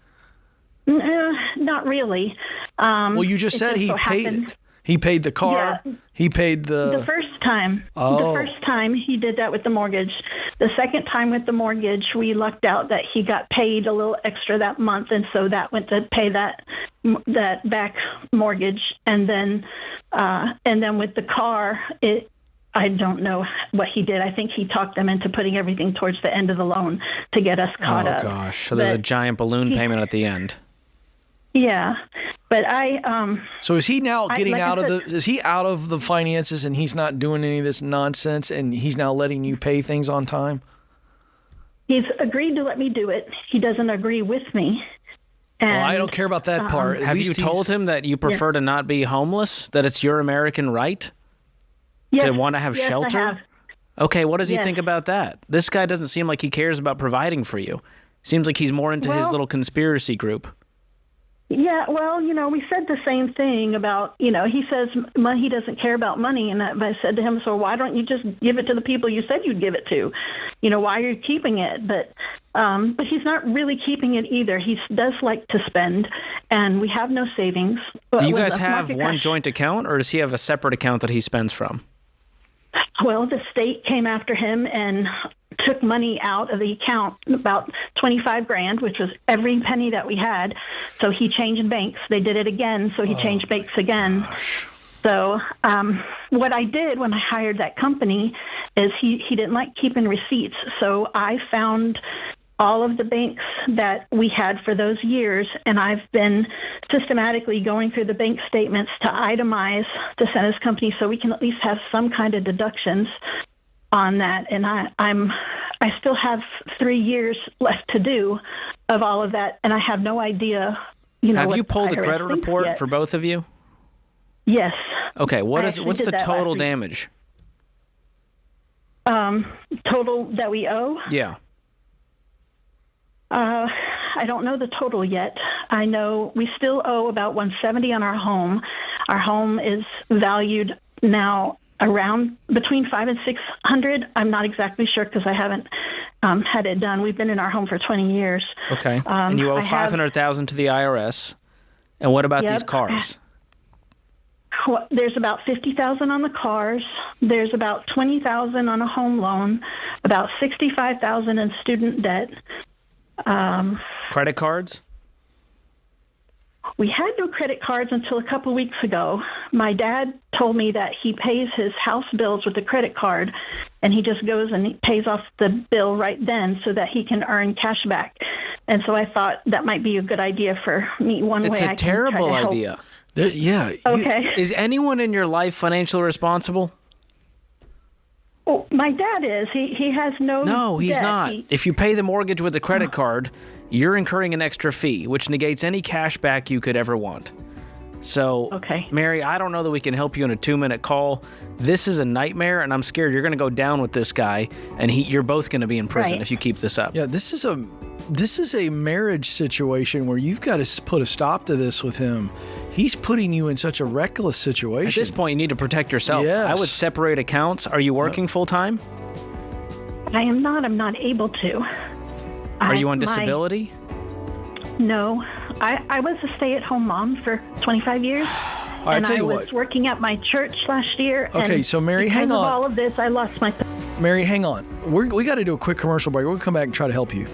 Not really. Well, you just said he paid it. He paid the car. Yeah. He paid the first time. Oh. The first time he did that with the mortgage. The second time with the mortgage, we lucked out that he got paid a little extra that month, and so that went to pay that back mortgage. And then with the car, I don't know what he did. I think he talked them into putting everything towards the end of the loan to get us caught up. Oh gosh! So there's a giant balloon payment at the end. Yeah, but So is he now getting is he out of the finances and he's not doing any of this nonsense and he's now letting you pay things on time? He's agreed to let me do it. He doesn't agree with me. And, well, I don't care about that part. Have you told him that you prefer to not be homeless? That it's your American right to want to have shelter? I have. Okay, what does he think about that? This guy doesn't seem like he cares about providing for you. Seems like he's more into his little conspiracy group. Yeah, well, we said the same thing about, he says he doesn't care about money. And I said to him, so why don't you just give it to the people you said you'd give it to? Why are you keeping it? But he's not really keeping it either. He does like to spend, and we have no savings. Do you guys have one joint account, or does he have a separate account that he spends from? Well, the state came after him and took money out of the account, about $25,000, which was every penny that we had. So he changed banks. They did it again, so he changed banks again. Gosh. So what I did when I hired that company is he didn't like keeping receipts. So I found all of the banks that we had for those years, and I've been systematically going through the bank statements to itemize to send his company so we can at least have some kind of deductions on that. And I still have 3 years left to do of all of that, and I have no idea. Have you pulled a credit report for both of you? Yes. Okay. What's the total damage? Total that we owe? Yeah. I don't know the total yet. I know we still owe about $170 on our home. Our home is valued now around between $500 and $600. I'm not exactly sure because I haven't had it done. We've been in our home for 20 years. Okay. And you owe $500,000 to the IRS. And what about these cars? there's about $50,000 on the cars. There's about $20,000 on a home loan, about $65,000 in student debt. Credit cards? We had no credit cards until a couple weeks ago. My dad told me that he pays his house bills with a credit card, and he just goes and he pays off the bill right then so that he can earn cash back. And so I thought that might be a good idea for me. It's a terrible idea. Yeah. Okay. Is anyone in your life financially responsible? Well, my dad is. He has no. No, he's debt. not. If you pay the mortgage with a credit card, you're incurring an extra fee, which negates any cash back you could ever want. So, okay. Mary, I don't know that we can help you in a 2-minute call. This is a nightmare, and I'm scared you're going to go down with this guy, and you're both going to be in prison if you keep this up. Yeah, this is a marriage situation where you've got to put a stop to this with him. He's putting you in such a reckless situation. At this point, you need to protect yourself. Yes. I would separate accounts. Are you working full time? I am not. I'm not able to. Are you on disability? No. I was a stay-at-home mom for 25 years. All right, and tell you I was working at my church last year. Okay, and so Mary, hang because on. of all of this, I lost my... Mary, hang on. We got to do a quick commercial break. We're going to come back and try to help you.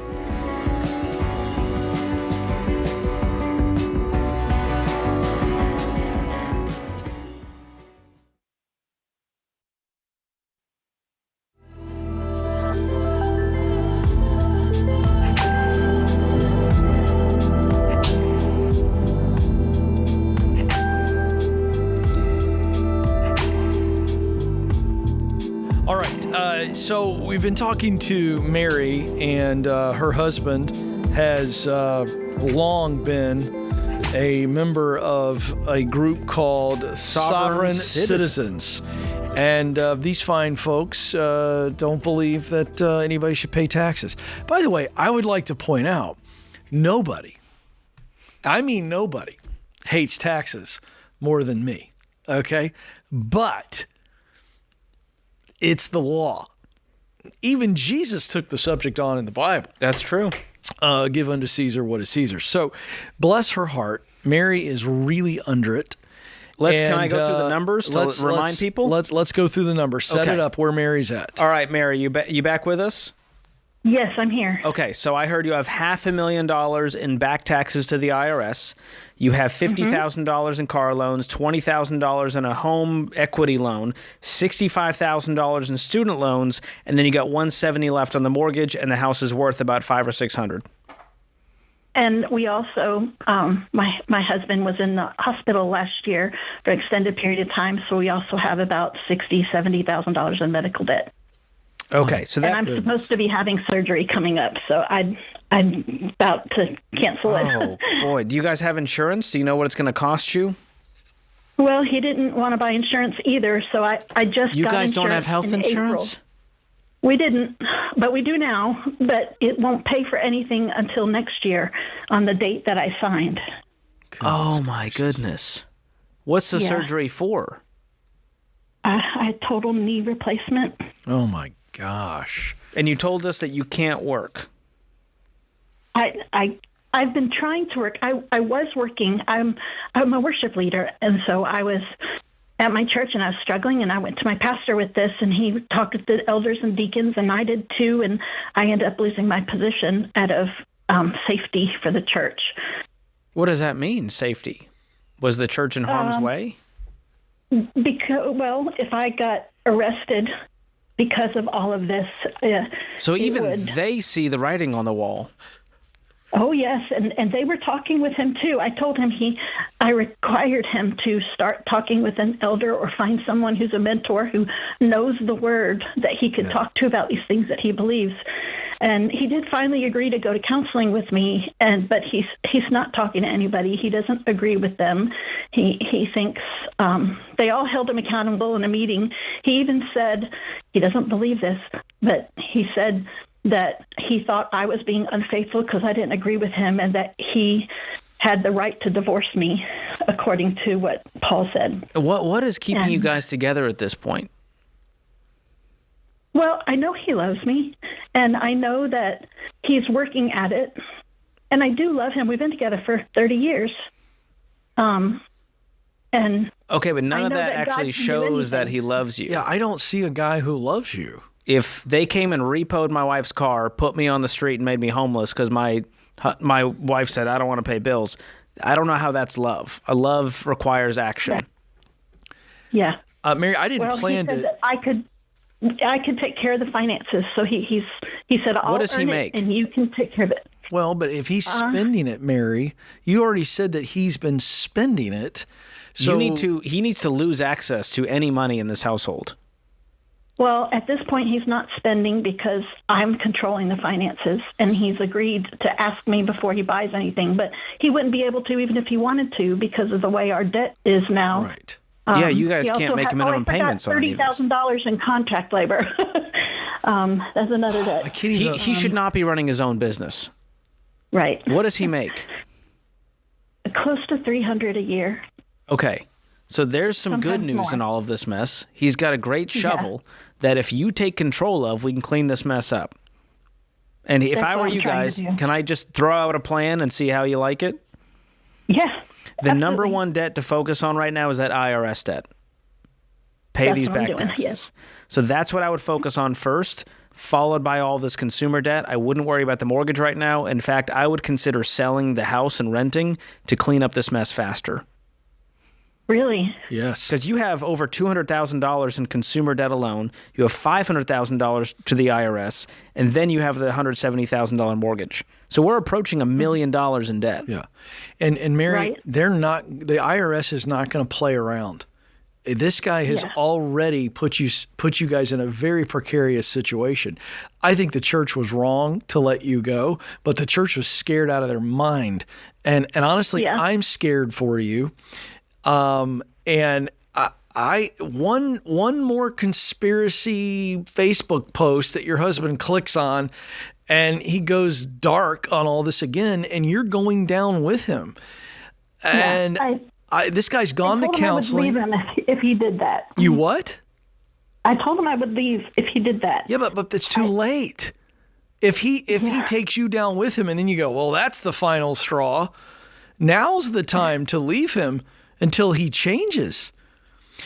So we've been talking to Mary, and her husband has long been a member of a group called Sovereign Citizens. And these fine folks don't believe that anybody should pay taxes. By the way, I would like to point out, nobody hates taxes more than me, okay? But it's the law. Even Jesus took the subject on in the Bible. That's true. Give unto Caesar what is Caesar's. So, bless her heart, Mary is really under it. Can I go through the numbers to remind people? Let's go through the numbers. Set it up where Mary's at. All right, Mary, you back with us? Yes, I'm here. Okay, so I heard you have $500,000 in back taxes to the IRS. You have $50,000 in car loans, $20,000 in a home equity loan, $65,000 in student loans, and then you got $170,000 left on the mortgage, and the house is worth about $500,000 or $600,000. And we also, my husband was in the hospital last year for an extended period of time, so we also have about $60,000-$70,000 in medical debt. Okay, so and I'm supposed to be having surgery coming up, so I'm about to cancel it. Oh boy, do you guys have insurance? Do you know what it's going to cost you? Well, he didn't want to buy insurance either, so I just You got guys don't have health in insurance? April. We didn't, but we do now. But it won't pay for anything until next year on the date that I signed. Oh my goodness! What's the surgery for? I total knee replacement. Oh my gosh! And you told us that you can't work. I've been trying to work. I was working. I'm a worship leader, and so I was at my church, and I was struggling, and I went to my pastor with this, and he talked with the elders and deacons, and I did too, and I ended up losing my position out of safety for the church. What does that mean, safety? Was the church in harm's way? Because, well, if I got arrested because of all of this, so even they see the writing on the wall. Oh, yes, and they were talking with him, too. I told him I required him to start talking with an elder or find someone who's a mentor who knows the word that he could talk to about these things that he believes. And he did finally agree to go to counseling with me, but he's not talking to anybody. He doesn't agree with them. He thinks they all held him accountable in a meeting. He even said, he doesn't believe this, but he said that he thought I was being unfaithful because I didn't agree with him, and that he had the right to divorce me, according to what Paul said. What is keeping you guys together at this point? Well, I know he loves me, and I know that he's working at it, and I do love him. We've been together for 30 years. And okay, but none I of know that that God actually can do shows that anything. he loves you. Yeah, I don't see a guy who loves you. If they came and repoed my wife's car, put me on the street, and made me homeless because my wife said, I don't want to pay bills, I don't know how that's love. A love requires action. Yeah. Mary, I didn't plan he said to. that I could take care of the finances. So he said, I'll What does he earn make? it and you can take care of it. Well, but if he's spending it, Mary, you already said that he's been spending it. So He needs to lose access to any money in this household. Well, at this point, he's not spending because I'm controlling the finances, and he's agreed to ask me before he buys anything. But he wouldn't be able to even if he wanted to because of the way our debt is now. Right. Yeah, you guys he also can't make had- minimum payments on any of this. $30,000 in contract labor. That's another debt. He should not be running his own business. Right. What does he make? Close to $300 a year. Okay. So there's some good Sometimes news more. in all of this mess. He's got a great shovel that if you take control of, we can clean this mess up. And if That's I what were I'm you trying guys, to do. can I just throw out a plan and see how you like it? Yeah. The number one debt to focus on right now is that IRS debt. Pay That's these what I'm back doing, taxes. yes. So that's what I would focus on first, followed by all this consumer debt. I wouldn't worry about the mortgage right now. In fact, I would consider selling the house and renting to clean up this mess faster. Really? Yes. Because you have over $200,000 in consumer debt alone. You have $500,000 to the IRS, and then you have the $170,000 mortgage. So we're approaching $1 million in debt. Yeah. And Mary, Right. the IRS is not going to play around. This guy has already put you guys in a very precarious situation. I think the church was wrong to let you go, but the church was scared out of their mind. And honestly, I'm scared for you. And I one more conspiracy Facebook post that your husband clicks on, and he goes dark on all this again, and you're going down with him. And this guy's gone to counseling. I would leave him if he did that. You what? I told him I would leave if he did that. Yeah, but it's too late. If he takes you down with him, and then you go, well, that's the final straw. Now's the time to leave him until he changes.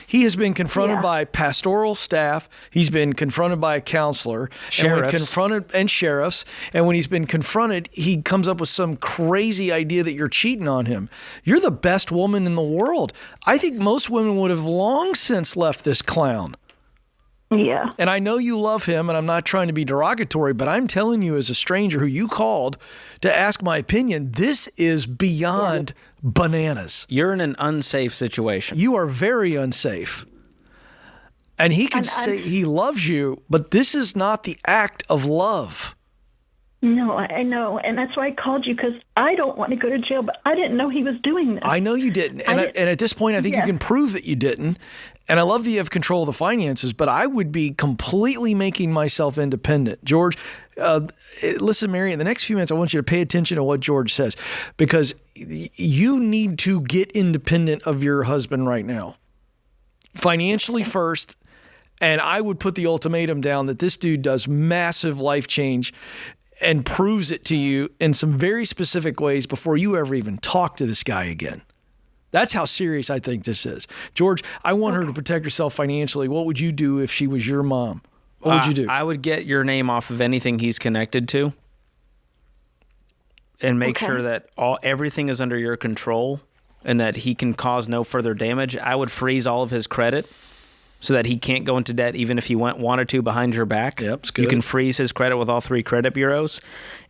He has been confronted by pastoral staff. He's been confronted by a counselor, and sheriffs. And when he's been confronted, he comes up with some crazy idea that you're cheating on him. You're the best woman in the world. I think most women would have long since left this clown. Yeah. And I know you love him, and I'm not trying to be derogatory, but I'm telling you as a stranger who you called to ask my opinion, this is beyond bananas. You're in an unsafe situation. You are very unsafe. And he can say he loves you, but this is not the act of love. No, I know. And that's why I called you, because I don't want to go to jail, but I didn't know he was doing this. I know you didn't. And at this point, I think you can prove that you didn't. And I love that you have control of the finances, but I would be completely making myself independent. George, listen, Mary, in the next few minutes, I want you to pay attention to what George says, because you need to get independent of your husband right now. Financially first, and I would put the ultimatum down that this dude does massive life change and proves it to you in some very specific ways before you ever even talk to this guy again. That's how serious I think this is. George, I want her to protect herself financially. What would you do if she was your mom? What would you do? I would get your name off of anything he's connected to and make sure that everything is under your control and that he can cause no further damage. I would freeze all of his credit so that he can't go into debt even if he wanted to behind your back. Yep, it's good. You can freeze his credit with all 3 credit bureaus.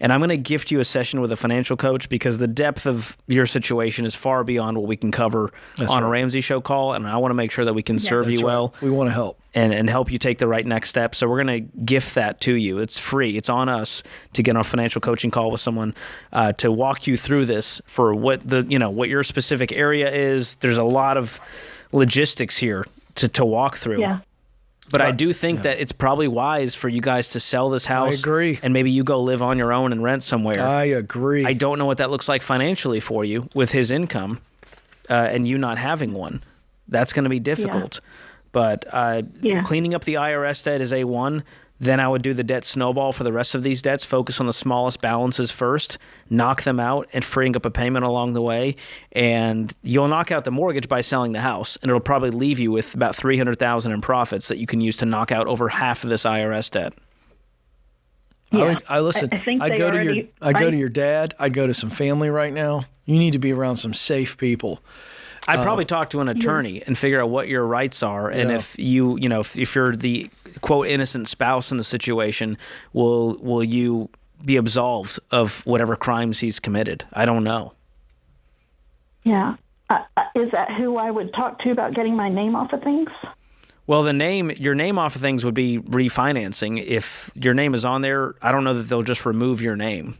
And I'm going to gift you a session with a financial coach because the depth of your situation is far beyond what we can cover on a Ramsey Show call. And I want to make sure that we can serve you well. We want to help. And help you take the right next step. So we're going to gift that to you. It's free. It's on us to get on a financial coaching call with someone to walk you through this for what what your specific area is. There's a lot of logistics here to walk through. Yeah. But I do think that it's probably wise for you guys to sell this house. I agree. And maybe you go live on your own and rent somewhere. I agree. I don't know what that looks like financially for you with his income and you not having one. That's going to be difficult. But cleaning up the IRS debt is A1. then I would do the debt snowball for the rest of these debts, focus on the smallest balances first, knock them out, and freeing up a payment along the way. And you'll knock out the mortgage by selling the house, and it'll probably leave you with about $300,000 in profits that you can use to knock out over half of this IRS debt. Yeah. I'd go to your dad. I'd go to some family right now. You need to be around some safe people. I'd probably talk to an attorney and figure out what your rights are, and if if you're the quote innocent spouse in the situation, will you be absolved of whatever crimes he's committed? I don't know. Yeah, is that who I would talk to about getting my name off of things? Well, your name off of things would be refinancing. If your name is on there, I don't know that they'll just remove your name.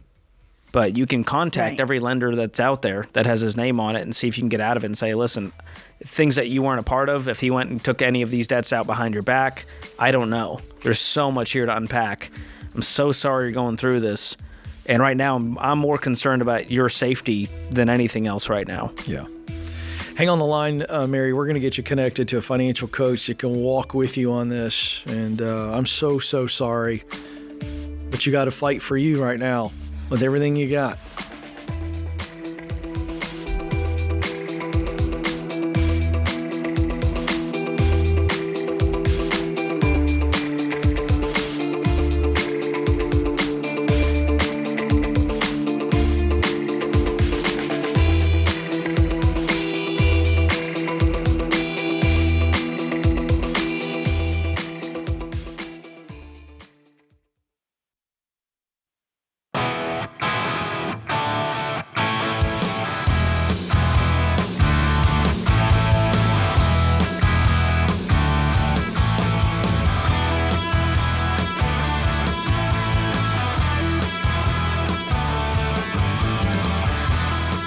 But you can contact every lender that's out there that has his name on it and see if you can get out of it and say, listen, things that you weren't a part of, if he went and took any of these debts out behind your back, I don't know. There's so much here to unpack. I'm so sorry you're going through this. And right now, I'm more concerned about your safety than anything else right now. Yeah. Hang on the line, Mary. We're going to get you connected to a financial coach that can walk with you on this. And I'm so sorry. But you got to fight for you right now with everything you got.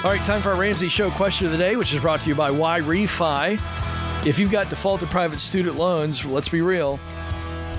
All right, time for our Ramsey Show question of the day, which is brought to you by Y Refi. If you've got defaulted private student loans, let's be real,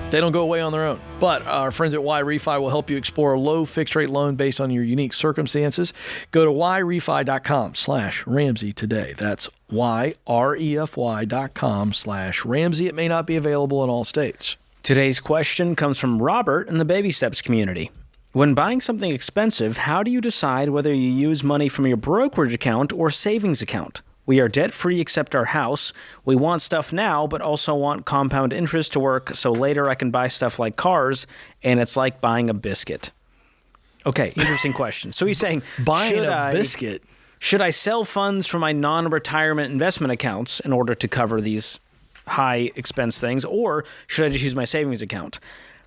they don't go away on their own. But our friends at Y Refi will help you explore a low fixed rate loan based on your unique circumstances. Go to yrefi.com/Ramsey today. That's YREFY.com/Ramsey. It may not be available in all states. Today's question comes from Robert in the Baby Steps community. When buying something expensive, how do you decide whether you use money from your brokerage account or savings account? We are debt-free except our house. We want stuff now, but also want compound interest to work so later I can buy stuff like cars, and it's like buying a biscuit. Okay, interesting question. So he's saying, buying a biscuit? Should I sell funds from my non-retirement investment accounts in order to cover these high expense things, or should I just use my savings account?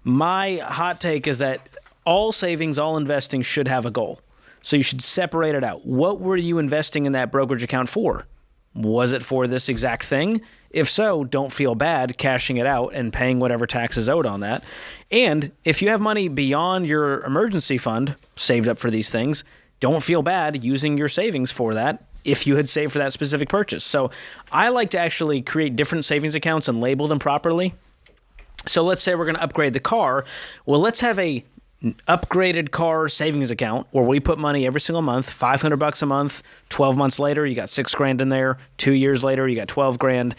My hot take is that all savings, all investing should have a goal. So you should separate it out. What were you investing in that brokerage account for? Was it for this exact thing? If so, don't feel bad cashing it out and paying whatever tax is owed on that. And if you have money beyond your emergency fund saved up for these things, don't feel bad using your savings for that if you had saved for that specific purchase. So I like to actually create different savings accounts and label them properly. So let's say we're going to upgrade the car. Well, let's have a upgraded car savings account where we put money every single month, $500 a month. 12 months later, you got $6,000 in there. 2 years later, you got $12,000,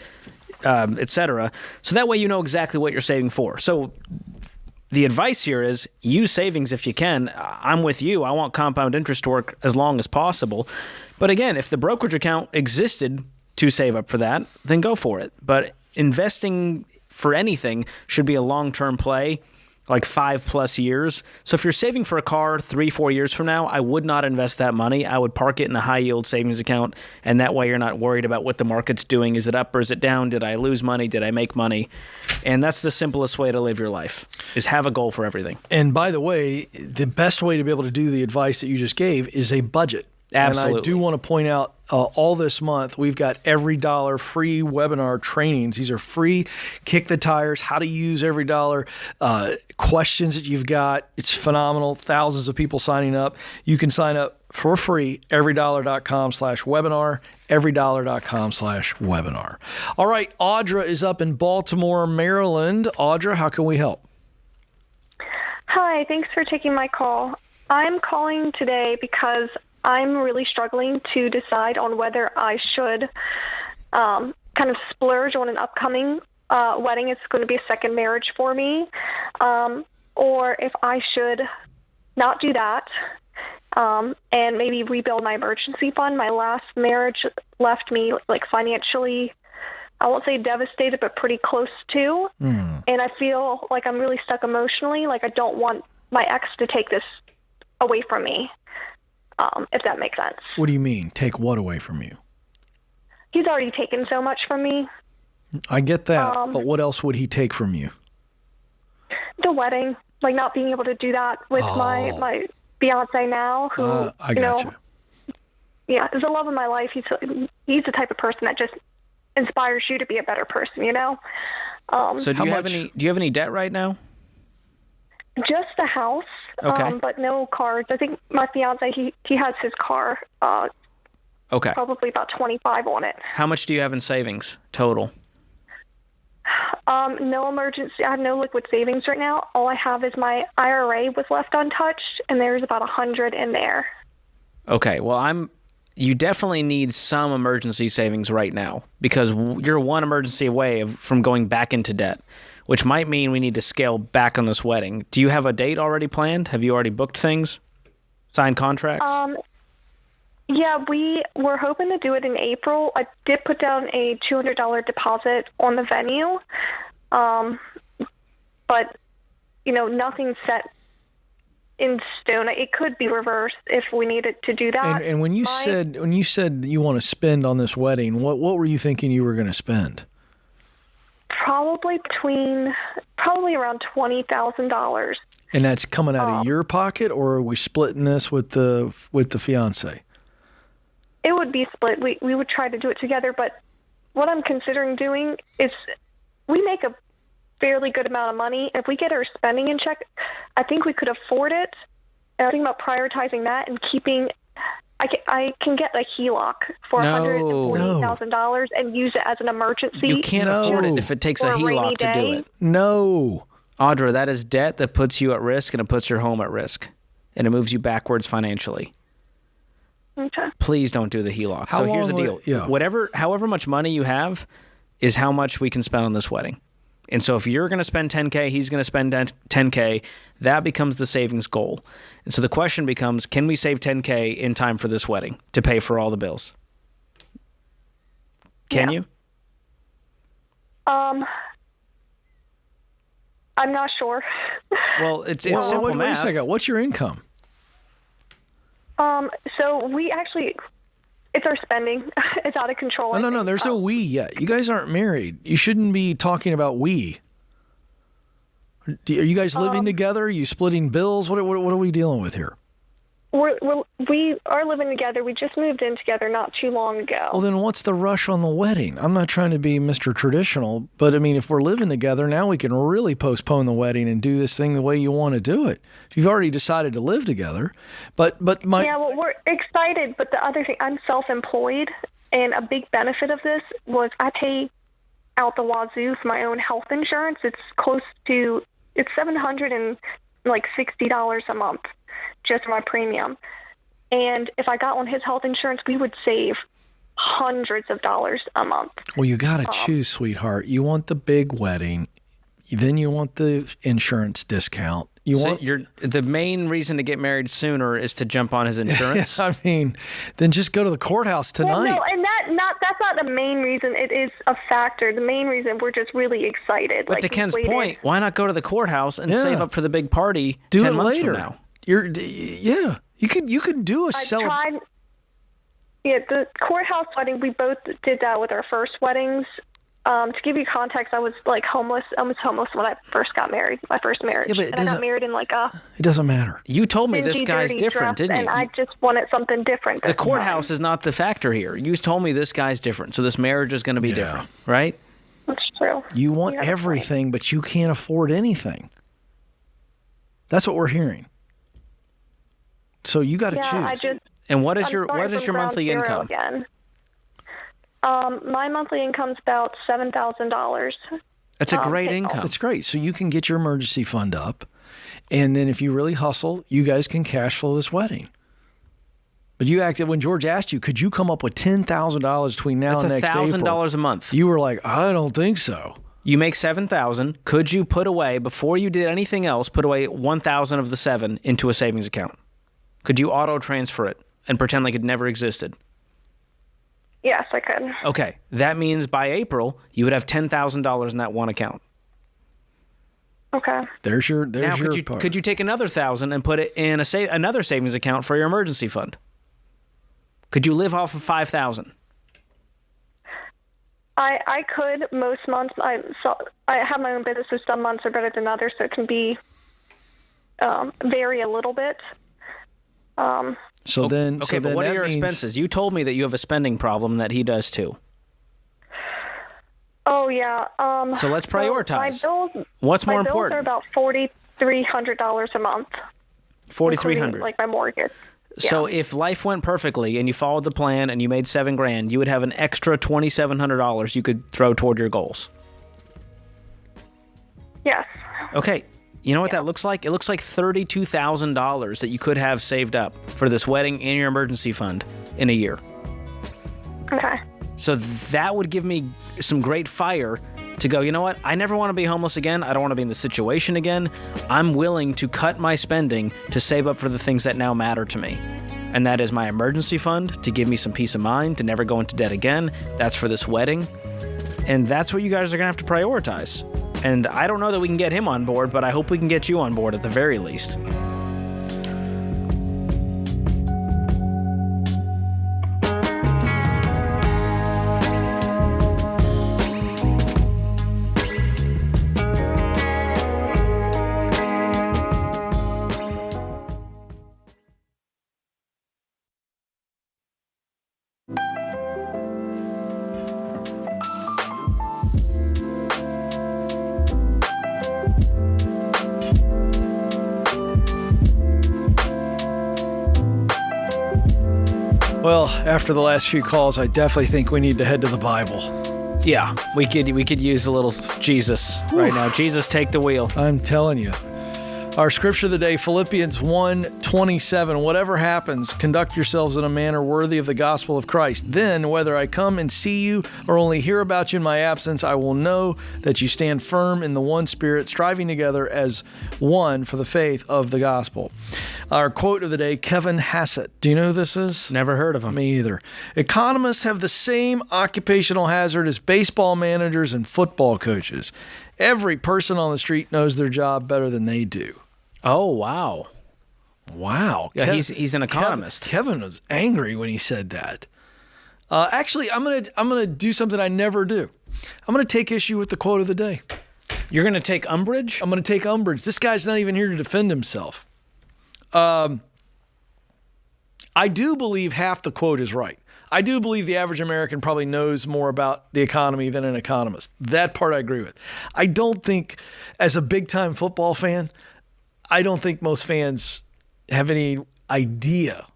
etc. So that way you know exactly what you're saving for. So the advice here is use savings if you can. I'm with you. I want compound interest to work as long as possible. But again, if the brokerage account existed to save up for that, then go for it. But investing for anything should be a long-term play, like 5+ years. So if you're saving for a car 3-4 years from now, I would not invest that money. I would park it in a high yield savings account. And that way you're not worried about what the market's doing. Is it up or is it down? Did I lose money? Did I make money? And that's the simplest way to live your life, is have a goal for everything. And by the way, the best way to be able to do the advice that you just gave is a budget. Absolutely. And I do want to point out all this month, we've got Every Dollar free webinar trainings. These are free, kick the tires, how to use Every Dollar, questions that you've got. It's phenomenal. Thousands of people signing up. You can sign up for free, everydollar.com/webinar, everydollar.com/webinar. All right, Audra is up in Baltimore, Maryland. Audra, how can we help? Hi, thanks for taking my call. I'm calling today because I'm really struggling to decide on whether I should kind of splurge on an upcoming wedding is going to be a second marriage for me, or if I should not do that and maybe rebuild my emergency fund. My last marriage left me like financially, I won't say devastated, but pretty close to. And I feel like I'm really stuck emotionally. Like I don't want my ex to take this away from me, if that makes sense. What do you mean? Take what away from you? He's already taken so much from me. I get that, but what else would he take from you? The wedding, like not being able to do that with my fiance now, who I gotcha. Yeah, is the love of my life. He's the type of person that just inspires you to be a better person, you know. So do you have any debt right now? Just the house, but no cars. I think my fiance he has his car. Okay. Probably about 25 on it. How much do you have in savings total? No emergency. I have no liquid savings right now. All I have is my IRA was left untouched, and there's about 100 in there. Okay. Well, you definitely need some emergency savings right now because you're one emergency away from going back into debt, which might mean we need to scale back on this wedding. Do you have a date already planned? Have you already booked things? Signed contracts? Yeah, we were hoping to do it in April. I did put down a $200 deposit on the venue, but nothing's set in stone. It could be reversed if we needed to do that. And when you said you want to spend on this wedding, what were you thinking you were going to spend? Probably around $20,000. And that's coming out of your pocket, or are we splitting this with the fiance? It would be split. We would try to do it together, but what I'm considering doing is we make a fairly good amount of money. If we get our spending in check, I think we could afford it. And I'm thinking about prioritizing that and keeping. I can get a HELOC for $140,000 and use it as an emergency. You can't afford it if it takes a HELOC to do it. No. Audra, that is debt that puts you at risk and it puts your home at risk. And it moves you backwards financially. Okay. Please don't do the HELOC. So here's the deal. However much money you have is how much we can spend on this wedding. And so if you're going to spend $10K, he's going to spend $10K, that becomes the savings goal. And so the question becomes, can we save $10K in time for this wedding to pay for all the bills? Can you? I'm not sure. Well, it's simple math. Wait a second. What's your income? So we actually, it's our spending. It's out of control. No. There's no we yet. You guys aren't married. You shouldn't be talking about we. Are you guys living together? Are you splitting bills? What are we dealing with here? We are living together. We just moved in together not too long ago. Well, then what's the rush on the wedding? I'm not trying to be Mr. Traditional, but I mean, if we're living together, now we can really postpone the wedding and do this thing the way you want to do it. If you've already decided to live together, but Yeah, well, we're excited, but the other thing, I'm self-employed, and a big benefit of this was I pay out the wazoo for my own health insurance. It's $760 a month. Just my premium. And if I got on his health insurance, we would save hundreds of dollars a month. Well, you got to choose, sweetheart. You want the big wedding, then you want the insurance discount. The main reason to get married sooner is to jump on his insurance. I mean, then just go to the courthouse tonight. Well, no, and that's not the main reason. It is a factor. The main reason we're just really excited. But to Ken's point, why not go to the courthouse and save up for the big party 10 months from now? You can do a celebration. Yeah, the courthouse wedding, we both did that with our first weddings. To give you context, I was homeless. I was homeless when I first got married, my first marriage. Yeah, but I got married in it doesn't matter. You told me this guy's dirty different, dress, didn't you? And I just wanted something different. The courthouse is not the factor here. You told me this guy's different, so this marriage is going to be different, right? That's true. You want everything, but you can't afford anything. That's what we're hearing. So you got to choose. And what is your monthly income? Again. My monthly income's about $7,000. That's a great income. That's great. So you can get your emergency fund up, and then if you really hustle, you guys can cash flow this wedding. But you acted when George asked you, could you come up with $10,000 between now and next April? That's $1,000 a month. You were like, I don't think so. You make $7,000. Could you put away, before you did anything else, put away $1,000 of the $7,000 into a savings account? Could you auto transfer it and pretend like it never existed? Yes, I could. Okay, that means by April you would have $10,000 in that one account. Okay. There's your part. Could you take another $1,000 and put it in another savings account for your emergency fund? Could you live off of $5,000? I could most months. I have my own business, so some months are better than others, so it can be vary a little bit. But what are your expenses? You told me that you have a spending problem that he does too. Oh yeah. So let's prioritize. My bills. What's more my bills important? are about $4,300 a month. $4,300. Like my mortgage. So if life went perfectly and you followed the plan and you made $7,000, you would have an extra $2,700 you could throw toward your goals. Yes. Okay. You know what that looks like? It looks like $32,000 that you could have saved up for this wedding and your emergency fund in a year. Okay. So that would give me some great fire to go, you know what? I never want to be homeless again. I don't want to be in this situation again. I'm willing to cut my spending to save up for the things that now matter to me. And that is my emergency fund to give me some peace of mind, to never go into debt again. That's for this wedding. And that's what you guys are going to have to prioritize. And I don't know that we can get him on board, but I hope we can get you on board at the very least. Well, after the last few calls, I definitely think we need to head to the Bible. Yeah, we could use a little Jesus right now. Jesus, take the wheel. I'm telling you. Our scripture of the day, Philippians 1:27. Whatever happens, conduct yourselves in a manner worthy of the gospel of Christ. Then, whether I come and see you or only hear about you in my absence, I will know that you stand firm in the one spirit, striving together as one for the faith of the gospel. Our quote of the day, Kevin Hassett. Do you know who this is? Never heard of him. Me either. Economists have the same occupational hazard as baseball managers and football coaches. Every person on the street knows their job better than they do. Oh, wow. Wow. Yeah, he's an economist. Kevin was angry when he said that. Actually, I'm gonna do something I never do. I'm gonna take issue with the quote of the day. You're gonna take umbrage? I'm gonna take umbrage. This guy's not even here to defend himself. I do believe half the quote is right. I do believe the average American probably knows more about the economy than an economist. That part I agree with. I don't think, as a big-time football fan, I don't think most fans have any idea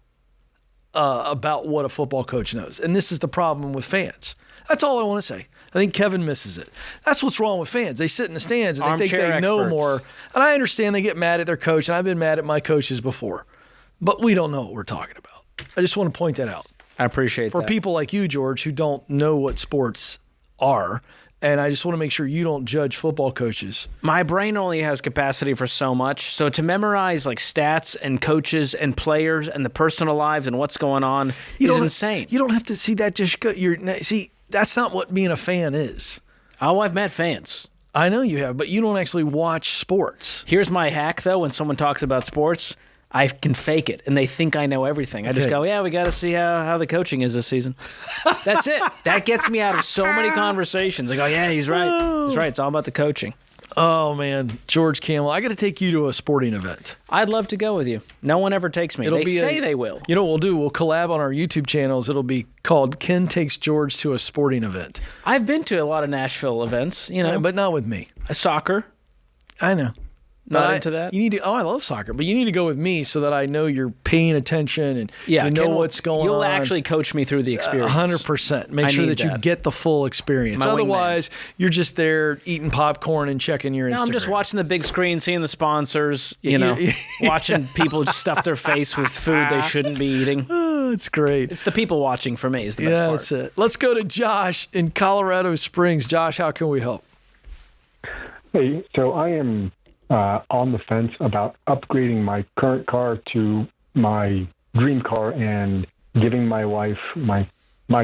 about what a football coach knows. And this is the problem with fans. That's all I want to say. I think Kevin misses it. That's what's wrong with fans. They sit in the stands and they think they know more. And I understand they get mad at their coach, and I've been mad at my coaches before. But we don't know what we're talking about. I just want to point that out. I appreciate that. For people like you, George, who don't know what sports are, and I just want to make sure you don't judge football coaches. My brain only has capacity for so much. So to memorize like stats and coaches and players and the personal lives and what's going on is insane. You don't have to see that. See, that's not what being a fan is. Oh, I've met fans. I know you have, but you don't actually watch sports. Here's my hack, though. When someone talks about sports, I can fake it, and they think I know everything. I just go, yeah, we got to see how the coaching is this season. That's it. That gets me out of so many conversations. I go, yeah, he's right. He's right. It's all about the coaching. Oh, man. George Kamel, I got to take you to a sporting event. I'd love to go with you. No one ever takes me. They say they will. You know what we'll do? We'll collab on our YouTube channels. It'll be called Ken Takes George to a Sporting Event. I've been to a lot of Nashville events, but not with me. Soccer. I know. Not into that? You need to. Oh, I love soccer, but you need to go with me so that I know you're paying attention and you know what's going on. You'll actually coach me through the experience. 100%. Make sure that you get the full experience. Otherwise, you're just there eating popcorn and checking your Instagram. No, I'm just watching the big screen, seeing the sponsors, watching people stuff their face with food they shouldn't be eating. Oh, it's great. It's the people watching for me is the best part. That's it. Let's go to Josh in Colorado Springs. Josh, how can we help? Hey, so I am on the fence about upgrading my current car to my dream car and giving my wife my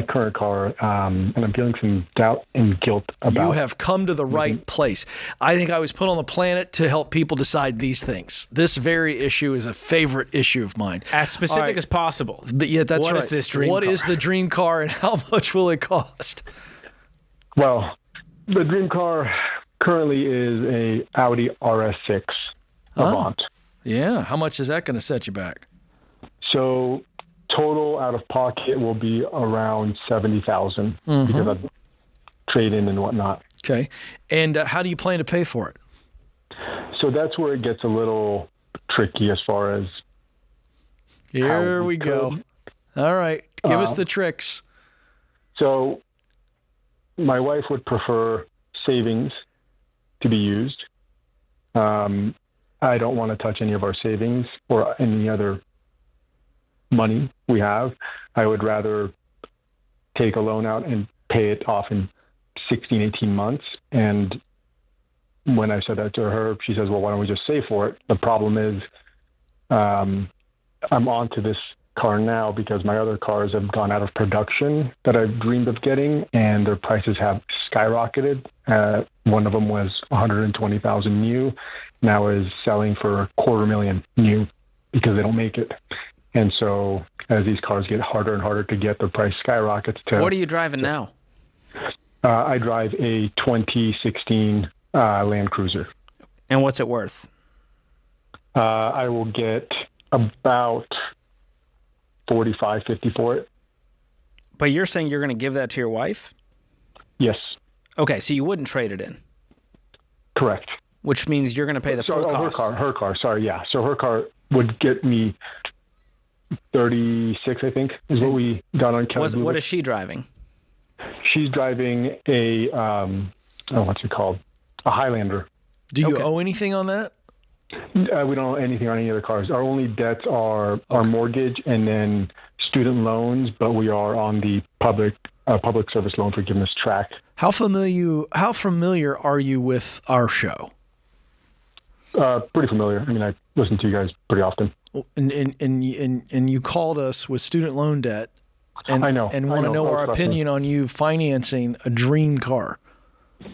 current car, and I'm feeling some doubt and guilt about. You have come to the right place. I think I was put on the planet to help people decide these things. This very issue is a favorite issue of mine. As specific as possible. But yeah, that's right. What is this dream What car? is the dream car, and how much will it cost? Well, the dream car currently is a Audi RS6 Avant. Yeah. How much is that going to set you back? So total out of pocket will be around $70,000 because of trade in and whatnot. Okay. And how do you plan to pay for it? So that's where it gets a little tricky as far as. Here we go. All right. Give us the tricks. So my wife would prefer savings to be used. I don't want to touch any of our savings or any other money we have. I would rather take a loan out and pay it off in 16, 18 months. And when I said that to her, she says, well, why don't we just save for it? The problem is I'm onto this car now because my other cars have gone out of production that I've dreamed of getting, and their prices have skyrocketed. One of them was $120,000 new, now is selling for $250,000 new because they don't make it. And so as these cars get harder and harder to get, their price skyrockets. What are you driving now? I drive a 2016 Land Cruiser. And what's it worth? I will get about $45,000, $50,000 for it. But you're saying you're going to give that to your wife? Yes. Okay, so you wouldn't trade it in? Correct. Which means you're going to pay the full cost. Her car, sorry, yeah. So her car would get me 36, I think, is what we got on Kelly. What is she driving? She's driving a, what's it called? A Highlander. Do you owe anything on that? We don't owe anything on any of the cars. Our only debts are our mortgage and then student loans, but we are on the public service loan forgiveness track. How familiar are you with our show? Pretty familiar. I mean, I listen to you guys pretty often. And you called us with student loan debt, and I know, and want to know our opinion on you financing a dream car.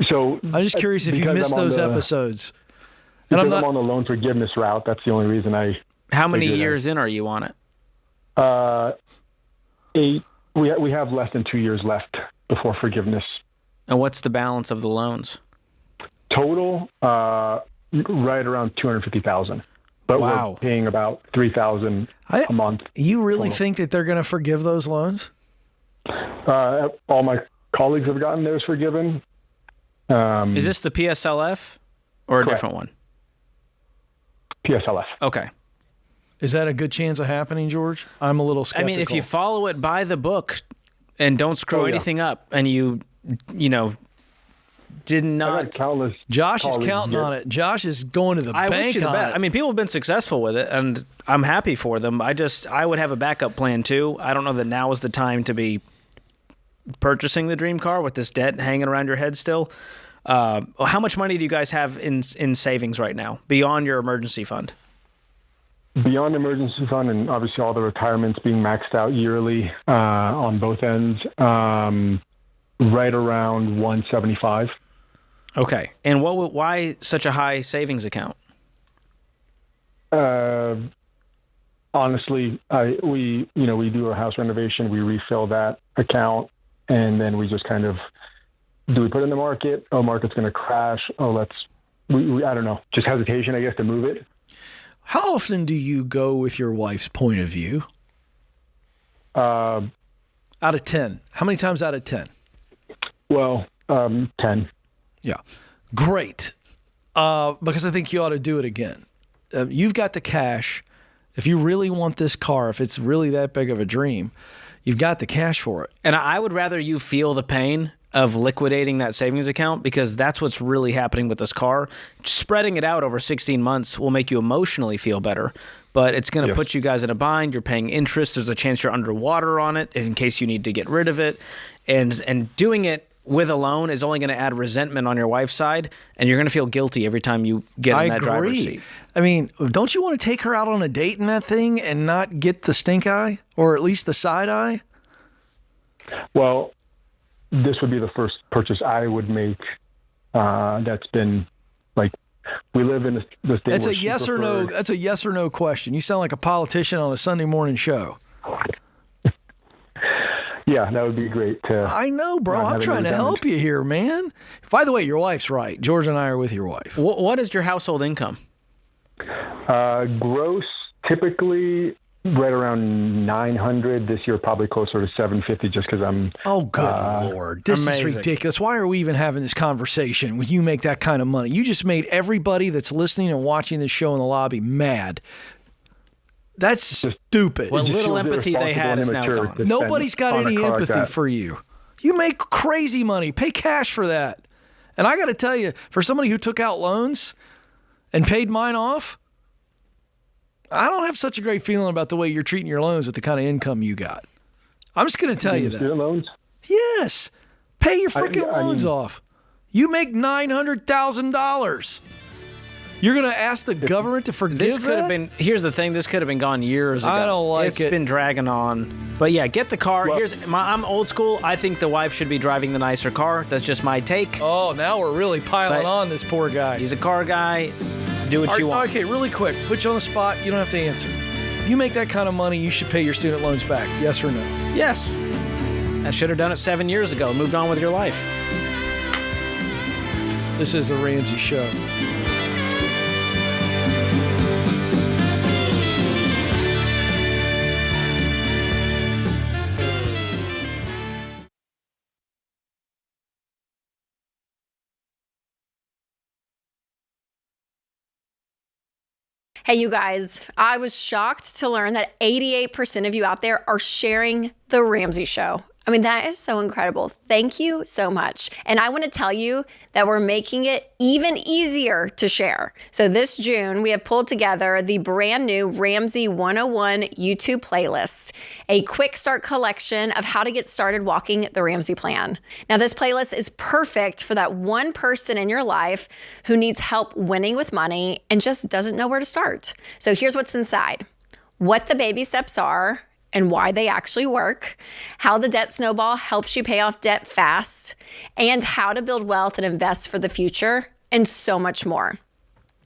So I'm just curious if you missed those episodes. Because I'm on the loan forgiveness route. That's the only reason I. How many years in are you on it? 8. We have less than 2 years left before forgiveness. And what's the balance of the loans? Total, right around $250,000. But wow. We're paying about $3,000 a month. You really think that they're going to forgive those loans? All my colleagues have gotten theirs forgiven. Is this the PSLF or a correct. different one? PSLF. Okay. Is that a good chance of happening, George? I'm a little skeptical. I mean, if you follow it by the book and don't screw anything up, and you did not. Josh is counting on it. Josh is going to the bank wish you the on best. it. I mean, people have been successful with it, and I'm happy for them. I would have a backup plan too. I don't know that now is the time to be purchasing the dream car with this debt hanging around your head still. How much money do you guys have in savings right now beyond your emergency fund? Beyond the emergency fund and obviously all the retirements being maxed out yearly on both ends, right around $175,000. Okay. And why such a high savings account? Honestly, we do a house renovation, we refill that account, and then we just kind of, do we put it in the market? Oh, market's going to crash. Oh, I don't know, just hesitation, I guess, to move it. How often do you go with your wife's point of view? Out of 10. How many times out of 10? Well, 10. Yeah. Great. Because I think you ought to do it again. You've got the cash. If you really want this car, if it's really that big of a dream, you've got the cash for it. And I would rather you feel the pain of liquidating that savings account, because that's what's really happening with this car. Spreading it out over 16 months will make you emotionally feel better, but it's going to put you guys in a bind. You're paying interest. There's a chance you're underwater on it in case you need to get rid of it. And doing it with a loan is only going to add resentment on your wife's side, and you're going to feel guilty every time you get in that driver's seat. I mean, don't you want to take her out on a date in that thing and not get the stink eye, or at least the side eye? Well, this would be the first purchase I would make. That's been like, we live in this thing. That's a yes or no. That's a yes or no question. You sound like a politician on a Sunday morning show. Yeah, that would be great. I know, bro. I'm trying to help you here, man. By the way, your wife's right. George and I are with your wife. What is your household income? Gross, typically right around 900. This year, probably closer to 750, just because I'm. Oh, good Lord! This is ridiculous. Why are we even having this conversation when you make that kind of money? You just made everybody that's listening and watching this show in the lobby mad. That's stupid. What little empathy they had is now gone. Nobody's got any empathy for you. You make crazy money. Pay cash for that. And I got to tell you, for somebody who took out loans and paid mine off, I don't have such a great feeling about the way you're treating your loans with the kind of income you got. I'm just going to tell you that. Student loans? Yes. Pay your freaking loans off. You make $900,000. You're going to ask the government to forgive this could that? have been. Here's the thing. This could have been gone years ago. I don't like It's it. been dragging on. But yeah, get the car. I'm old school. I think the wife should be driving the nicer car. That's just my take. Oh, now we're really piling on this poor guy. He's a car guy. Do what you want. Okay, really quick. Put you on the spot. You don't have to answer. You make that kind of money, you should pay your student loans back. Yes or no? Yes. I should have done it 7 years ago. Moved on with your life. This is the Ramsey Show. Hey, you guys, I was shocked to learn that 88% of you out there are sharing The Ramsey Show. I mean, that is so incredible. Thank you so much. And I want to tell you that we're making it even easier to share. So this June, we have pulled together the brand new Ramsey 101 YouTube playlist, a quick start collection of how to get started walking the Ramsey plan. Now, this playlist is perfect for that one person in your life who needs help winning with money and just doesn't know where to start. So here's what's inside: what the baby steps are and why they actually work, how the debt snowball helps you pay off debt fast, and how to build wealth and invest for the future, and so much more.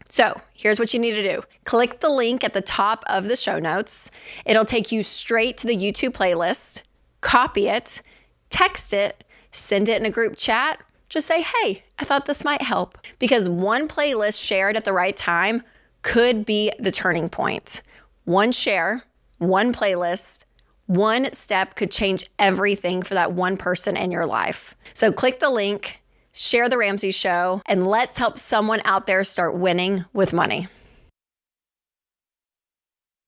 So here's what you need to do. Click the link at the top of the show notes. It'll take you straight to the YouTube playlist. Copy it, text it, send it in a group chat. Just say, hey, I thought this might help. Because one playlist shared at the right time could be the turning point. One share, one playlist, one step could change everything for that one person in your life. So click the link, share The Ramsey Show, and let's help someone out there start winning with money.